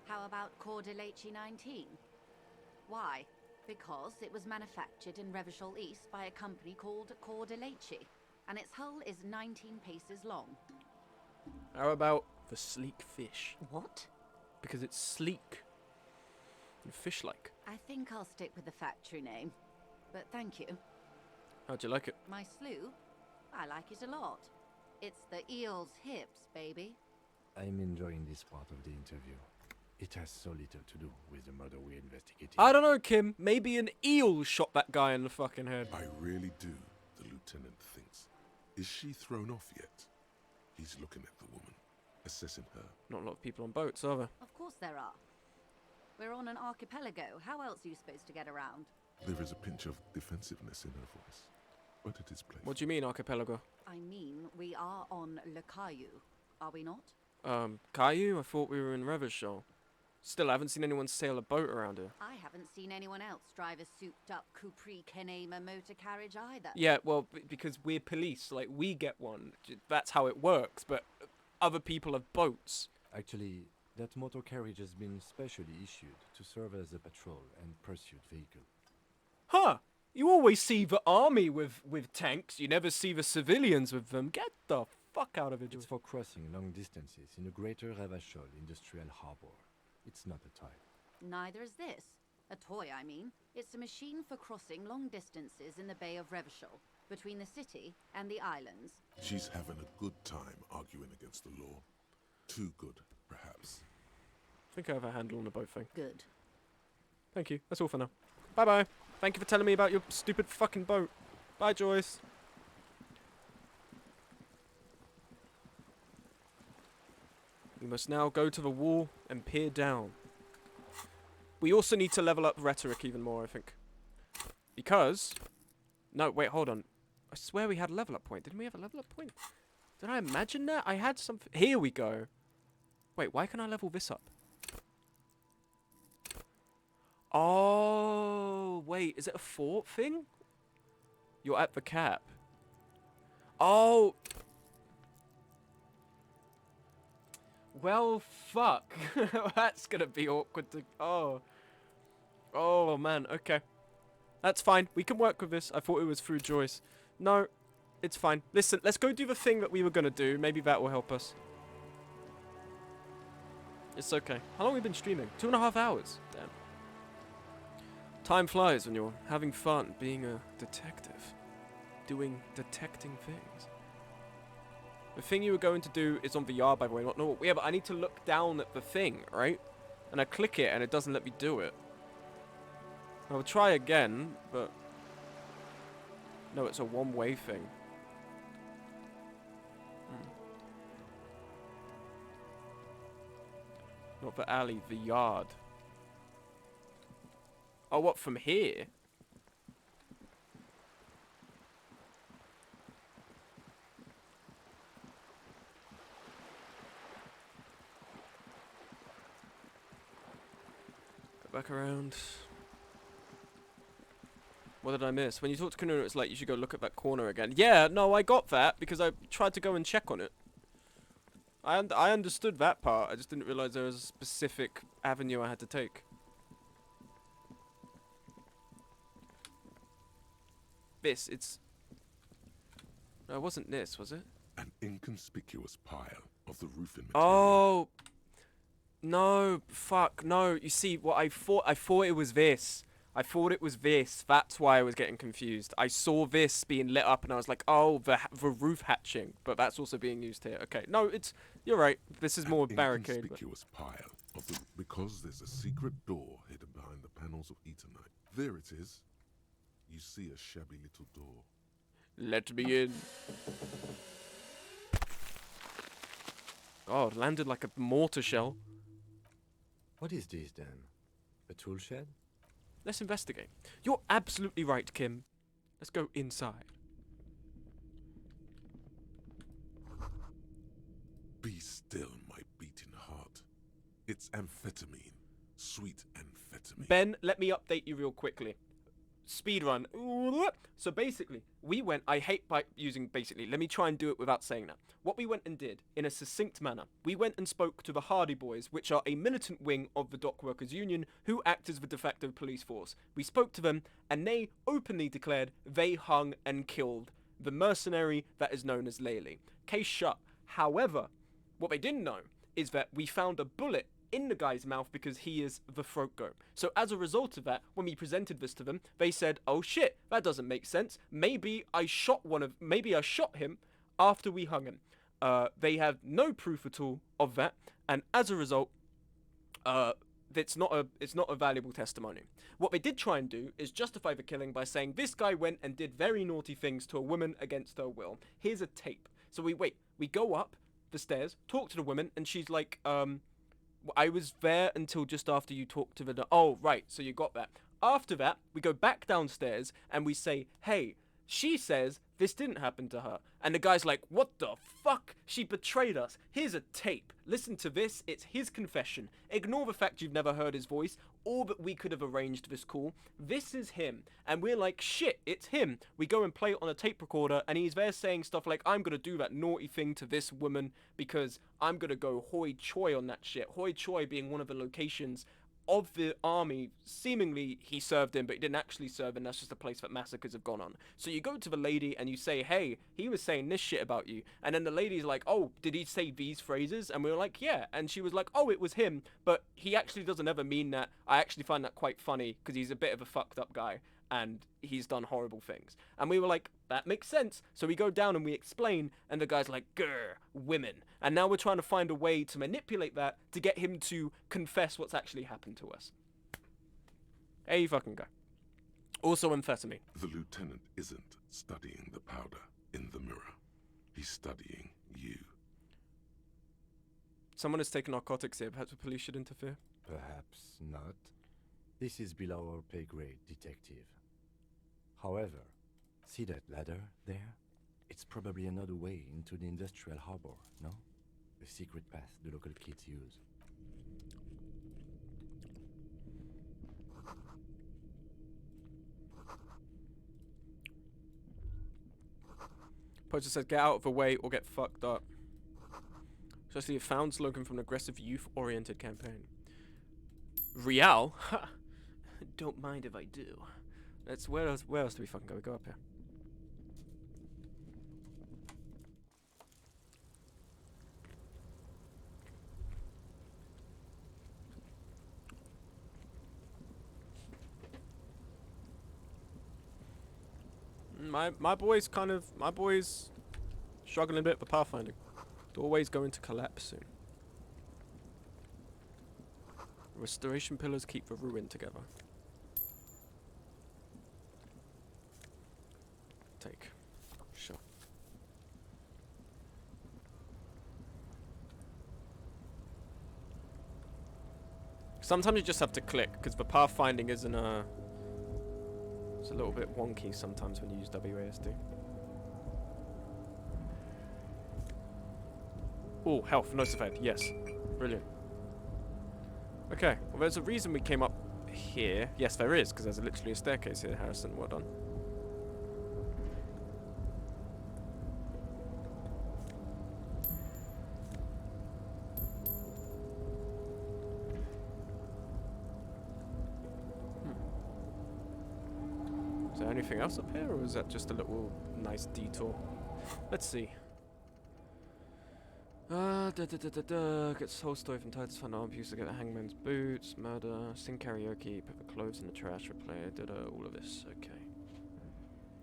How about Cordelati 19? Why? Because it was manufactured in Revachol East by a company called Cordelati, and its hull is 19 paces long. How about the sleek fish? What? Because it's sleek and fish-like. I think I'll stick with the factory name, but thank you. How'd you like it? My sloop? I like it a lot. It's the eel's hips, baby. I'm enjoying this part of the interview. It has so little to do with the murder we're investigating. I don't know, Kim. Maybe an eel shot that guy in the fucking head. I really do, the lieutenant thinks. Is she thrown off yet? He's looking at the woman, assessing her. Not a lot of people on boats, are there? Of course there are. We're on an archipelago. How else are you supposed to get around? There is a pinch of defensive-ness in her voice, but it is playful. What do you mean, archipelago? I mean, we are on Le Caillou, are we not? Caillou? I thought we were in Revachol. Still, I haven't seen anyone sail a boat around here. I haven't seen anyone else drive a souped-up Capri Kenema motor carriage either. Yeah, well, because we're police, like, we get one. That's how it works, but other people have boats. Actually, that motor carriage has been specially issued to serve as a patrol and pursuit vehicle. Huh! You always see the army with tanks, you never see the civilians with them. Get the fuck out of it. It's for crossing long distances in the greater Revachol industrial harbor. It's not a type. Neither is this. A toy, I mean. It's a machine for crossing long distances in the Bay of Revachol, between the city and the islands. She's having a good time arguing against the law. Too good, perhaps. I think I have a handle on the boat thing. Good. Thank you. That's all for now. Bye-bye. Thank you for telling me about your stupid fucking boat. Bye, Joyce. We must now go to the wall and peer down. We also need to level up rhetoric even more, I think. Because... No, wait, hold on. I swear we had a level up point. Didn't we have a level up point? Did I imagine that? I had something... Here we go. Wait, why can I level this up? Oh, wait. Is it a fort thing? You're at the cap. Oh... Well, fuck. That's gonna be awkward to... Oh. Oh, man. Okay. That's fine. We can work with this. I thought it was through Joyce. No. It's fine. Listen, let's go do the thing that we were gonna do. Maybe that will help us. It's okay. How long have we been streaming? 2.5 hours. Damn. Time flies when you're having fun being a detective. Doing detecting things. The thing you were going to do is on VR, by the way. Not no. Yeah, but I need to look down at the thing, right? And I click it, and it doesn't let me do it. I will try again, but... No, it's a one-way thing. Not the alley, the yard. Oh, what, from here? Back around. What did I miss? When you talk to Kuno, it's like you should go look at that corner again. Yeah, no, I got that because I tried to go and check on it. I understood that part. I just didn't realize there was a specific avenue I had to take. This, it's... No, it wasn't this, was it? An inconspicuous pile of the roofing material. Oh! No, fuck, no. You see, what I thought it was this. I thought it was this. That's why I was getting confused. I saw this being lit up and I was like, oh, the roof hatching. But that's also being used here. Okay, no, it's... You're right. This is more barricade. Inconspicuous pile of the... Because there's a secret door hidden behind the panels of Eternite. There it is. You see a shabby little door. Let me in. God, landed like a mortar shell. What is this then? A tool shed? Let's investigate. You're absolutely right, Kim. Let's go inside. Be still, my beating heart. It's amphetamine. Sweet amphetamine. Ben, let me update you real quickly. Speedrun. So basically, we went... I hate by using basically. Let me try and do it without saying that. What we went and did, in a succinct manner, we went and spoke to the Hardy Boys, which are a militant wing of the Dock Workers Union, who act as the de facto police force. We spoke to them, and they openly declared they hung and killed the mercenary that is known as Laylee. Case shut. However, what they didn't know is that we found a bullet in the guy's mouth because he is the throat goat. So as a result of that, when we presented this to them, they said, oh shit, that doesn't make sense. Maybe I shot him after we hung him. They have no proof at all of that, and as a result, it's not a valuable testimony. What they did try and do is justify the killing by saying this guy went and did very naughty things to a woman against her will. Here's a tape. So we go up the stairs, talk to the woman, and she's like, I was there until just after you talked to the... Oh, right, so you got that. After that, we go back downstairs and we say, hey, she says this didn't happen to her. And the guy's like, what the fuck? She betrayed us. Here's a tape. Listen to this. It's his confession. Ignore the fact you've never heard his voice or that we could have arranged this call. This is him. And we're like, shit, it's him. We go and play it on a tape recorder and he's there saying stuff like, I'm going to do that naughty thing to this woman because I'm going to go hoi choi on that shit. Hoi choi being one of the locations of the army. Seemingly he served in, but he didn't actually serve, and that's just a place that massacres have gone on. So you go to the lady and you say, hey, he was saying this shit about you. And then the lady's like, oh, did he say these phrases? And we were like, yeah. And she was like, oh, it was him, but he actually doesn't ever mean that. I actually find that quite funny because he's a bit of a fucked up guy and he's done horrible things. And we were like, that makes sense. So we go down and we explain, and the guy's like, grr, women. And now we're trying to find a way to manipulate that to get him to confess what's actually happened to us. There you fucking go. Also amphetamine. The lieutenant isn't studying the powder in the mirror. He's studying you. Someone has taken narcotics here. Perhaps the police should interfere. Perhaps not. This is below our pay grade, detective. However, see that ladder there? It's probably another way into the industrial harbor, no? A secret path the local kids use. Poster says, get out of the way or get fucked up. Especially a found slogan from an aggressive youth-oriented campaign. Real? Ha! Don't mind if I do. Let's, where else do we fucking go? We go up here. My boy's struggling a bit with pathfinding. Doorway's going to collapse soon. Restoration pillars keep the ruin together. Take. Sure. Sometimes you just have to click, because the pathfinding isn't it's a little bit wonky sometimes when you use WASD. Oh, health, notified, yes. Brilliant. Okay, well there's a reason we came up here. Yes, there is, because there's literally a staircase here, Harrison, well done. Is there anything else up here, or is that just a little nice detour? Let's see. Gets whole story from Titus Fun Arm, used to get the hangman's boots, murder, sing karaoke, put the clothes in the trash, replay, all of this, okay.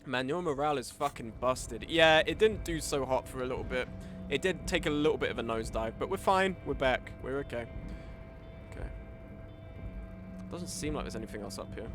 Man, your morale is fucking busted. Yeah, it didn't do so hot for a little bit. It did take a little bit of a nosedive, but we're fine, we're back, we're okay. Okay. Doesn't seem like there's anything else up here.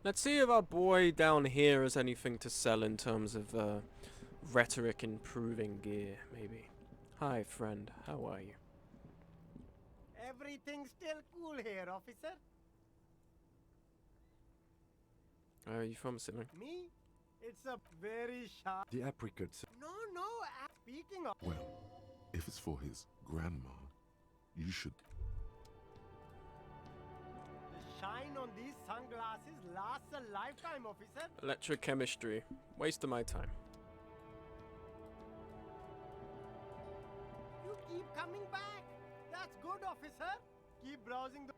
Let's see if our boy down here has anything to sell in terms of rhetoric improving gear, maybe. Hi, friend. How are you? Everything's still cool here, officer. Where are you from, sibling? Me? It's a very sharp... The apricots. No, speaking of... Well, if it's for his grandma, you should... The shine on these sunglasses lasts a lifetime, officer. Electrochemistry. Waste of my time. You keep coming back. That's good, officer. Keep browsing the...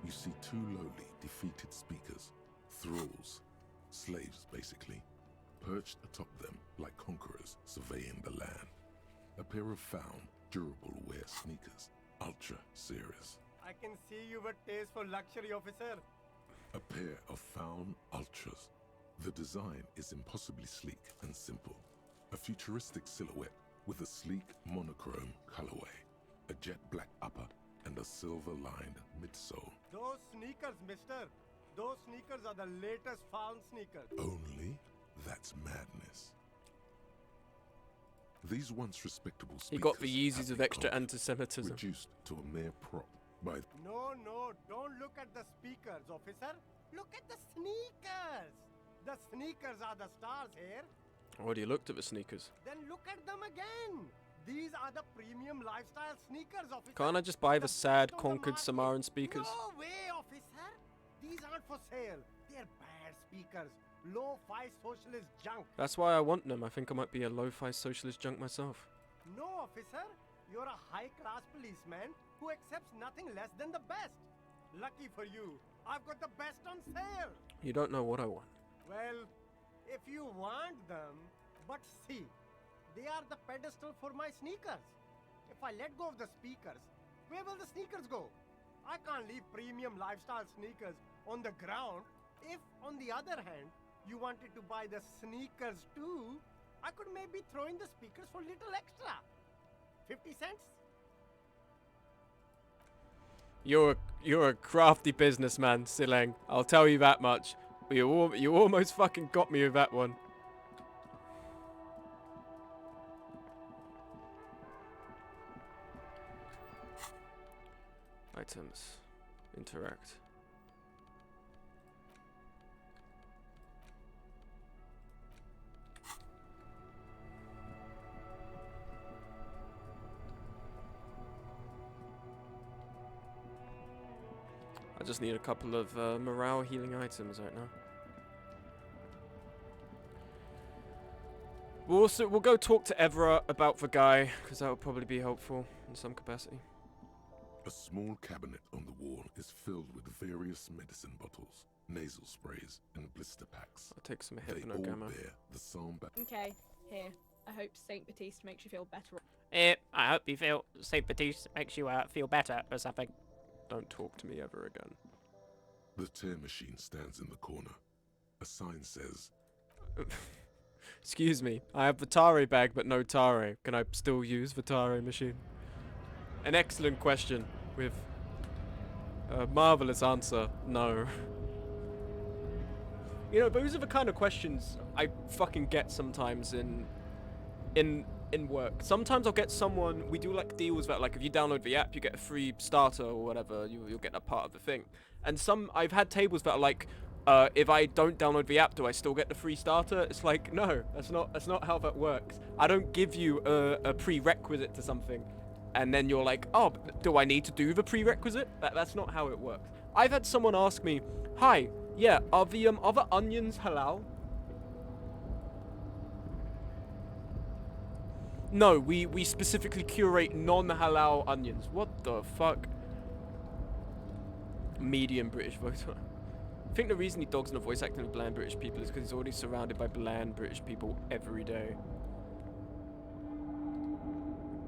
You see two lowly, defeated speakers, thralls, slaves basically, perched atop them like conquerors surveying the land. A pair of found, durable wear sneakers, ultra serious. I can see you've a taste for luxury, officer. A pair of found ultras. The design is impossibly sleek and simple. A futuristic silhouette with a sleek monochrome colorway, a jet black upper, and a silver-lined midsole. Those sneakers, mister. Those sneakers are the latest found sneakers. Only? That's madness. These once respectable speakers He got the Yeezys have with extra become anti-Semitism. reduced to a mere prop by No, don't look at the speakers, officer. Look at the sneakers. The sneakers are the stars here. I already looked at the sneakers. Then look at them again. These are the premium lifestyle sneakers, officer. Can't I just buy the sad conquered Samaran speakers? No way, officer. These aren't for sale. They're bad speakers. Low-fi socialist junk. That's why I want them. I think I might be a lo-fi socialist junk myself. No, officer. You're a high-class policeman who accepts nothing less than the best. Lucky for you, I've got the best on sale. You don't know what I want. Well, if you want them, but see, they are the pedestal for my sneakers. If I let go of the speakers, where will the sneakers go? I can't leave premium lifestyle sneakers on the ground. If, on the other hand, you wanted to buy the sneakers too, I could maybe throw in the speakers for little extra. 50 cents? You're a crafty businessman, Sileng. I'll tell you that much. You almost fucking got me with that one. Items. Interact. I just need a couple of morale healing items right now. We'll go talk to Evra about the guy, because that would probably be helpful in some capacity. A small cabinet on the wall is filled with various medicine bottles, nasal sprays, and blister packs. I'll take some They all hypnogamma. bear the same Okay, here. I hope Saint Baptiste makes you feel better. I hope you feel Saint Baptiste makes you feel better or something. Don't talk to me ever again. The tear machine stands in the corner. A sign says, Excuse me, I have Vitare bag but no Tare. Can I still use Vitare machine? An excellent question with a marvelous answer, no. You know, those are the kind of questions I fucking get sometimes in work. Sometimes I'll get someone, we do like deals that like if you download the app you get a free starter or whatever, you'll get a part of the thing. And I've had tables that are like, if I don't download the app, do I still get the free starter? It's like, no, that's not how that works. I don't give you a prerequisite to something, and then you're like, oh, do I need to do the prerequisite? That's not how it works. I've had someone ask me, hi, yeah, are the onions halal? No, we specifically curate non-halal onions. What the fuck? Medium British voice. I think the reason he dogs not voice acting with bland British people is because he's already surrounded by bland British people every day.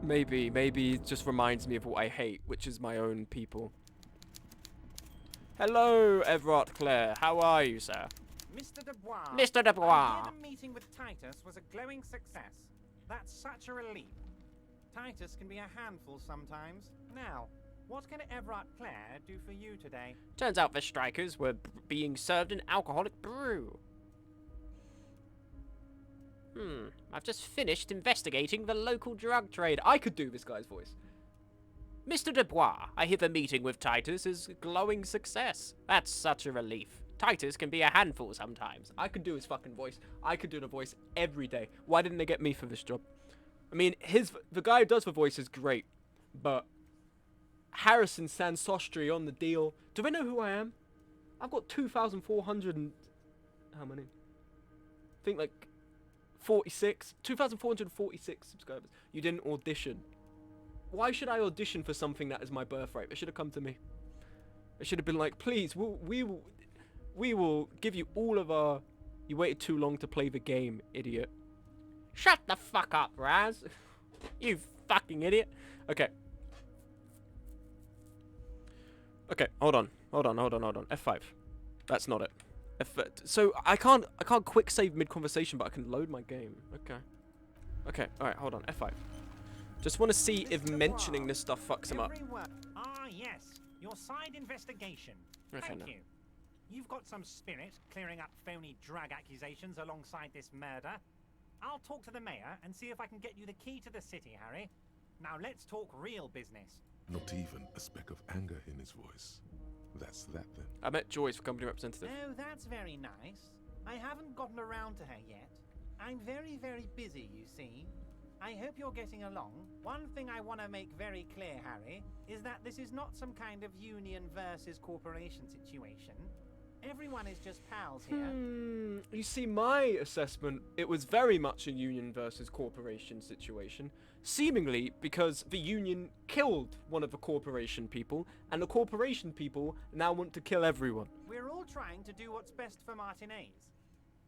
Maybe it just reminds me of what I hate, which is my own people. Hello, Everard Clare. How are you, sir? Mr. Dubois. Mr. Dubois. I hear the meeting with Titus was a glowing success. That's such a relief. Titus can be a handful sometimes. Now, what can Everard Clare do for you today? Turns out the strikers were being served an alcoholic brew. I've just finished investigating the local drug trade. I could do this guy's voice. Mr. Dubois, I hear the meeting with Titus is a glowing success. That's such a relief. Titus can be a handful sometimes. I could do his fucking voice. I could do the voice every day. Why didn't they get me for this job? I mean, the guy who does the voice is great, but Harrison Sansostri on the deal. Do they know who I am? I've got 2,400 and... how many? I think like 46. 2,446 subscribers. You didn't audition. Why should I audition for something that is my birthright? They should have come to me. They should have been like, please, we will give you all of our... You waited too long to play the game, idiot. Shut the fuck up, Raz. You fucking idiot. Okay. Okay, hold on. F5. That's not it. So I can't quick save mid conversation, but I can load my game. Okay, alright, hold on. F5. Just want to see if mentioning this stuff fucks him up. Ah, yes. Your side investigation. Okay, Thank no. you. You've got some spirit, clearing up phony drug accusations alongside this murder. I'll talk to the mayor and see if I can get you the key to the city, Harry. Now let's talk real business. Not even a speck of anger in his voice. That's that then. I met Joyce, company representative. Oh, that's very nice. I haven't gotten around to her yet. I'm very, very busy, you see. I hope you're getting along. One thing I want to make very clear, Harry, is that this is not some kind of union versus corporation situation. Everyone is just pals here. You see, my assessment, it was very much a union versus corporation situation. Seemingly because the union killed one of the corporation people, and the corporation people now want to kill everyone. We're all trying to do what's best for Martinez.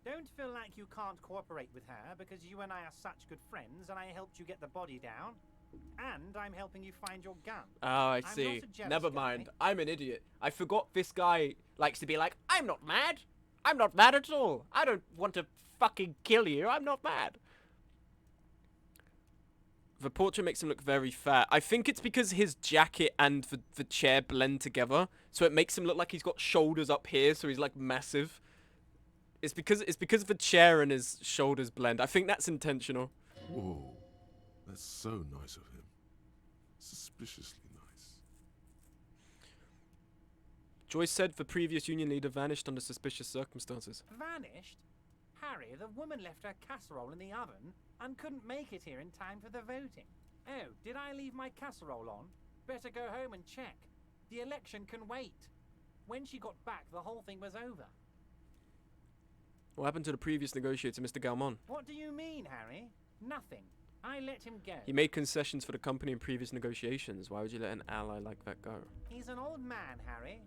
Don't feel like you can't cooperate with her because you and I are such good friends and I helped you get the body down. And I'm helping you find your gun. Oh, I I'm see. not a jealous Never guy. mind. I'm an idiot. I forgot this guy likes to be like, I'm not mad. I'm not mad at all. I don't want to fucking kill you. I'm not mad. The portrait makes him look very fat. I think it's because his jacket and the chair blend together. So it makes him look like he's got shoulders up here. So he's like massive. It's because the chair and his shoulders blend. I think that's intentional. Whoa, that's so nice of him. Suspiciously nice. Joyce said the previous union leader vanished under suspicious circumstances. Vanished? Harry, the woman left her casserole in the oven and couldn't make it here in time for the voting. Oh, did I leave my casserole on? Better go home and check. The election can wait. When she got back, the whole thing was over. What happened to the previous negotiator, Mr. Galmon? What do you mean, Harry? Nothing. I let him go. He made concessions for the company in previous negotiations. Why would you let an ally like that go? He's an old man, Harry.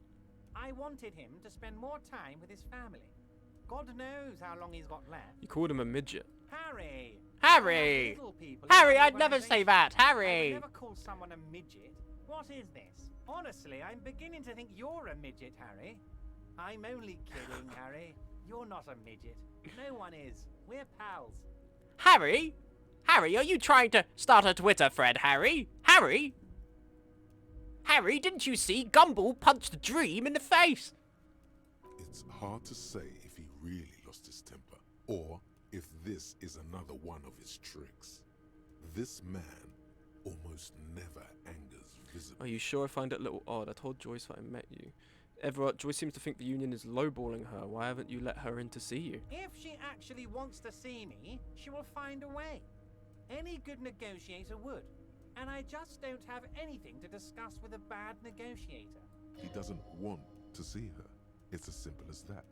I wanted him to spend more time with his family. God knows how long he's got left. You called him a midget. Harry! Harry! Little people Harry, in I'd never say that. I Harry! would never call someone a midget. What is this? Honestly, I'm beginning to think you're a midget, Harry. I'm only kidding, Harry. You're not a midget. No one is. We're pals. Harry? Harry, are you trying to start a Twitter thread, Harry? Harry? Harry, didn't you see Gumball punched Dream in the face? It's hard to say if he really lost his temper, or if this is another one of his tricks. This man almost never angers visibly. Are you sure? I find it a little odd. I told Joyce that I met you. Everett, Joyce seems to think the union is lowballing her. Why haven't you let her in to see you? If she actually wants to see me, she will find a way. Any good negotiator would. And I just don't have anything to discuss with a bad negotiator. He doesn't want to see her. It's as simple as that.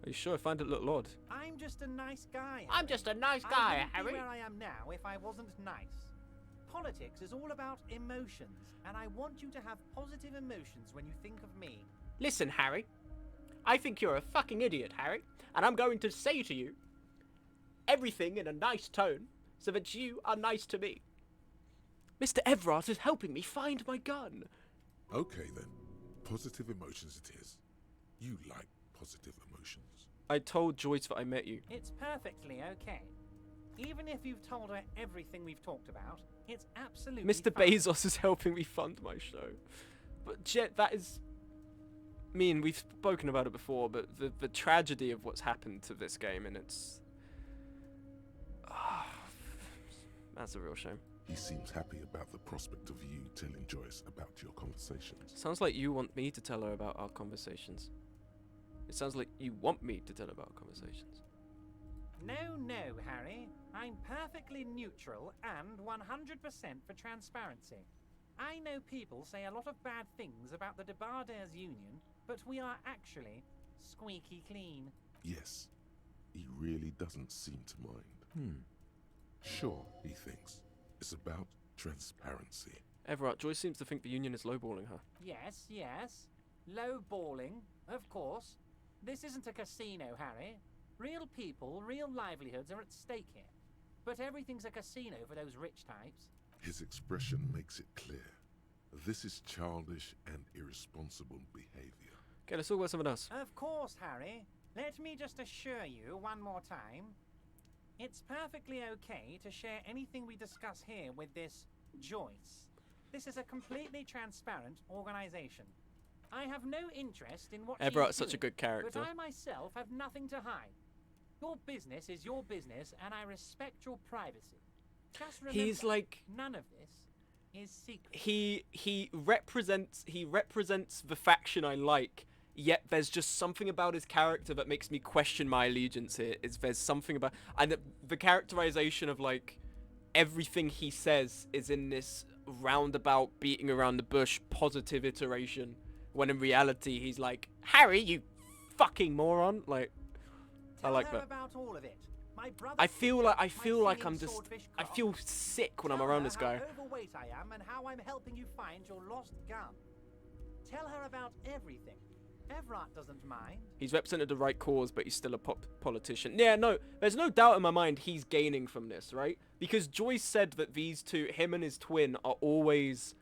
Are you sure? I find it a little odd. I'm just a nice guy. I'm just a nice I guy, wouldn't Harry. be where I am now if I wasn't nice. Politics is all about emotions, and I want you to have positive emotions when you think of me. Listen, Harry. I think you're a fucking idiot, Harry. And I'm going to say to you everything in a nice tone so that you are nice to me. Mr. Everard is helping me find my gun. Okay then. Positive emotions it is. You like positive emotions. I told Joyce that I met you. It's perfectly okay. Even if you've told her everything we've talked about, it's absolutely Mr. fine. Bezos is helping me fund my show. But Jet, that is... I mean, we've spoken about it before, but the tragedy of what's happened to this game, and it's... that's a real shame. He seems happy about the prospect of you telling Joyce about your conversations. Sounds like you want me to tell her about our conversations. It sounds like you want me to tell her about our conversations. No, no, Harry. I'm perfectly neutral and 100% for transparency. I know people say a lot of bad things about the Debarders Union, but we are actually squeaky clean. Yes, he really doesn't seem to mind. Sure, he thinks. It's about transparency. Everett, Joyce seems to think the union is lowballing her. Yes, yes. Low balling, of course. This isn't a casino, Harry. Real people, real livelihoods are at stake here. But everything's a casino for those rich types. His expression makes it clear. This is childish and irresponsible behavior. Okay, let's talk about something else. Of course, Harry. Let me just assure you one more time. It's perfectly okay to share anything we discuss here with this Joyce. This is a completely transparent organization. I have no interest in what Everett's she's such a doing, good character. But I myself have nothing to hide. Your business is your business, and I respect your privacy. Just remember, He's like none of this is secret. he represents the faction I like. Yet there's just something about his character that makes me question my allegiance here. There's something about, and the characterization of like everything he says is in this roundabout, beating around the bush, positive iteration. When in reality, he's like, Harry, you fucking moron. Like, I like that. About all of it. My brother I feel like I'm singing just, swordfish I cock. feel sick when I'm Tell around her this guy. How overweight I am and how I'm helping you find your lost gun. Tell her about everything. Everett doesn't mind. He's represented the right cause, but he's still a politician. Yeah, no, there's no doubt in my mind he's gaining from this, right? Because Joyce said that these two, him and his twin, are always...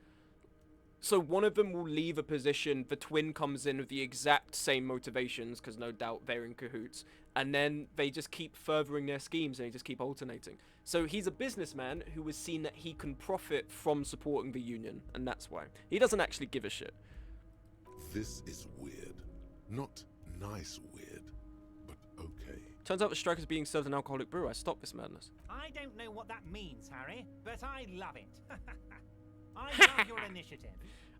So one of them will leave a position, the twin comes in with the exact same motivations, because no doubt they're in cahoots, and then they just keep furthering their schemes and they just keep alternating. So he's a businessman who has seen that he can profit from supporting the union, and that's why. He doesn't actually give a shit. This is weird. Not nice weird, but okay. Turns out the strike is being served an alcoholic brew. I stopped this madness. I don't know what that means, Harry, but I love it. I love your initiative.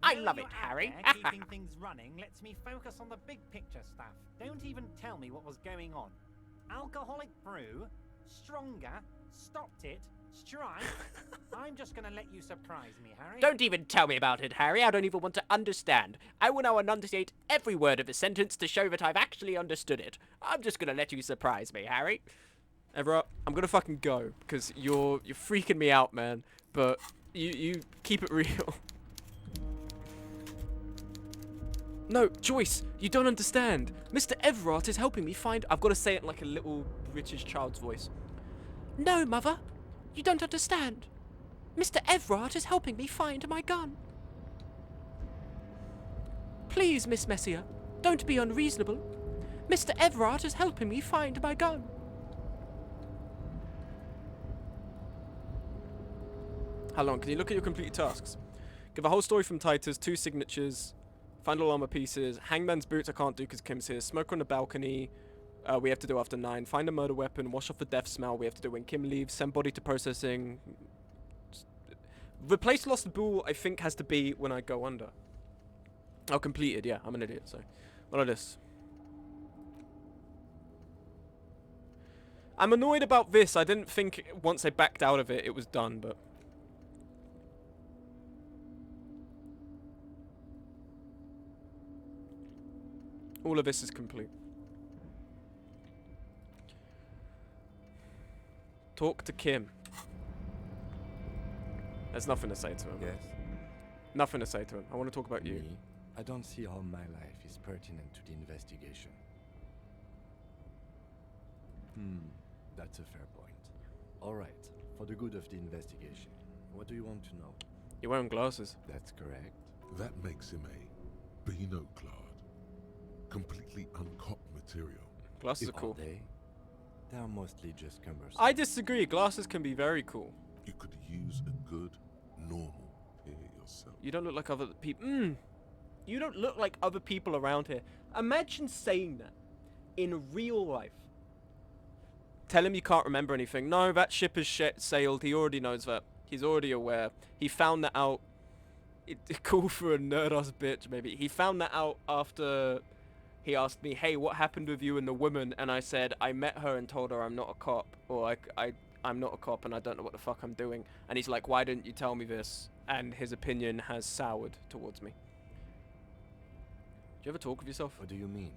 I Knowing love you're it, out Harry. there keeping things running lets me focus on the big picture stuff. Don't even tell me what was going on. Alcoholic brew, stronger, stopped it, strike. I'm just gonna let you surprise me, Harry. Don't even tell me about it, Harry. I don't even want to understand. I will now enunciate every word of the sentence to show that I've actually understood it. I'm just gonna let you surprise me, Harry. Everett, I'm gonna fucking go because you're freaking me out, man. But you keep it real. No, Joyce, you don't understand. Mr. Everett is helping me find... I've got to say it like a little British child's voice. No, Mother. You don't understand. Mr. Everett is helping me find my gun. Please, Miss Messier, don't be unreasonable. Mr. Everett is helping me find my gun. How long? Can you look at your completed tasks? Give a whole story from Titus, 2 signatures, find all armor pieces, Hangman's boots I can't do because Kim's here, smoker on the balcony, we have to do after 9, find a murder weapon, wash off the death smell, we have to do when Kim leaves, send body to processing. Replace lost bull, I think, has to be when I go under. Oh, completed, yeah, I'm an idiot, so. What are this? I'm annoyed about this, I didn't think once I backed out of it, it was done, but... All of this is complete. Talk to Kim. There's nothing to say to him. Yes? Nothing to say to him. I want to talk about you. Me? I don't see how my life is pertinent to the investigation. That's a fair point. Alright, for the good of the investigation, what do you want to know? You're wearing glasses. That's correct. That makes him a Beano Clad. Completely uncopped material. Glasses are cool. They are mostly just cumbersome. I disagree. Glasses can be very cool. You could use a good, normal pair yourself. You don't look like other people. You don't look like other people around here. Imagine saying that in real life. Tell him you can't remember anything. No, that ship has sailed. He already knows that. He's already aware. He found that out. It's cool for a nerd-ass bitch, maybe. He found that out after... He asked me, hey, what happened with you and the woman? And I said, I met her and told her I'm not a cop. Or I'm not a cop and I don't know what the fuck I'm doing. And he's like, why didn't you tell me this? And his opinion has soured towards me. Do you ever talk with yourself? What do you mean?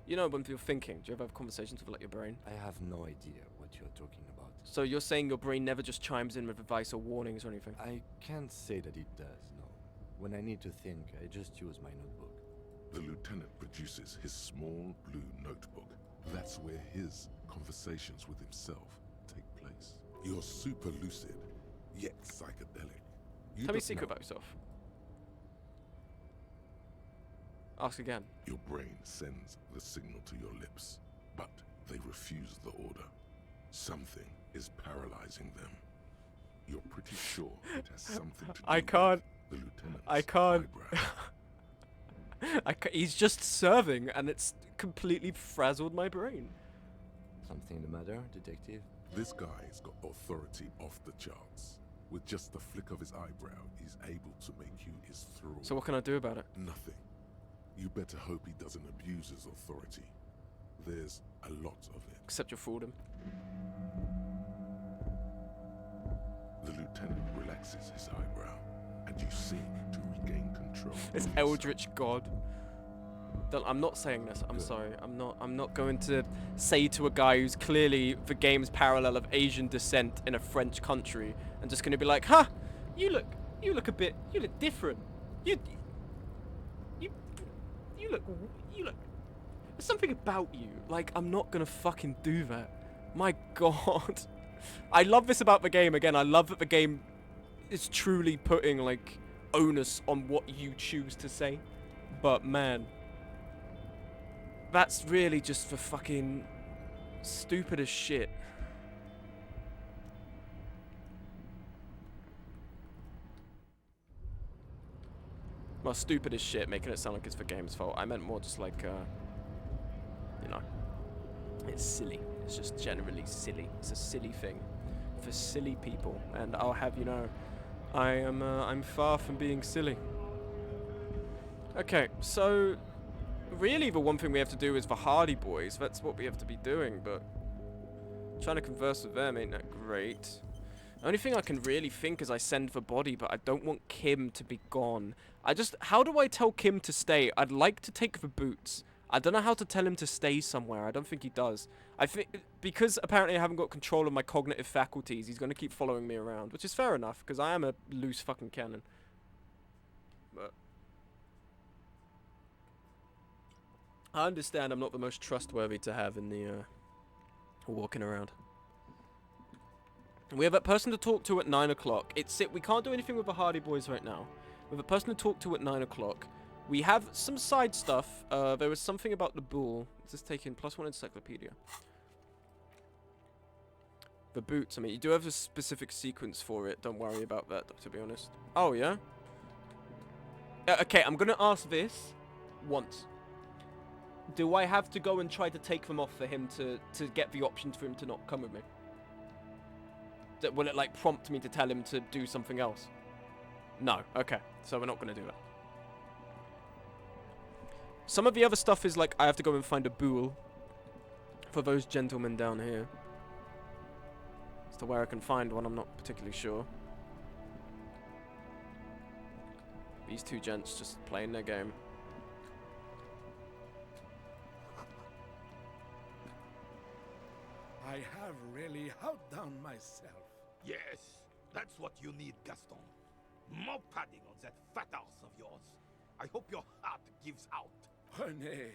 You know, when you're thinking, do you ever have conversations with like your brain? I have no idea what you're talking about. So you're saying your brain never just chimes in with advice or warnings or anything? I can't say that it does, no. When I need to think, I just use my notebook. The lieutenant produces his small blue notebook. That's where his conversations with himself take place. You're super lucid, yet psychedelic. Tell me a secret about yourself. Ask again. Your brain sends the signal to your lips, but they refuse the order. Something is paralyzing them. You're pretty sure it has something to do I can't. with the lieutenant's I can't. He's just serving, and it's completely frazzled my brain. Something the matter, detective? This guy's got authority off the charts. With just the flick of his eyebrow, he's able to make you his thrall. So what can I do about it? Nothing. You better hope he doesn't abuse his authority. There's a lot of it. Except you fooled him. The lieutenant relaxes his eyebrow, and you seem to regain control. This eldritch god. I'm not saying this. I'm sorry. I'm not going to say to a guy who's clearly the game's parallel of Asian descent in a French country, and just going to be like, "Ha, you look different. You look. There's something about you. Like, I'm not gonna fucking do that. My God." I love this about the game. Again, I love that the game is truly putting like onus on what you choose to say. But man, that's really just for fucking stupid as shit. Well, stupid as shit, making it sound like it's the game's fault. I meant more just like, you know, it's silly. It's just generally silly. It's a silly thing for silly people, and I'll have you know, I'm far from being silly. Okay, so really the one thing we have to do is the Hardy Boys. That's what we have to be doing, but trying to converse with them ain't that great. The only thing I can really think is I send the body, but I don't want Kim to be gone. How do I tell Kim to stay? I'd like to take the boots. I don't know how to tell him to stay somewhere. I don't think he does. I think because apparently I haven't got control of my cognitive faculties, he's going to keep following me around, which is fair enough, because I am a loose fucking cannon. But I understand I'm not the most trustworthy to have in the walking around. We have a person to talk to at 9 o'clock. We can't do anything with the Hardy Boys right now. We have a person to talk to at 9 o'clock. We have some side stuff. There was something about the bull. Let's just take in +1 encyclopedia. The boots. I mean, you do have a specific sequence for it. Don't worry about that, to be honest. Oh, yeah? Okay, I'm going to ask this once. Do I have to go and try to take them off for him to get the options for him to not come with me? Will it, like, prompt me to tell him to do something else? No. Okay, so we're not going to do that. Some of the other stuff is like I have to go and find a bull for those gentlemen down here. As to where I can find one, I'm not particularly sure. These two gents just playing their game. I have really outdone myself. Yes, that's what you need, Gaston. More padding on that fat ass of yours. I hope your heart gives out. Honey,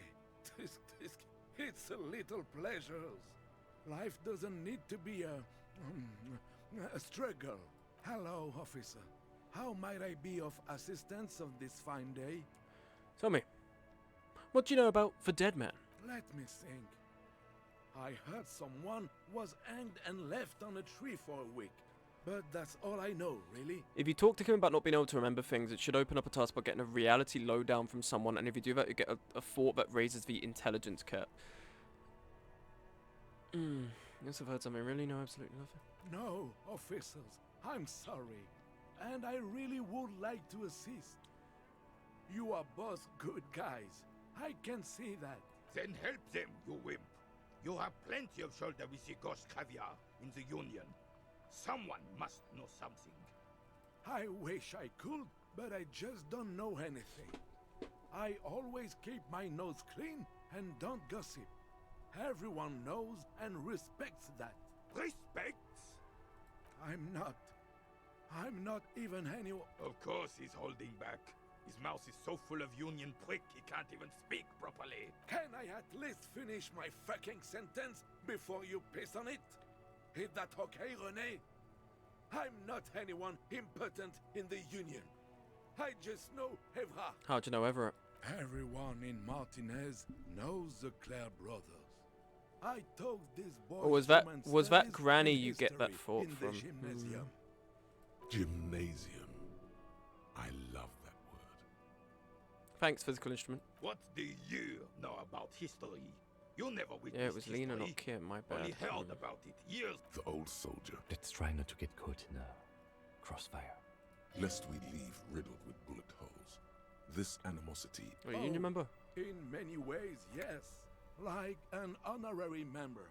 it's a little pleasures. Life doesn't need to be a struggle. Hello, officer. How might I be of assistance on this fine day? Tell me, what do you know about the dead man? Let me think. I heard someone was hanged and left on a tree for a week. But that's all I know, really. If you talk to him about not being able to remember things, it should open up a task by getting a reality lowdown from someone, and if you do that, you get a thought that raises the intelligence cap. Yes, I've heard something. Really? No, absolutely nothing. No, officers. I'm sorry. And I really would like to assist. You are both good guys. I can see that. Then help them, you wimp. You have plenty of shoulder with the ghost caviar in the Union. Someone must know something. I wish I could, but I just don't know anything. I always keep my nose clean and don't gossip. Everyone knows and respects that. Respects? I'm not even anyone. Of course he's holding back. His mouth is so full of Union prick he can't even speak properly. Can I at least finish my fucking sentence before you piss on it? Is that okay, René? I'm not anyone important in the Union. I just know Evra. How'd you know Everett? Everyone in Martinez knows the Claire brothers. I told this boy. Or was that granny you get that thought from? Gymnasium. I love that word. Thanks, physical instrument. What do you know about history? You never witnessed Yeah, it was Lena, history. not Kim. My bad. Only heard about it years. The old soldier, Let's try not to get caught in a crossfire. lest we leave riddled with bullet holes. This animosity. Are you union member? In many ways, yes. Like an honorary member.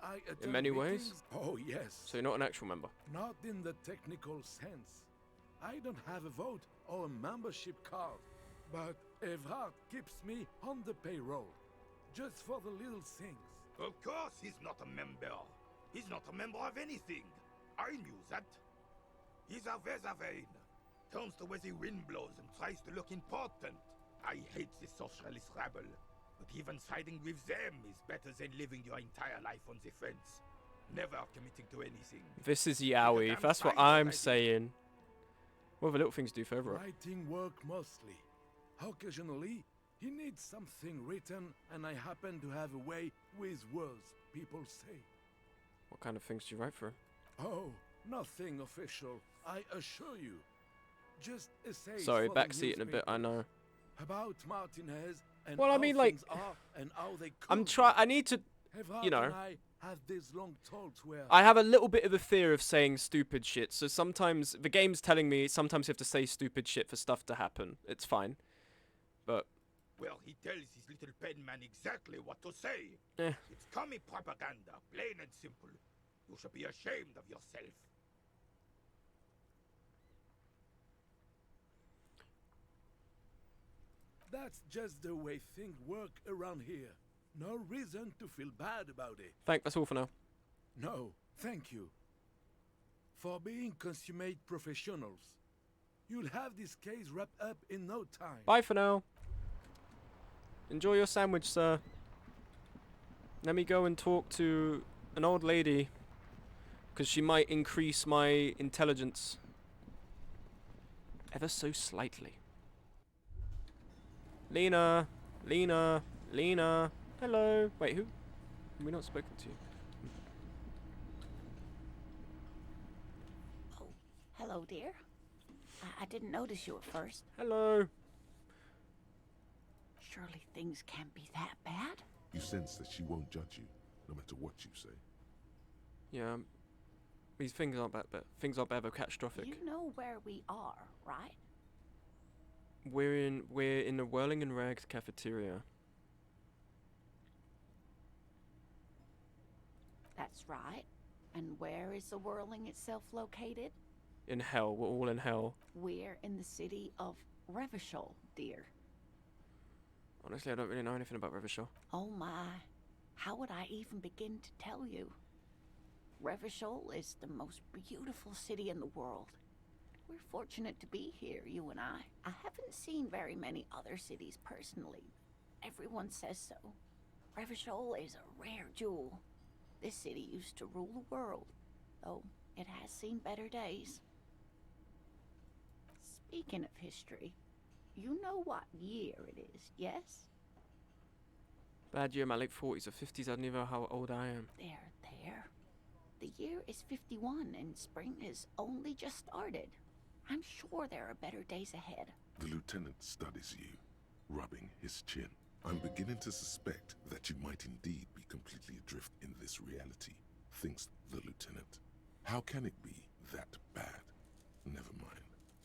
I attend In many ways? meetings- Oh, yes. So you're not an actual member. Not in the technical sense. I don't have a vote or a membership card, but Evrard keeps me on the payroll, just for the little things. Of course he's not a member. He's not a member of anything. I knew that. He's a Weservein. Turns to where the wind blows and tries to look important. I hate the socialist rabble. But even siding with them is better than living your entire life on the fence. Never committing to anything. This is Yowie. If that's what I'm saying. What the little things do for everyone? Writing work mostly. Occasionally, he needs something written, and I happen to have a way with words, people say. What kind of things do you write for? Oh, nothing official, I assure you. Just essays Sorry, for the backseat in a bit, I know. About Martinez and Well, I how mean, like, things are and how they I'm could I need to, Evrard you know. and I have these long talks where I have a little bit of a fear of saying stupid shit, so sometimes the game's telling me sometimes you have to say stupid shit for stuff to happen. It's fine. But Well, he tells his little pen man exactly what to say. Eh. It's commie propaganda, plain and simple. You should be ashamed of yourself. that's just the way things work around here. No reason to feel bad about it. that's all for now. No, thank you. For being consummate professionals. You'll have this case wrapped up in no time. Bye for now. Enjoy your sandwich, sir. Let me go and talk to an old lady, because she might increase my intelligence ever so slightly. Lena, Lena, Lena. Hello. Wait, who? We're not spoken to. Hello, dear. I didn't notice you at first. Hello. Surely things can't be that bad. You sense that she won't judge you, no matter what you say. Yeah. These things aren't bad, but things aren't ever catastrophic. You know where we are, right? We're in the Whirling and Rags cafeteria. That's right. And where is the whirling itself located? In hell. We're all in hell. We're in the city of Revachol, dear. Honestly, I don't really know anything about Revachol. Oh my. How would I even begin to tell you? Revachol is the most beautiful city in the world. We're fortunate to be here, you and I. I haven't seen very many other cities personally. Everyone says so. Revachol is a rare jewel. This city used to rule the world, though it has seen better days. Speaking of history, you know what year it is, yes? Bad year, my late 40s or 50s. I don't even know how old I am. There. The year is 51 and spring has only just started. I'm sure there are better days ahead. The lieutenant studies you, rubbing his chin. I'm beginning to suspect that you might indeed be completely adrift in this reality, thinks the lieutenant. How can it be that bad? Never mind.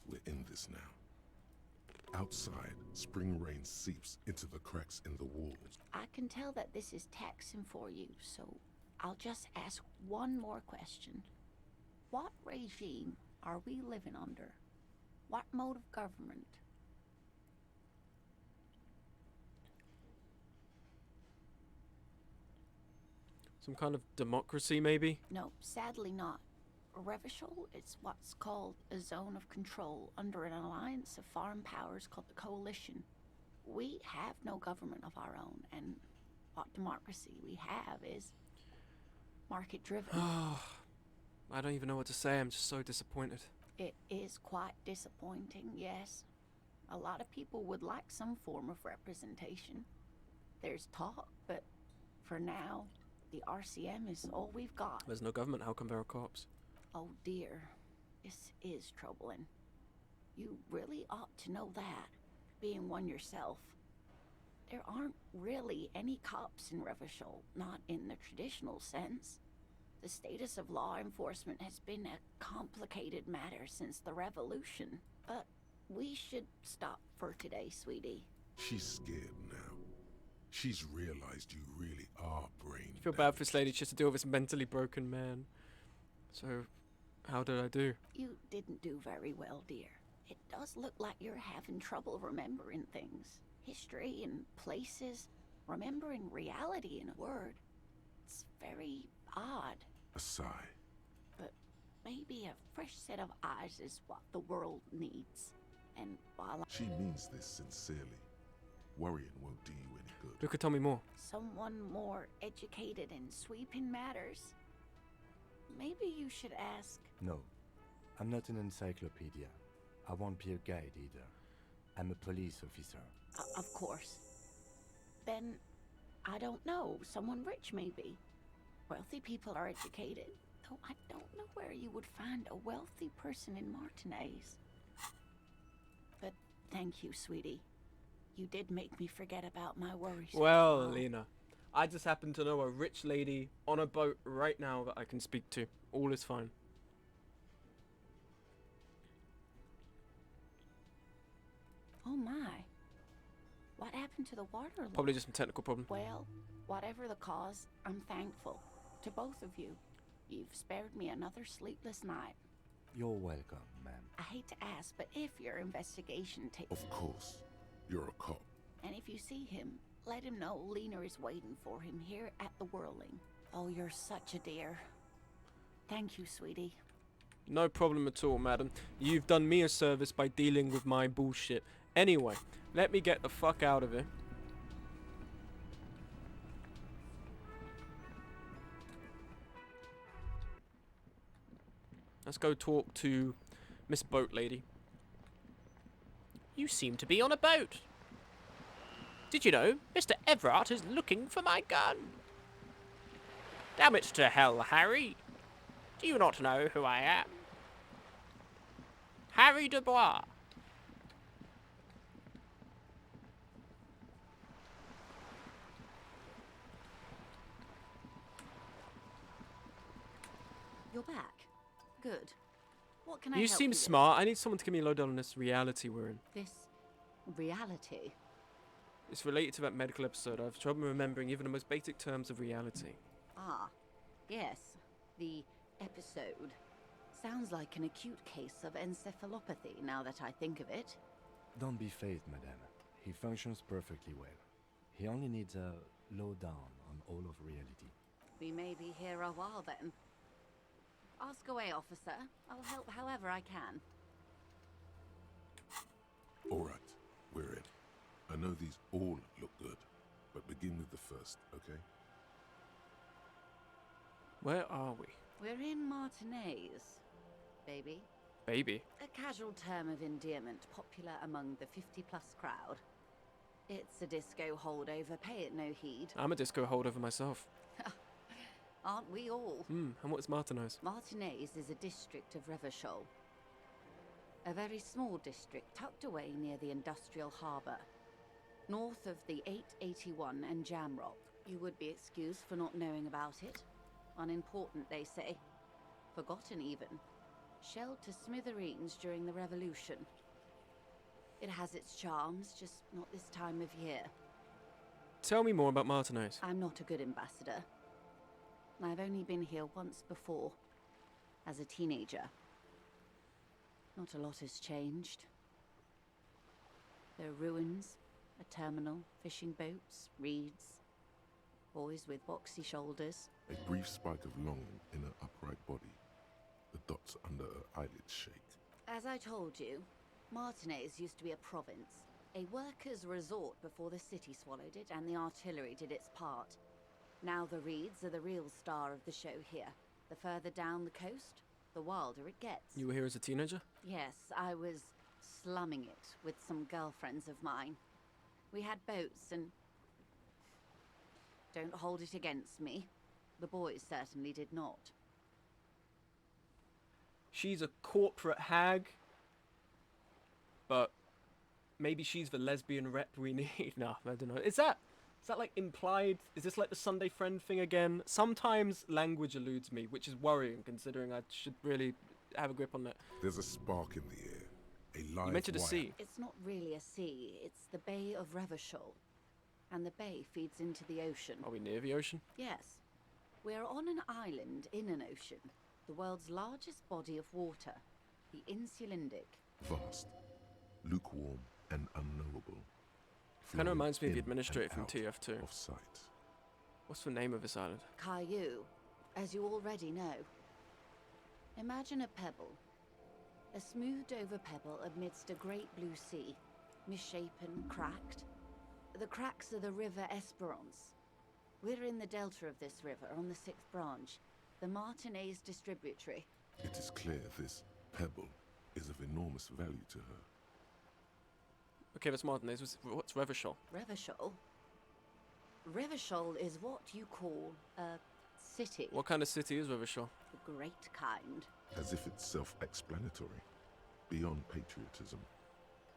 We're in this now. Outside, spring rain seeps into the cracks in the walls. I can tell that this is taxing for you, so I'll just ask one more question. What regime are we living under? What mode of government? Some kind of democracy, maybe? No, sadly not. Revachol is what's called a zone of control under an alliance of foreign powers called the Coalition. We have no government of our own, and what democracy we have is market-driven. I don't even know what to say. I'm just so disappointed. It is quite disappointing, yes. A lot of people would like some form of representation. There's talk, but for now, the RCM is all we've got. There's no government. How come there are cops? Oh dear, this is troubling. You really ought to know that, being one yourself. There aren't really any cops in Revachol, not in the traditional sense. The status of law enforcement has been a complicated matter since the revolution. But we should stop for today, sweetie. She's scared now. She's realized you really are brain. I feel bad for this lady. She has to deal with this mentally broken man. So, how did I do? You didn't do very well, dear. It does look like you're having trouble remembering things. History and places. Remembering reality in a word. It's very odd. A sigh. But maybe a fresh set of eyes is what the world needs. And while She means this sincerely. Worrying won't do you any good. Look at Tommy Moore. someone more educated in sweeping matters, maybe you should ask. No, I'm not an encyclopedia. I won't be a guide either. I'm a police officer. Of course. Then, I don't know, someone rich maybe. Wealthy people are educated, though I don't know where you would find a wealthy person in Martinez. But thank you, sweetie. You did make me forget about my worries. Well, Lena, I just happen to know a rich lady on a boat right now that I can speak to. All is fine. Oh my. What happened to the water line? Probably just a technical problem. Well, whatever the cause, I'm thankful. To both of you. You've spared me another sleepless night. You're welcome, ma'am. I hate to ask, but if your investigation takes... Of course. You're a cop. And if you see him, let him know Lena is waiting for him here at the Whirling. Oh, you're such a dear. Thank you, sweetie. No problem at all, madam. You've done me a service by dealing with my bullshit. Anyway, let me get the fuck out of here. Let's go talk to Miss Boat Lady. You seem to be on a boat. Did you know Mr. Everard is looking for my gun? Damn it to hell, Harry. Do you not know who I am? Harry Dubois. You're back. Good. What can I You help seem with? smart. I need someone to give me a lowdown on this reality we're in. This reality. It's related to that medical episode. I have trouble remembering even the most basic terms of reality. Ah, yes. The episode. Sounds like an acute case of encephalopathy, now that I think of it. Don't be phased, madame. He functions perfectly well. He only needs a lowdown on all of reality. We may be here a while then. Ask away, officer. I'll help however I can. All right, we're in. I know these all look good, but begin with the first, okay? Where are we? We're in Martinez, baby. Baby. A casual term of endearment popular among the 50-plus crowd. It's a disco holdover, pay it no heed. I'm a disco holdover myself. Aren't we all? And what is Martinez? Martinez is a district of Revachol. A very small district tucked away near the industrial harbour. North of the 881 and Jamrock. You would be excused for not knowing about it. Unimportant, they say. Forgotten, even. Shelled to smithereens during the Revolution. It has its charms, just not this time of year. Tell me more about Martinez. I'm not a good ambassador. I've only been here once before, as a teenager. Not a lot has changed. There are ruins, a terminal, fishing boats, reeds, boys with boxy shoulders. A brief spike of longing in her upright body. The dots under her eyelids shake. As I told you, Martinez used to be a province, a workers' resort before the city swallowed it and the artillery did its part. Now the reeds are the real star of the show here. The further down the coast, the wilder it gets. You were here as a teenager? Yes, I was slumming it with some girlfriends of mine. We had boats and... Don't hold it against me. The boys certainly did not. She's a corporate hag, but maybe she's the lesbian rep we need. No, I don't know. Is that like implied? Is this like the Sunday friend thing again? Sometimes language eludes me, which is worrying considering I should really have a grip on that. There's a spark in the air. A live You mentioned a wire. sea. It's not really a sea, it's the Bay of Revachol. And the bay feeds into the ocean. Are we near the ocean? Yes. We're on an island in an ocean, the world's largest body of water, the Insulindic. Vast, lukewarm, and unknowable. Kind of reminds me of the in and administrator from out TF2. Of sight. What's the name of this island? Caillou, as you already know. Imagine a pebble. A smoothed over pebble amidst a great blue sea, misshapen, cracked. The cracks are the river Esperance. We're in the delta of this river, on the 6th branch, the Martinez distributary. It is clear this pebble is of enormous value to her. Okay, that's Martinez. What's Revachol? Revachol? Revachol is what you call a city. What kind of city is Revachol? The great kind. As if it's self-explanatory, beyond patriotism,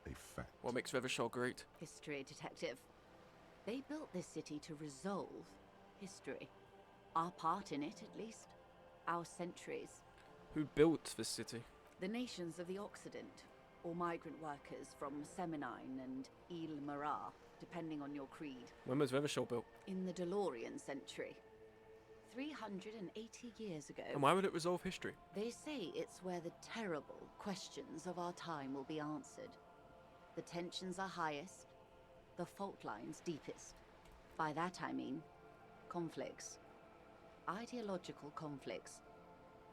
a fact. What makes Revachol great? History detective. They built this city to resolve history. Our part in it, at least. Our centuries. Who built this city? The nations of the Occident, or migrant workers from Seminine and Ile-Marat, depending on your creed. When was Revachol built? In the DeLorean century. 380 years ago. And why would it resolve history? They say it's where the terrible questions of our time will be answered. The tensions are highest, the fault lines deepest. By that I mean conflicts. Ideological conflicts.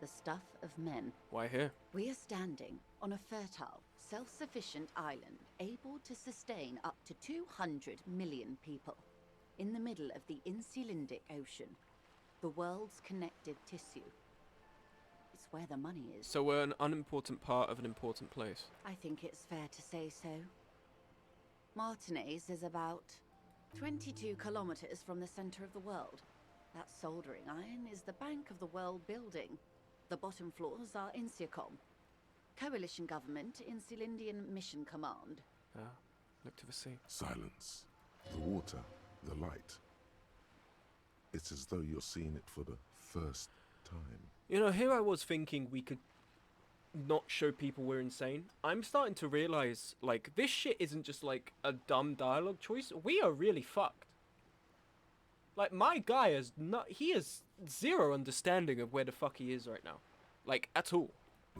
The stuff of men. Why here? We are standing on a fertile, self-sufficient island able to sustain up to 200 million people. In the middle of the Insulindic Ocean. The world's connective tissue. It's where the money is. So we're an unimportant part of an important place. I think it's fair to say so. Martinez is about 22 kilometers from the center of the world. That soldering iron is the bank of the world building. The bottom floors are Insiacom. Coalition government, Insulindian Mission Command. Ah, look to the sea. Silence. The water, the light. It's as though you're seeing it for the first time. You know, here I was thinking we could not show people we're insane. I'm starting to realize, like, this shit isn't just, like, a dumb dialogue choice. We are really fucked. Like, my guy is not... He has zero understanding of where the fuck he is right now. Like, at all.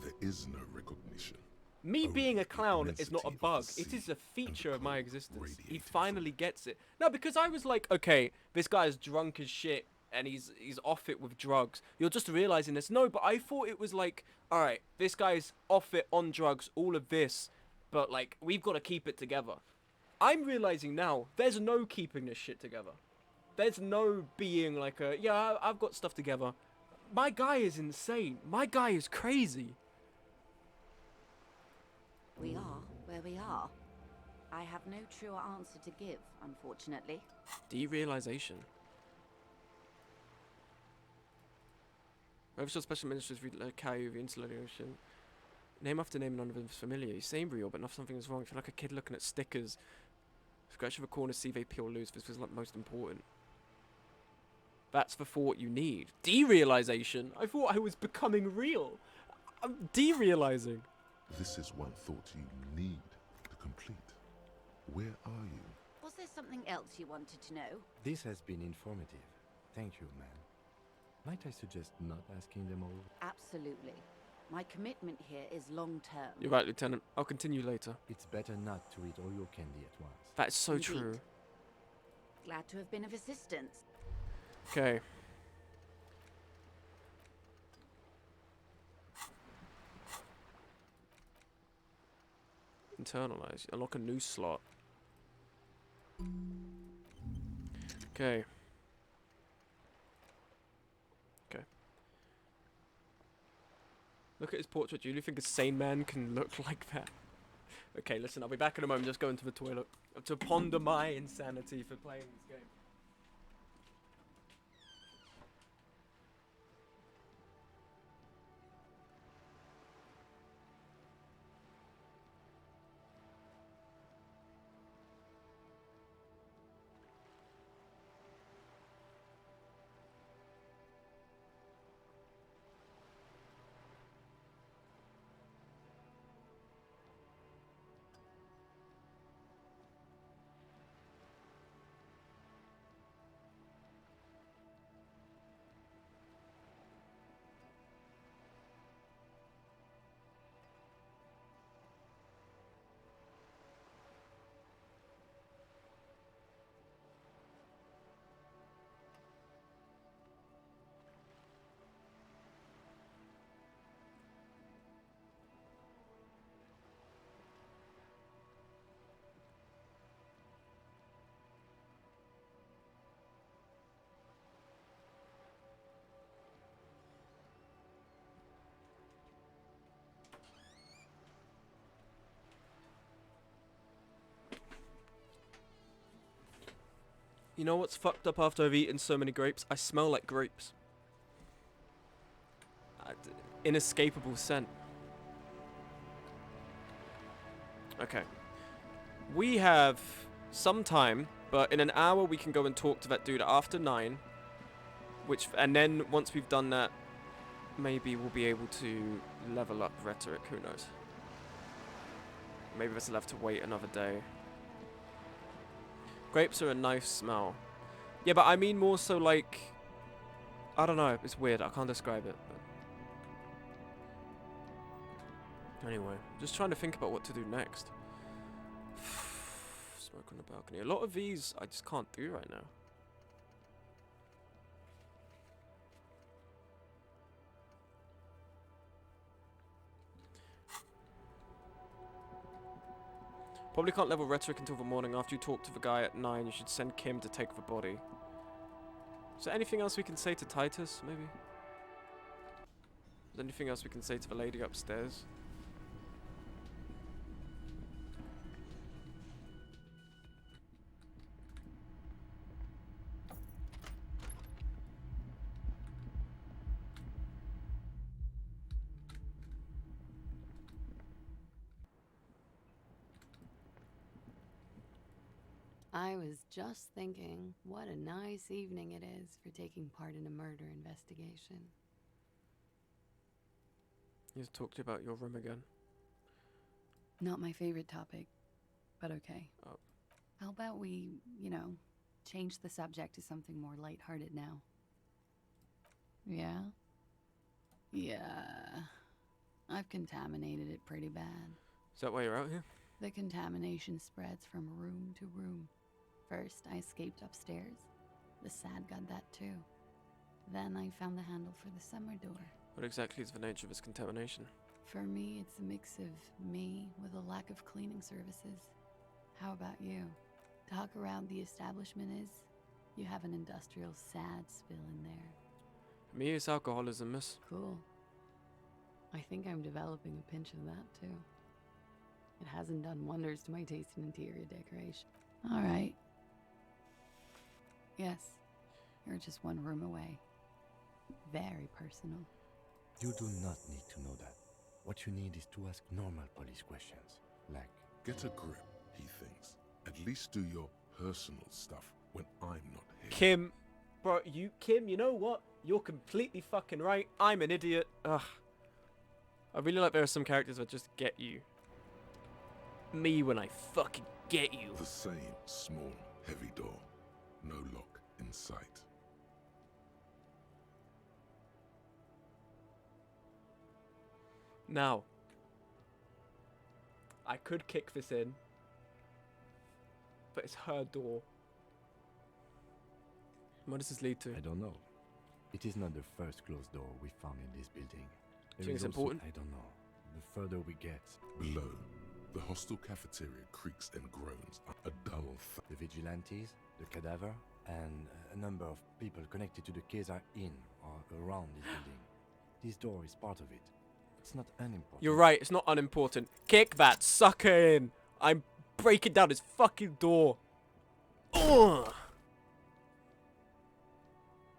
There is no recognition. Me being a clown is not a bug. It is a feature of my existence. He finally gets it. No, because I was like, okay, this guy is drunk as shit and he's off it with drugs. You're just realizing this. No, but I thought it was like, all right, this guy's off it on drugs, all of this, but like, we've got to keep it together. I'm realizing now, there's no keeping this shit together. There's no being like a, yeah, I've got stuff together. My guy is insane. My guy is crazy. We are where we are. I have no truer answer to give, unfortunately. Derealization. Revachol Special Ministers Caillou, the Insular Ocean. Name after name, none of them is familiar. You seem real, but something is wrong. I feel like a kid looking at stickers. Scratch of a corner, see they peel loose. This was like most important. That's the thought you need. Derealization? I thought I was becoming real. I'm derealizing. This is one thought you need to complete. Where are you? Was there something else you wanted to know? This has been informative. Thank you, man. Might I suggest not asking them all? Absolutely. My commitment here is long-term. You're right, Lieutenant. I'll continue later. It's better not to eat all your candy at once. That's so Indeed. true. Glad to have been of assistance. Okay. Internalize. Unlock a new slot. Okay. Okay. Look at his portrait. Do you think a sane man can look like that? Okay, listen, I'll be back in a moment. Just going to the toilet. To ponder my insanity for playing this game. You know what's fucked up after I've eaten so many grapes? I smell like grapes. Inescapable scent. Okay. We have some time, but in an hour we can go and talk to that dude after 9. And then once we've done that, maybe we'll be able to level up rhetoric, who knows. Maybe we'll have to wait another day. Grapes are a nice smell. Yeah, but I mean more so like... I don't know, it's weird, I can't describe it. But anyway, just trying to think about what to do next. Smoke on the balcony. A lot of these I just can't do right now. Probably can't level rhetoric until the morning. After you talk to the guy at 9, you should send Kim to take the body. Is there anything else we can say to Titus, maybe? Is there anything else we can say to the lady upstairs? I was just thinking, what a nice evening it is for taking part in a murder investigation. He's talked to you about your room again. Not my favorite topic, but okay. Oh. How about we, you know, change the subject to something more lighthearted now? Yeah? Yeah. I've contaminated it pretty bad. Is that why you're out here? The contamination spreads from room to room. First, I escaped upstairs. The SAD got that too. Then I found the handle for the summer door. What exactly is the nature of this contamination? For me, it's a mix of me with a lack of cleaning services. How about you? Talk around the establishment is, you have an industrial SAD spill in there. For me, it's alcoholism, miss. Cool. I think I'm developing a pinch of that too. It hasn't done wonders to my taste in interior decoration. All right. Yes, you're just one room away. Very personal. You do not need to know that. What you need is to ask normal police questions, like... Get a grip, he thinks. At least do your personal stuff when I'm not here. Kim, bro, Kim, you know what? You're completely fucking right. I'm an idiot. Ugh. I really like there are some characters that just get you. Me when I fucking get you. The same small, heavy door. No lock in sight. Now, I could kick this in, but it's her door. What does this lead to? I don't know. It is not the first closed door we found in this building. Do you think it's important? I don't know. The further we get... Below, the hostel cafeteria creaks and groans. A dull The vigilantes, the cadaver, and a number of people connected to the case are in or around this building. This door is part of it. It's not unimportant. You're right, it's not unimportant. Kick that sucker in. I'm breaking down his fucking door. Ugh.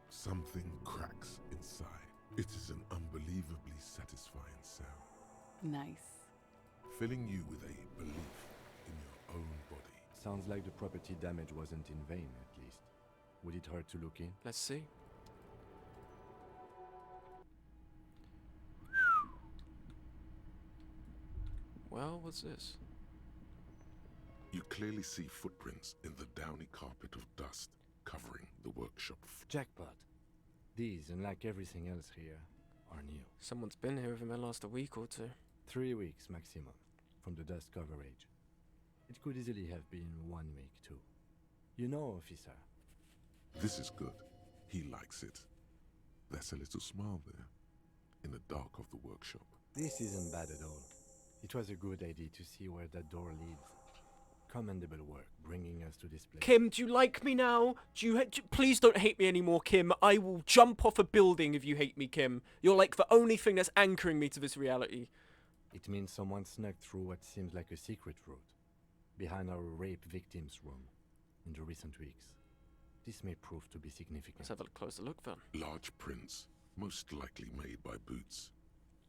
Something cracks inside. It is an unbelievably satisfying sound. Nice. Filling you with a belief in your own body. Sounds like the property damage wasn't in vain, at least. Would it hurt to look in? Let's see. Well, what's this? You clearly see footprints in the downy carpet of dust covering the workshop. Jackpot. These, unlike everything else here, are new. Someone's been here within the last week or two. 3 weeks maximum, from the dust coverage. It could easily have been 1 week too. You know, officer. This is good. He likes it. There's a little smile there, in the dark of the workshop. This isn't bad at all. It was a good idea to see where that door leads. Commendable work, bringing us to this place. Kim, do you like me now? Please don't hate me anymore, Kim. I will jump off a building if you hate me, Kim. You're like the only thing that's anchoring me to this reality. It means someone snuck through what seems like a secret route, behind our rape victim's room, in the recent weeks. This may prove to be significant. Let's have a closer look then. Large prints, most likely made by boots.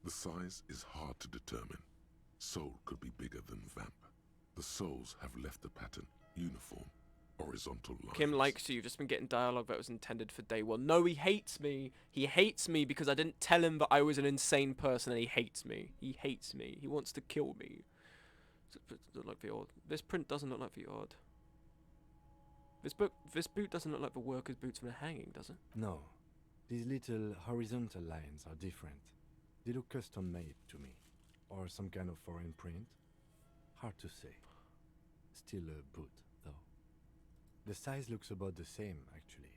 The size is hard to determine. Sole could be bigger than vamp. The soles have left a pattern, uniform, horizontal lines. Kim likes you. You've just been getting dialogue that was intended for day one. No, he hates me. He hates me because I didn't tell him that I was an insane person, and he hates me. He hates me. He wants to kill me. Does it look like the odd? This print doesn't look like the odd. This boot doesn't look like the worker's boots from the hanging, does it? No. These little horizontal lines are different. They look custom-made to me. Or some kind of foreign print. Hard to say. Still a boot, though. The size looks about the same, actually.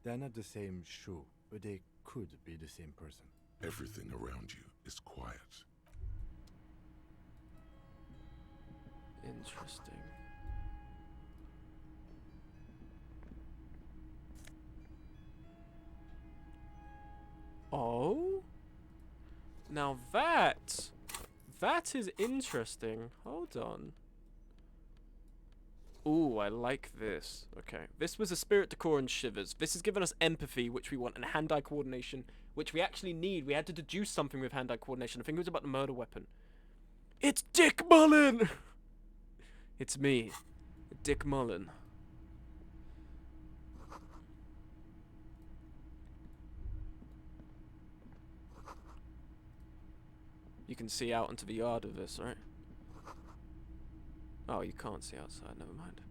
They're not the same shoe, but they could be the same person. Everything around you is quiet. Interesting. Oh? Now that is interesting. Hold on. Ooh, I like this. Okay. This was a spirit decor and shivers. This has given us empathy, which we want, and hand-eye coordination, which we actually need. We had to deduce something with hand-eye coordination. I think it was about the murder weapon. It's Dick Mullen! It's me, Dick Mullen. You can see out into the yard of this, right? Oh, you can't see outside, never mind.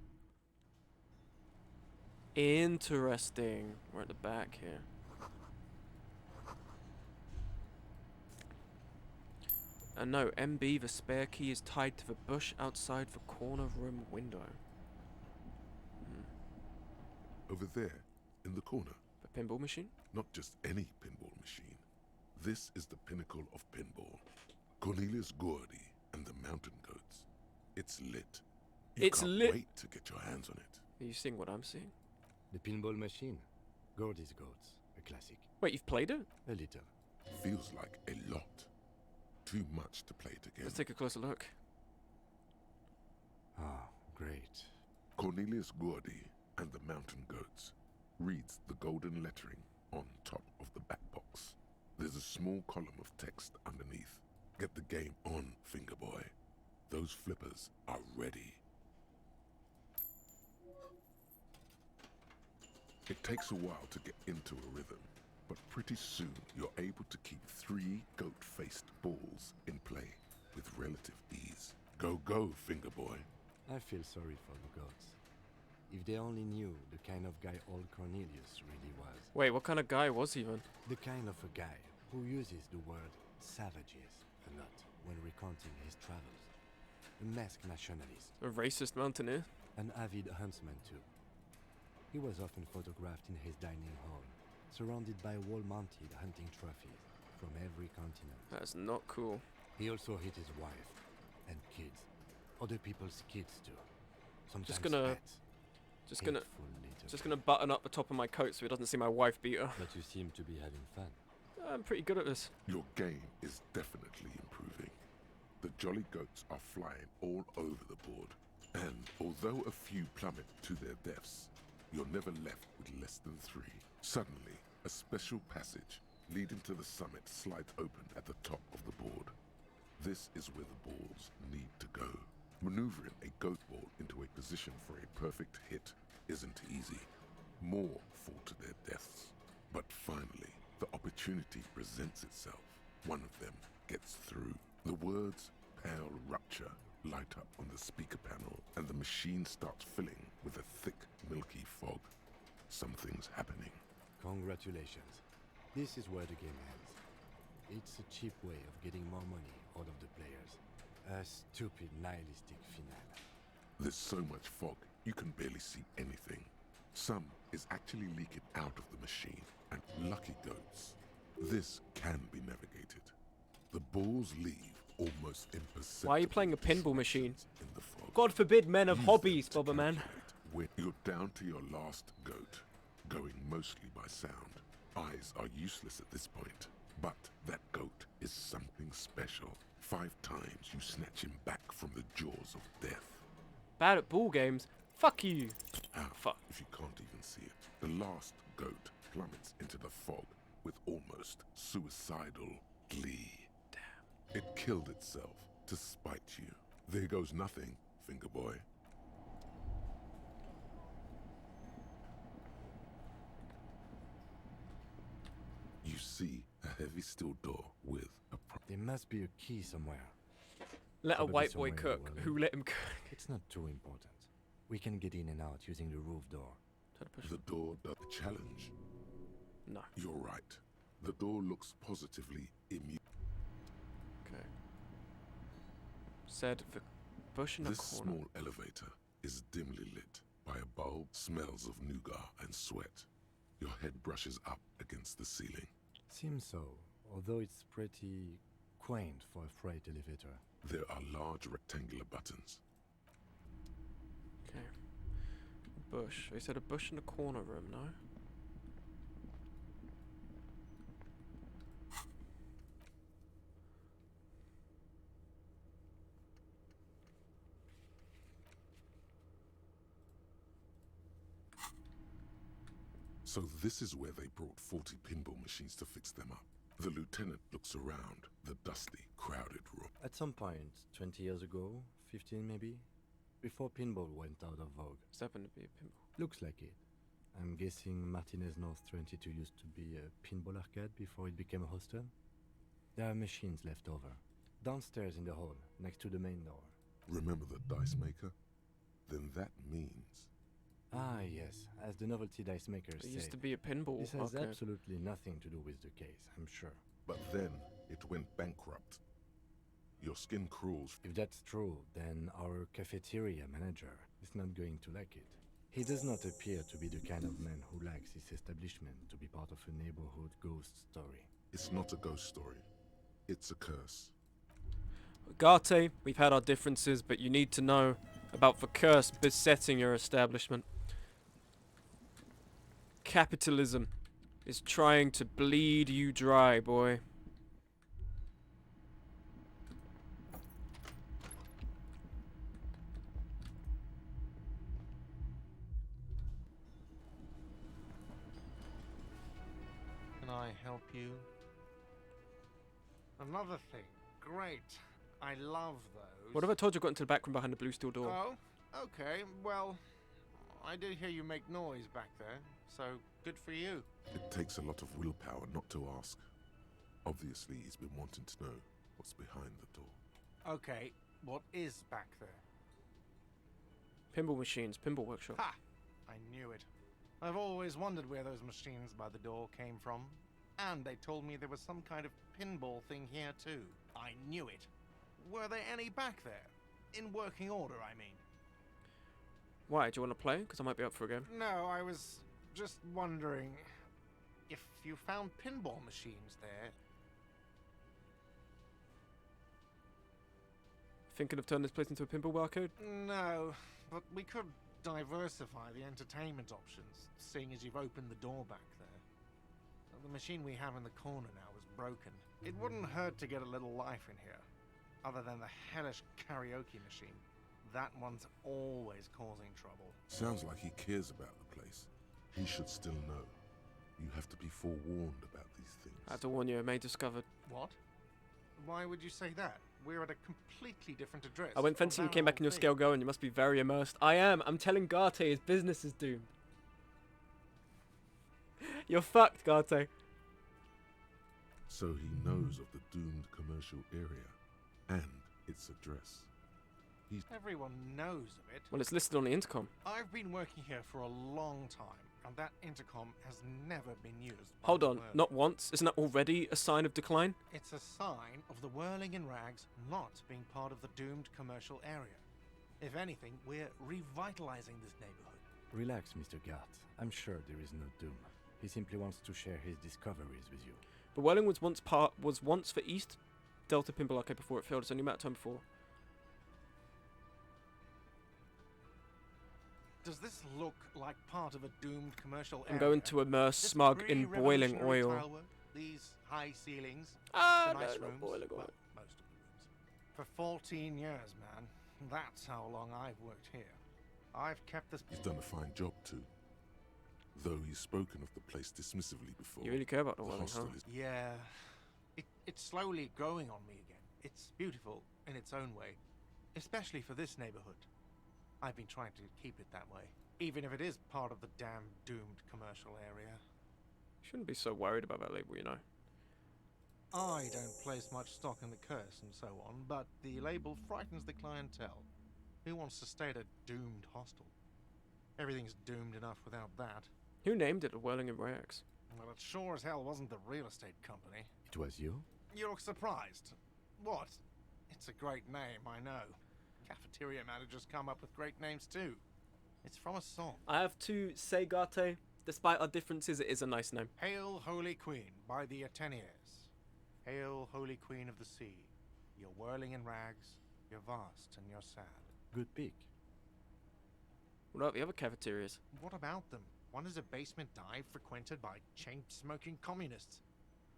Interesting. We're at the back here. And no, MB, the spare key is tied to the bush outside the corner room window. Over there, in the corner. The pinball machine? Not just any pinball machine. This is the pinnacle of pinball. Cornelius Gordy and the Mountain Goats. It's lit. You can't wait to get your hands on it. Are you seeing what I'm seeing? The pinball machine. Gordy's Goats. A classic. Wait, you've played it? A little. Feels like a lot. Too much to play it again. Let's take a closer look. Ah, great. Cornelius Gordy and the Mountain Goats reads the golden lettering on top of the back box. There's a small column of text underneath. Get the game on, Fingerboy. Those flippers are ready. It takes a while to get into a rhythm, but pretty soon you're able to keep 3 goat-faced balls in play with relative ease. Go, go, Fingerboy. I feel sorry for the goats. If they only knew the kind of guy old Cornelius really was. Wait, what kind of guy was he then? The kind of a guy who uses the word savages a lot when recounting his travels. A masked nationalist. A racist mountaineer? An avid huntsman too. He was often photographed in his dining hall, surrounded by wall-mounted hunting trophies from every continent. That's not cool. He also hit his wife and kids. Other people's kids too. Sometimes pets. Just gonna button up the top of my coat so he doesn't see my wife beat her. But you seem to be having fun. I'm pretty good at this. Your game is definitely improving. The jolly goats are flying all over the board, and although a few plummet to their deaths, you're never left with less than 3. Suddenly, a special passage leading to the summit slides open at the top of the board. This is where the balls need to go. Maneuvering a goat ball into a position for a perfect hit isn't easy. More fall to their deaths. But finally, the opportunity presents itself. One of them gets through. The words "Pale Rupture" light up on the speaker panel, and the machine starts filling with a thick, milky fog. Something's happening. Congratulations. This is where the game ends. It's a cheap way of getting more money out of the players. A stupid, nihilistic finale. There's so much fog, you can barely see anything. Some is actually leaking out of the machine, and lucky goats. This can be navigated. The balls leave almost imperceptibly. Why are you playing a pinball machine? In the fog. God forbid men have hobbies, Bobberman. When you're down to your last goat, going mostly by sound. Eyes are useless at this point, but that goat is something special. 5 times you snatch him back from the jaws of death. Bad at ball games? Fuck you. out Fuck. if you can't even see it. The last goat plummets into the fog with almost suicidal glee. Damn. It killed itself to spite you. There goes nothing, finger boy. You see a heavy steel door with a There must be a key somewhere. Let a Probably white boy somewhere in the cook. world. Who let him cook? It's not too important. We can get in and out using the roof door. The door does challenge. No. You're right. The door looks positively immune. Okay. Said the bush in the This corner. small elevator is dimly lit by a bulb, smells of nougat and sweat. Your head brushes up against the ceiling. Seems so, although it's pretty quaint for a freight elevator. There are large rectangular buttons. Okay. Bush. They said a bush in the corner room, no? So this is where they brought 40 pinball machines to fix them up. The lieutenant looks around the dusty, crowded room. At some point, 20 years ago, 15 maybe, before pinball went out of vogue. It's happened to be a pinball. Looks like it. I'm guessing Martinez North 22 used to be a pinball arcade before it became a hostel. There are machines left over. Downstairs in the hall, next to the main door. Remember the dice maker? Then that means... Ah, yes. As the novelty dice makers It say, used to be a pinball. this has Okay. absolutely nothing to do with the case, I'm sure. But then it went bankrupt. Your skin crawls. If that's true, then our cafeteria manager is not going to like it. He does not appear to be the kind of man who likes his establishment to be part of a neighborhood ghost story. It's not a ghost story. It's a curse. Garte, we've had our differences, but you need to know about the curse besetting your establishment. Capitalism is trying to bleed you dry, boy. Can I help you? Another thing. Great. I love those. What have I told you got into the back room behind the blue steel door? Oh, okay. Well, I did hear you make noise back there, so good for you. It takes a lot of willpower not to ask. Obviously, he's been wanting to know what's behind the door. Okay, what is back there? Pinball machines, pinball workshop. Ha! I knew it. I've always wondered where those machines by the door came from. And they told me there was some kind of pinball thing here too. I knew it. Were there any back there? In working order, I mean. Why, do you want to play? Because I might be up for a game. No, I was just wondering if you found pinball machines there. Thinking of turning this place into a pinball arcade? No, but we could diversify the entertainment options, seeing as you've opened the door back there. The machine we have in the corner now is broken. It wouldn't hurt to get a little life in here, other than the hellish karaoke machine. That one's always causing trouble. Sounds like he cares about the place. He should still know. You have to be forewarned about these things. I have to warn you, I may discover. What? Why would you say that? We're at a completely different address. I went fencing and came back in your scale going. You must be very immersed. I am. I'm telling Garte his business is doomed. You're fucked, Garte. So he knows of the doomed commercial area and its address. Everyone knows of it. Well, it's listed on the intercom. I've been working here for a long time, and that intercom has never been used. Hold on, not once. Isn't that already a sign of decline? It's a sign of the whirling in rags not being part of the doomed commercial area. If anything, we're revitalizing this neighborhood. Relax, Mr. Gart. I'm sure there is no doom. He simply wants to share his discoveries with you. But Welling was once for East Delta Pinball Arcade before it failed. It's only a matter of time before. Does this look like part of a doomed commercial area? I'm going to immerse This Smug in boiling pre-revolutionary oil. tile work, these high ceilings, Ah, the nice no, not rooms, boiling oil. well, most of the rooms. For 14 years, man. That's how long I've worked here. I've kept this. He's done a fine job too. Though he's spoken of the place dismissively before. You really care about the wedding, huh? hostel is Yeah. It's slowly growing on me again. It's beautiful in its own way, especially for this neighborhood. I've been trying to keep it that way, even if it is part of the damn doomed commercial area. Shouldn't be so worried about that label, you know. I don't place much stock in the curse and so on, but the label frightens the clientele. Who wants to stay at a doomed hostel? Everything's doomed enough without that. Who named it Whirling and Rags? Well, it sure as hell wasn't the real estate company. It was you? You look surprised. What? It's a great name, I know. Cafeteria managers come up with great names too. It's from a song. I have to say, Garte, despite our differences, it is a nice name. Hail, Holy Queen, by the Ateniers. Hail, Holy Queen of the Sea. You're whirling in rags, you're vast and you're sad. Good pick. What about the other cafeterias? What about them? One is a basement dive frequented by chain-smoking communists.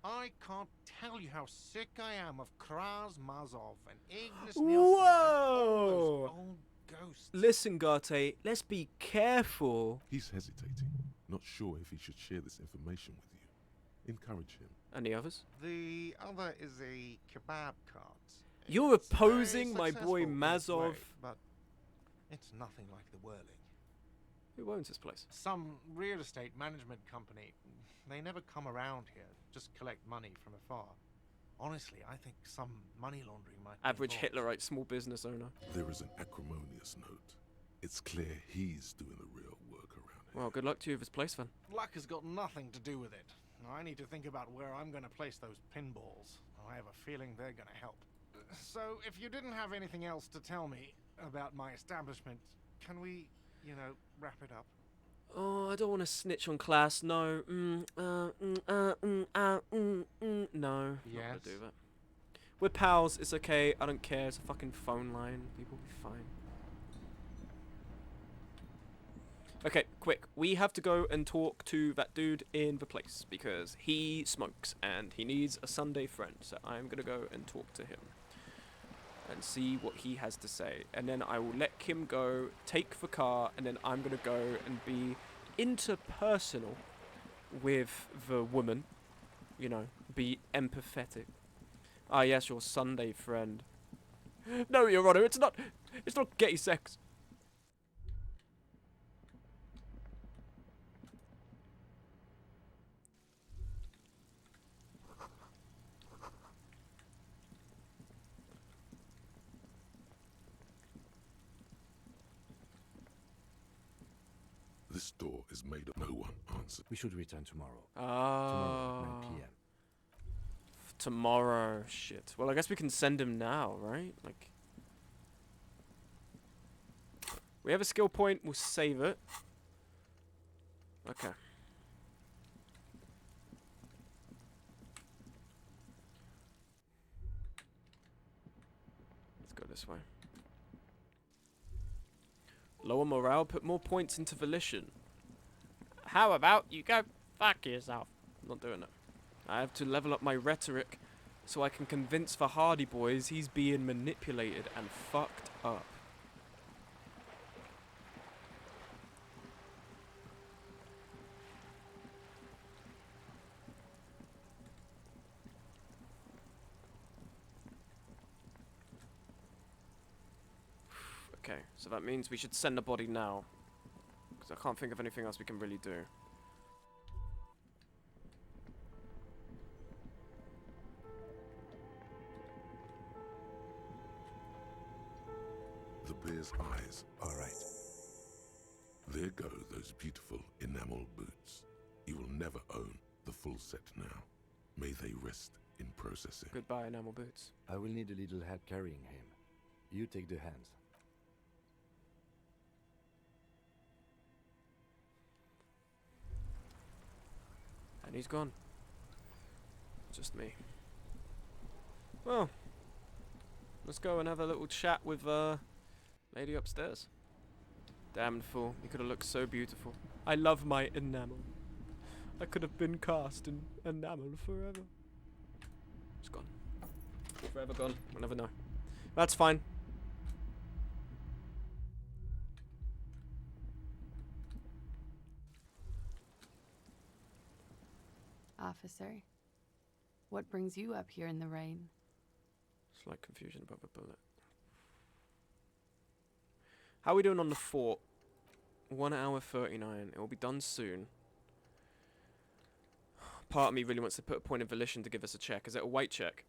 I can't tell you how sick I am of Kraz Mazov and Ignis Nielsen and all those old ghosts. Listen, Garte, let's be careful. He's hesitating, not sure if he should share this information with you. Encourage him. And the others? The other is a kebab cart. You're It's very opposing my boy successful in its Mazov. way, but it's nothing like the whirling. Who owns this place? Some real estate management company. They never come around here, just collect money from afar. Honestly, I think some money laundering might be Average involved. Hitlerite small business owner. There is an acrimonious note. It's clear he's doing the real work around here. Well, good luck to you with his place then. Luck has got nothing to do with it. I need to think about where I'm going to place those pinballs. I have a feeling they're going to help. So, if you didn't have anything else to tell me about my establishment, can we, wrap it up? Oh, I don't want to snitch on class. No. No. Not gonna Yes? do that. We're pals. It's okay. I don't care. It's a fucking phone line. People will be fine. Okay, quick. We have to go and talk to that dude in the place because he smokes and he needs a Sunday friend. So I'm gonna go and talk to him and see what he has to say. And then I will let Kim go, take the car, and then I'm gonna go and be interpersonal with the woman. You know, be empathetic. Ah, yes, your Sunday friend. No, Your Honor, it's not gay sex. This door is made of no one answered. We should return tomorrow. Ah. Tomorrow at 9 p.m. Tomorrow, shit. Well, I guess we can send him now, right? Like, we have a skill point. We'll save it. Okay. Let's go this way. Lower morale, put more points into volition. How about you go fuck yourself? I'm not doing it. I have to level up my rhetoric so I can convince the Hardy Boys he's being manipulated and fucked up. Okay, so that means we should send the body now. Because I can't think of anything else we can really do. The bear's eyes are right. There go those beautiful enamel boots. You will never own the full set now. May they rest in processing. Goodbye, enamel boots. I will need a little help carrying him. You take the hands. And he's gone. Just me. Well, let's go and have a little chat with lady upstairs. Damned fool, you could have looked so beautiful. I love my enamel. I could have been cast in enamel forever. It's gone. Forever gone. We'll never know. That's fine. Officer, what brings you up here in the rain? Slight confusion above a bullet. How are we doing on the fort? 1 hour 39. It will be done soon. Part of me really wants to put a point of volition to give us a check. Is it a white check?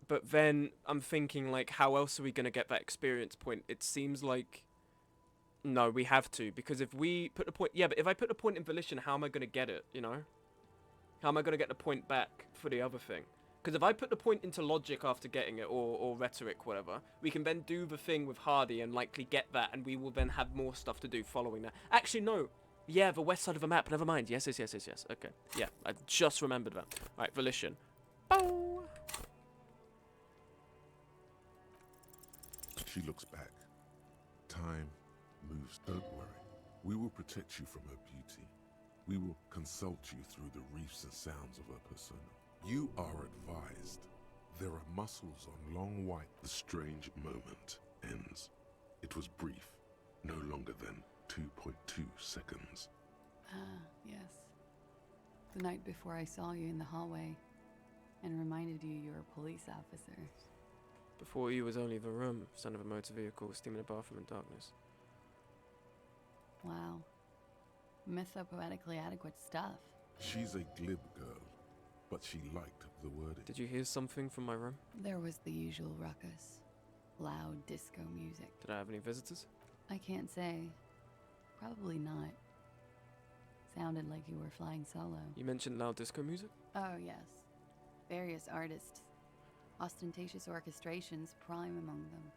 But then I'm thinking, like, how else are we going to get that experience point? It seems like... No, we have to. Because if we put the point... Yeah, but if I put the point in volition, how am I going to get it, you know? How am I going to get the point back for the other thing? Because if I put the point into logic after getting it, or rhetoric, whatever, we can then do the thing with Hardy and likely get that, and we will then have more stuff to do following that. Actually, no. Yeah, the west side of a map. Never mind. Yes. Okay. Yeah, I just remembered that. Alright, volition. Bow! She looks back. Time moves. Don't worry. We will protect you from her beauty. We will consult you through the reefs and sounds of her persona. You are advised. There are muscles on long white. The strange moment ends. It was brief, no longer than 2.2 seconds. Ah, yes. The night before I saw you in the hallway and reminded you were a police officer. Before you was only the room, son of a motor vehicle, steaming a bathroom in darkness. Wow. Mythopoetically adequate stuff. She's a glib girl, but she liked the wording. Did you hear something from my room? There was the usual ruckus. Loud disco music. Did I have any visitors? I can't say. Probably not. Sounded like you were flying solo. You mentioned loud disco music? Oh, yes. Various artists. Ostentatious orchestrations prime among them.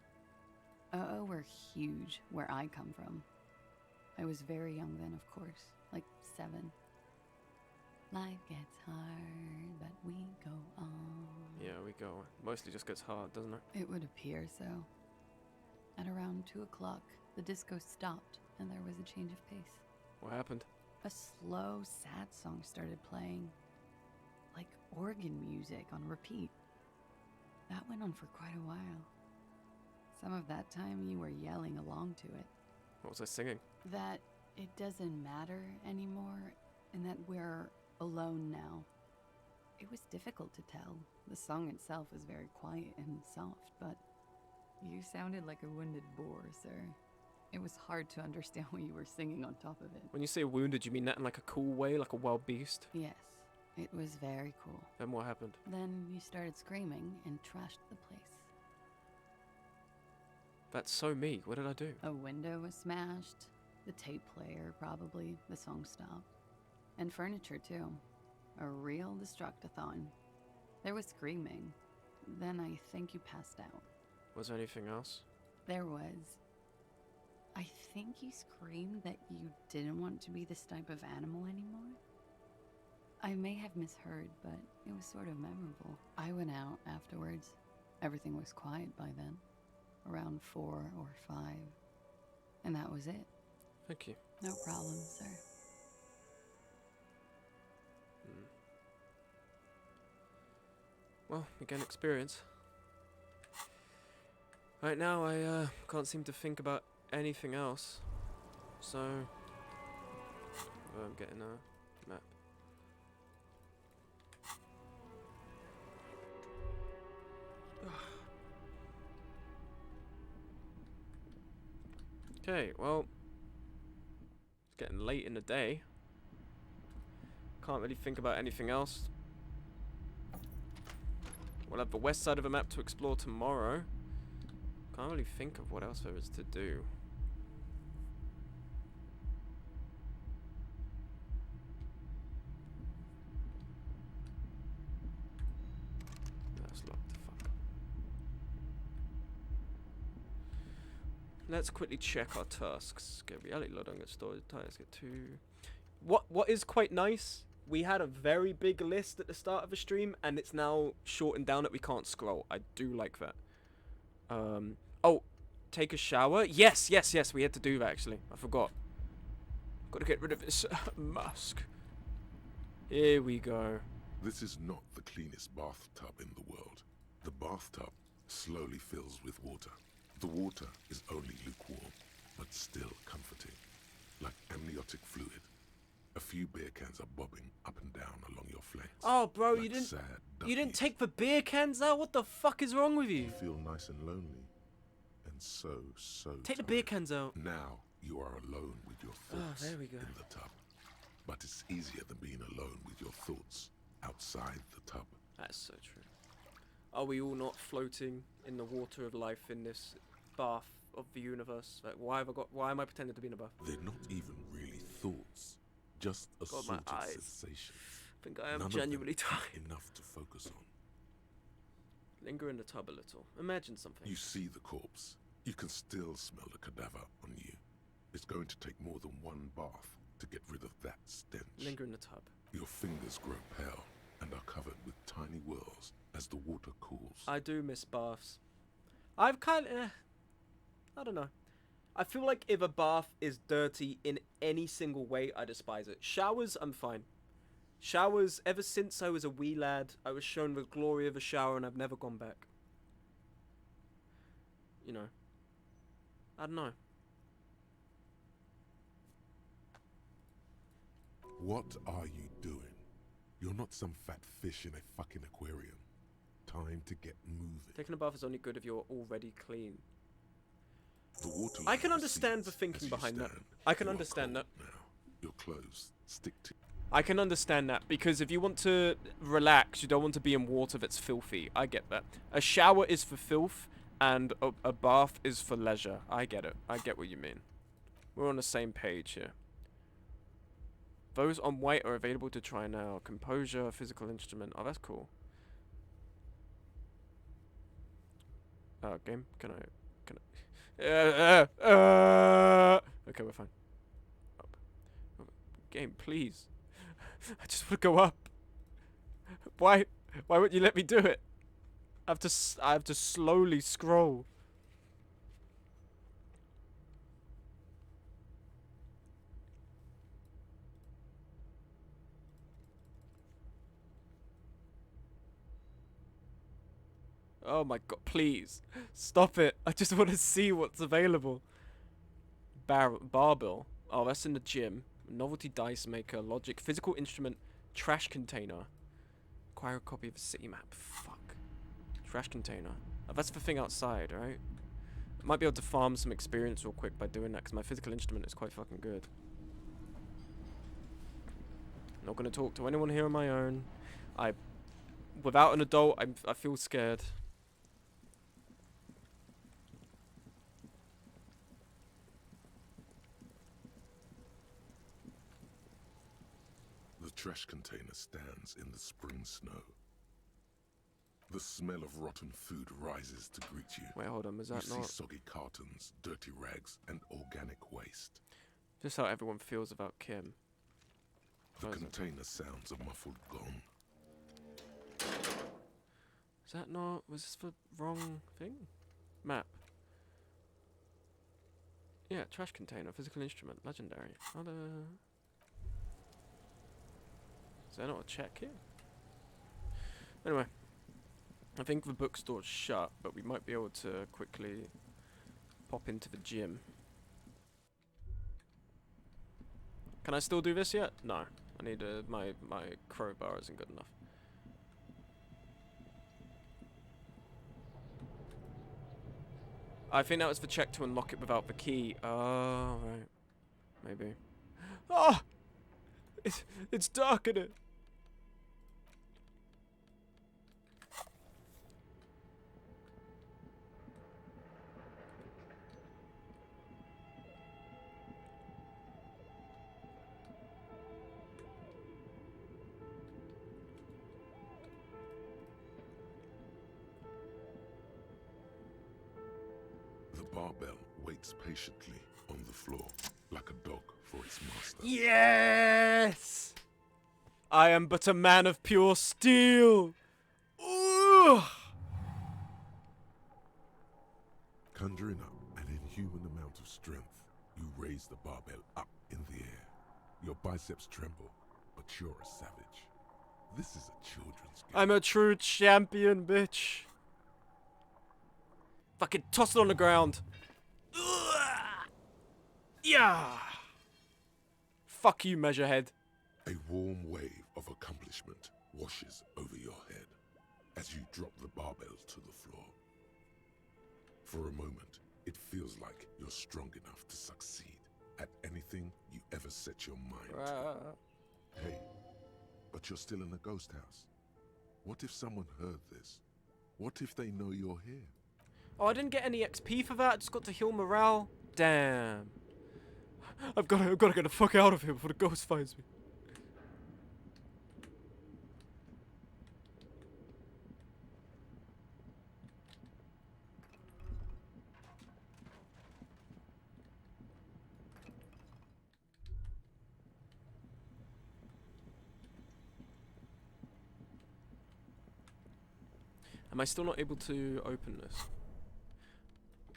Oh, were huge where I come from. I was very young then, of course. Like 7. Life gets hard, but we go on. Yeah, we go. Mostly just gets hard, doesn't it? It would appear so. At around 2 o'clock, the disco stopped, and there was a change of pace. What happened? A slow, sad song started playing. Like organ music on repeat. That went on for quite a while. Some of that time you were yelling along to it. What was I singing? That it doesn't matter anymore, and that we're alone now. It was difficult to tell. The song itself was very quiet and soft, but you sounded like a wounded boar, sir. It was hard to understand what you were singing on top of it. When you say wounded, you mean that in like a cool way, like a wild beast? Yes, it was very cool. Then what happened? Then you started screaming and trashed the place. That's so me. What did I do? A window was smashed. The tape player, probably. The song stopped. And furniture, too. A real destructathon. There was screaming. Then I think you passed out. Was there anything else? There was. I think you screamed that you didn't want to be this type of animal anymore. I may have misheard, but it was sort of memorable. I went out afterwards. Everything was quiet by then. Around 4 or 5. And that was it. Thank you. No problem, sir. Well, again, experience. Right now, I can't seem to think about anything else. So, I'm getting a map. Okay, well, it's getting late in the day. Can't really think about anything else. We'll have the west side of a map to explore tomorrow. Can't really think of what else there is to do. That's locked. Fuck. Let's quickly check our tasks. Get reality load on, get storage tires, get 2. What is quite nice, we had a very big list at the start of the stream, and it's now shortened down that we can't scroll. I do like that. Oh, take a shower? Yes, we had to do that, actually. I forgot. Gotta get rid of this mask. Here we go. This is not the cleanest bathtub in the world. The bathtub slowly fills with water. The water is only lukewarm, but still comforting, like amniotic fluid. A few beer cans are bobbing up and down along your flanks. Oh, bro, like you didn't. sad You didn't duckies. take the beer cans out. What the fuck is wrong with you? You feel nice and lonely, and so Take the tired. beer cans out. Now you are alone with your thoughts there we go. in the tub. But it's easier than being alone with your thoughts outside the tub. That's so true. Are we all not floating in the water of life in this bath of the universe? Like, why am I pretending to be in a bath? They're not even really thoughts, just God, my assorted eyes. sensations. I think I am None of genuinely them tired. enough to focus on. Linger in the tub a little. Imagine something. You see the corpse. You can still smell the cadaver on you. It's going to take more than one bath to get rid of that stench. Linger in the tub. Your fingers grow pale and are covered with tiny whirls as the water cools. I do miss baths. I've kind of... I don't know. I feel like if a bath is dirty in any single way, I despise it. Showers, I'm fine. Showers, ever since I was a wee lad, I was shown the glory of a shower and I've never gone back. You know. I don't know. What are you doing? You're not some fat fish in a fucking aquarium. Time to get moving. Taking a bath is only good if you're already clean. The water I can level understand the recedes thinking as you behind that. stand. I can You are understand that. cold now. Your clothes stick to. I can understand that, because if you want to relax, you don't want to be in water that's filthy. I get that. A shower is for filth, and a bath is for leisure. I get it. I get what you mean. We're on the same page here. Those on white are available to try now. Composure, physical instrument. Oh, that's cool. Game? Can I... Okay, we're fine. Up. Game, please. I just want to go up. Why won't you let me do it? I have to slowly scroll. Oh my god, please. Stop it. I just want to see what's available. Barbell. Oh, that's in the gym. Novelty dice maker, logic, physical instrument, trash container. Acquire a copy of the city map. Fuck. Trash container. Oh, that's the thing outside, right? I might be able to farm some experience real quick by doing that, because my physical instrument is quite fucking good. Not gonna talk to anyone here on my own. Without an adult, I feel scared. The trash container stands in the spring snow. The smell of rotten food rises to greet you. Wait, hold on, was that You not... see soggy cartons, dirty rags, and organic waste. Just how everyone feels about Kim. The What is it? container sounds a muffled gong. Is that not... Was this the wrong thing? Map. Yeah, trash container, physical instrument, legendary. How the... Is there not a check here? Anyway. I think the bookstore's shut, but we might be able to quickly pop into the gym. Can I still do this yet? No. I need my crowbar isn't good enough. I think that was the check to unlock it without the key. Oh, right. Maybe. Oh! It's dark in it. The barbell waits patiently on the floor, like a dog for its master. Yes! I am but a man of pure steel. Ooh! Conjuring up an inhuman amount of strength, you raise the barbell up in the air. Your biceps tremble, but you're a savage. This is a children's game. I'm a true champion, bitch. Fucking toss it on the ground. Ugh. Yeah. Fuck you, Measurehead. A warm wave of accomplishment washes over your head as you drop the barbell to the floor. For a moment, it feels like you're strong enough to succeed at anything you ever set your mind to. Hey, but you're still in a ghost house. What if someone heard this? What if they know you're here? Oh, I didn't get any XP for that. I just got to heal morale. Damn. I've got to get the fuck out of here before the ghost finds me. Am I still not able to open this?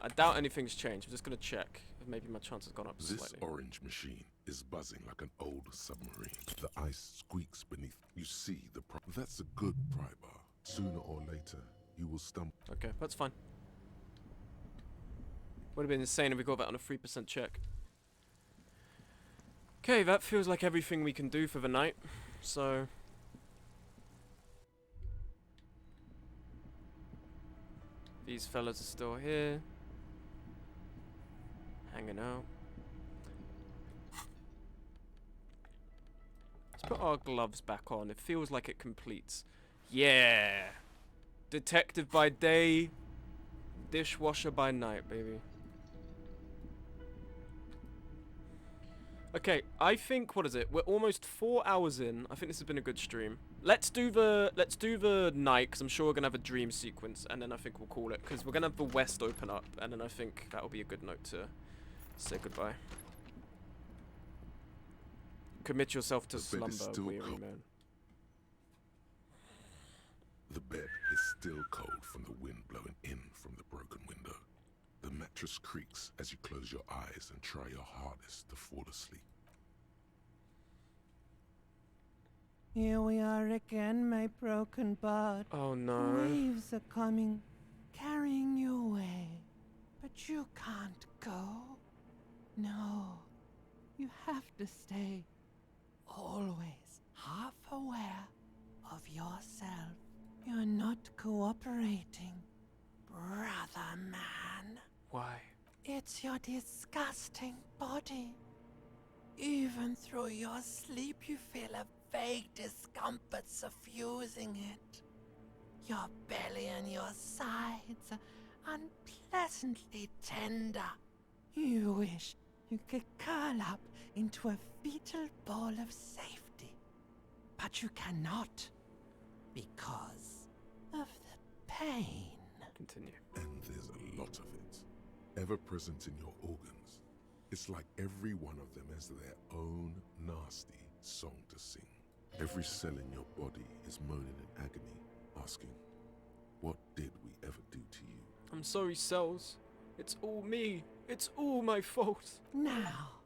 I doubt anything's changed. I'm just going to check if maybe my chance has gone up slightly. This orange machine is buzzing like an old submarine. The ice squeaks beneath. You see the That's a good pry bar. Sooner or later, you will stumble. Okay, that's fine. Would have been insane if we got that on a 3% check. Okay, that feels like everything we can do for the night. So... these fellas are still here. Hanging out. Let's put our gloves back on. It feels like it completes. Yeah! Detective by day, dishwasher by night, baby. Okay, I think, what is it? We're almost 4 hours in. I think this has been a good stream. Let's do the night, because I'm sure we're going to have a dream sequence, and then I think we'll call it, because we're going to have the west open up, and then I think that'll be a good note to say goodbye. Commit yourself to slumber, weary man. The bed is still cold from the wind blowing in from the broken window. The mattress creaks as you close your eyes and try your hardest to fall asleep. Here we are again, my broken bud. Oh no. Waves are coming, carrying you away. But you can't go. No. You have to stay. Always half aware of yourself. You're not cooperating, brother man. Why? It's your disgusting body. Even through your sleep, you feel a vague discomfort suffusing it. Your belly and your sides are unpleasantly tender. You wish you could curl up into a fetal ball of safety. But you cannot, because of the pain. Continue. And there's a lot of it, ever present in your organs. It's like every one of them has their own nasty song to sing. Every cell in your body is moaning in agony, asking, what did we ever do to you? I'm sorry, cells. It's all me. It's all my fault. Now,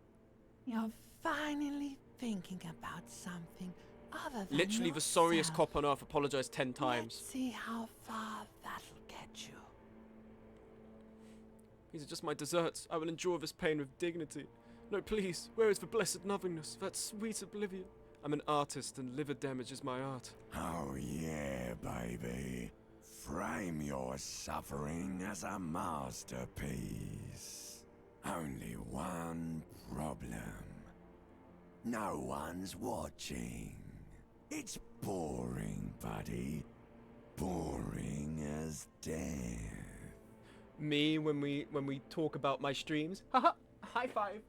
you're finally thinking about something other than Literally the yourself. sorriest cop on earth apologized 10 times. Let's see how far that'll get you. These are just my desserts. I will endure this pain with dignity. No, please. Where is the blessed nothingness? That sweet oblivion. I'm an artist, and liver damage is my art. Oh yeah, baby. Frame your suffering as a masterpiece. Only one problem. No one's watching. It's boring, buddy. Boring as death. Me when we talk about my streams. Haha, high five.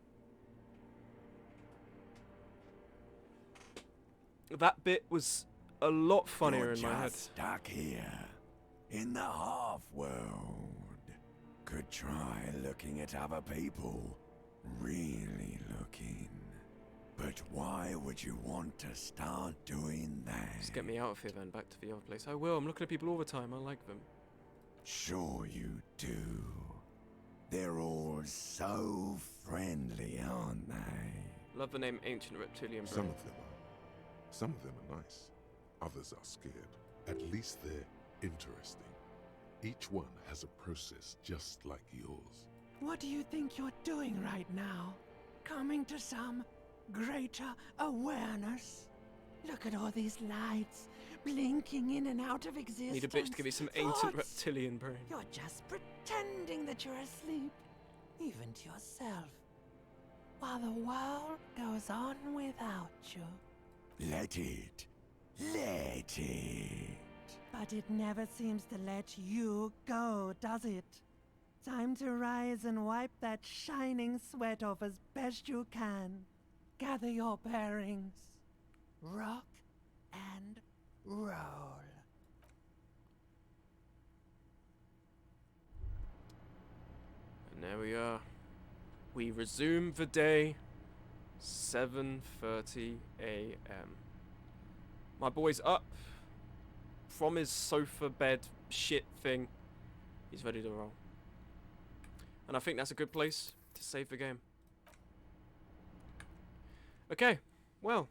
That bit was a lot funnier in my head. Stuck here in the half world. Could try looking at other people. Really looking. But why would you want to start doing that? Just get me out of here then, back to the other place. I will. I'm looking at people all the time. I like them. Sure you do. They're all so friendly, aren't they? Love the name Ancient Reptilian Brain. Some of them are. Some of them are nice. Others are scared. At least they're interesting. Each one has a process just like yours. What do you think you're doing right now? Coming to some greater awareness. Look at all these lights blinking in and out of existence. Need a bitch to give you some ancient Thoughts. reptilian brain. You're just pretending that you're asleep, even to yourself, while the world goes on without you. Let it. Let it. But it never seems to let you go, does it? Time to rise and wipe that shining sweat off as best you can. Gather your bearings. Rock and roll. And there we are. We resume the day. 7:30 a.m. My boy's up from his sofa bed shit thing. He's ready to roll. And I think that's a good place to save the game. Okay, well.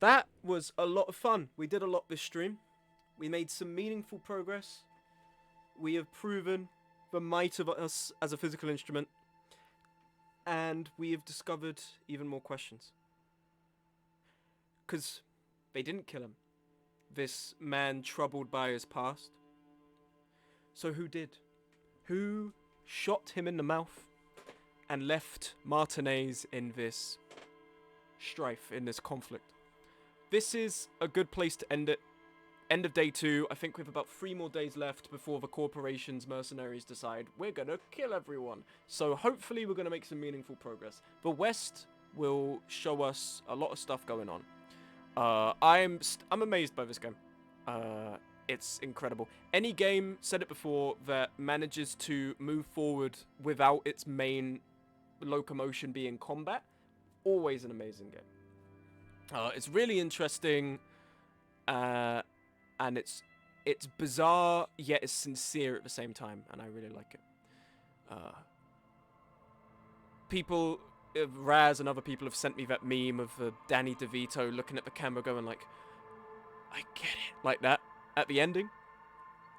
That was a lot of fun. We did a lot this stream. We made some meaningful progress. We have proven the might of us as a physical instrument. And we have discovered even more questions. Because they didn't kill him. This man troubled by his past. So who did? Who shot him in the mouth and left Martinez in this strife, in this conflict? This is a good place to end it. End of day 2. I think we have about 3 more days left before the corporation's mercenaries decide we're gonna kill everyone. So hopefully we're gonna make some meaningful progress. The West will show us a lot of stuff going on. I'm amazed by this game. It's incredible. Any game, said it before, that manages to move forward without its main locomotion being combat, always an amazing game. It's really interesting, and it's bizarre yet it's sincere at the same time, and I really like it. People, Raz and other people have sent me that meme of Danny DeVito looking at the camera going like, I get it, like that at the ending.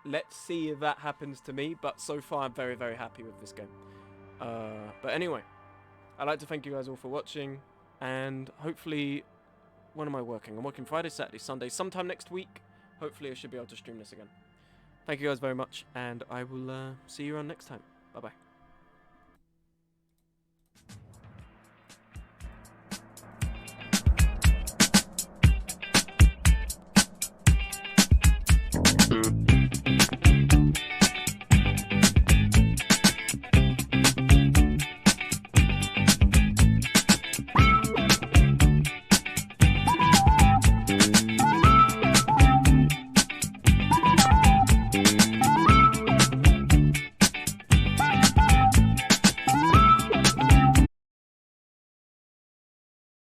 Let's see if that happens to me, but so far I'm very, very happy with this game. But anyway, I'd like to thank you guys all for watching, and hopefully, when am I working? I'm working Friday, Saturday, Sunday, sometime next week. Hopefully I should be able to stream this again. Thank you guys very much, and I will see you around next time. Bye-bye.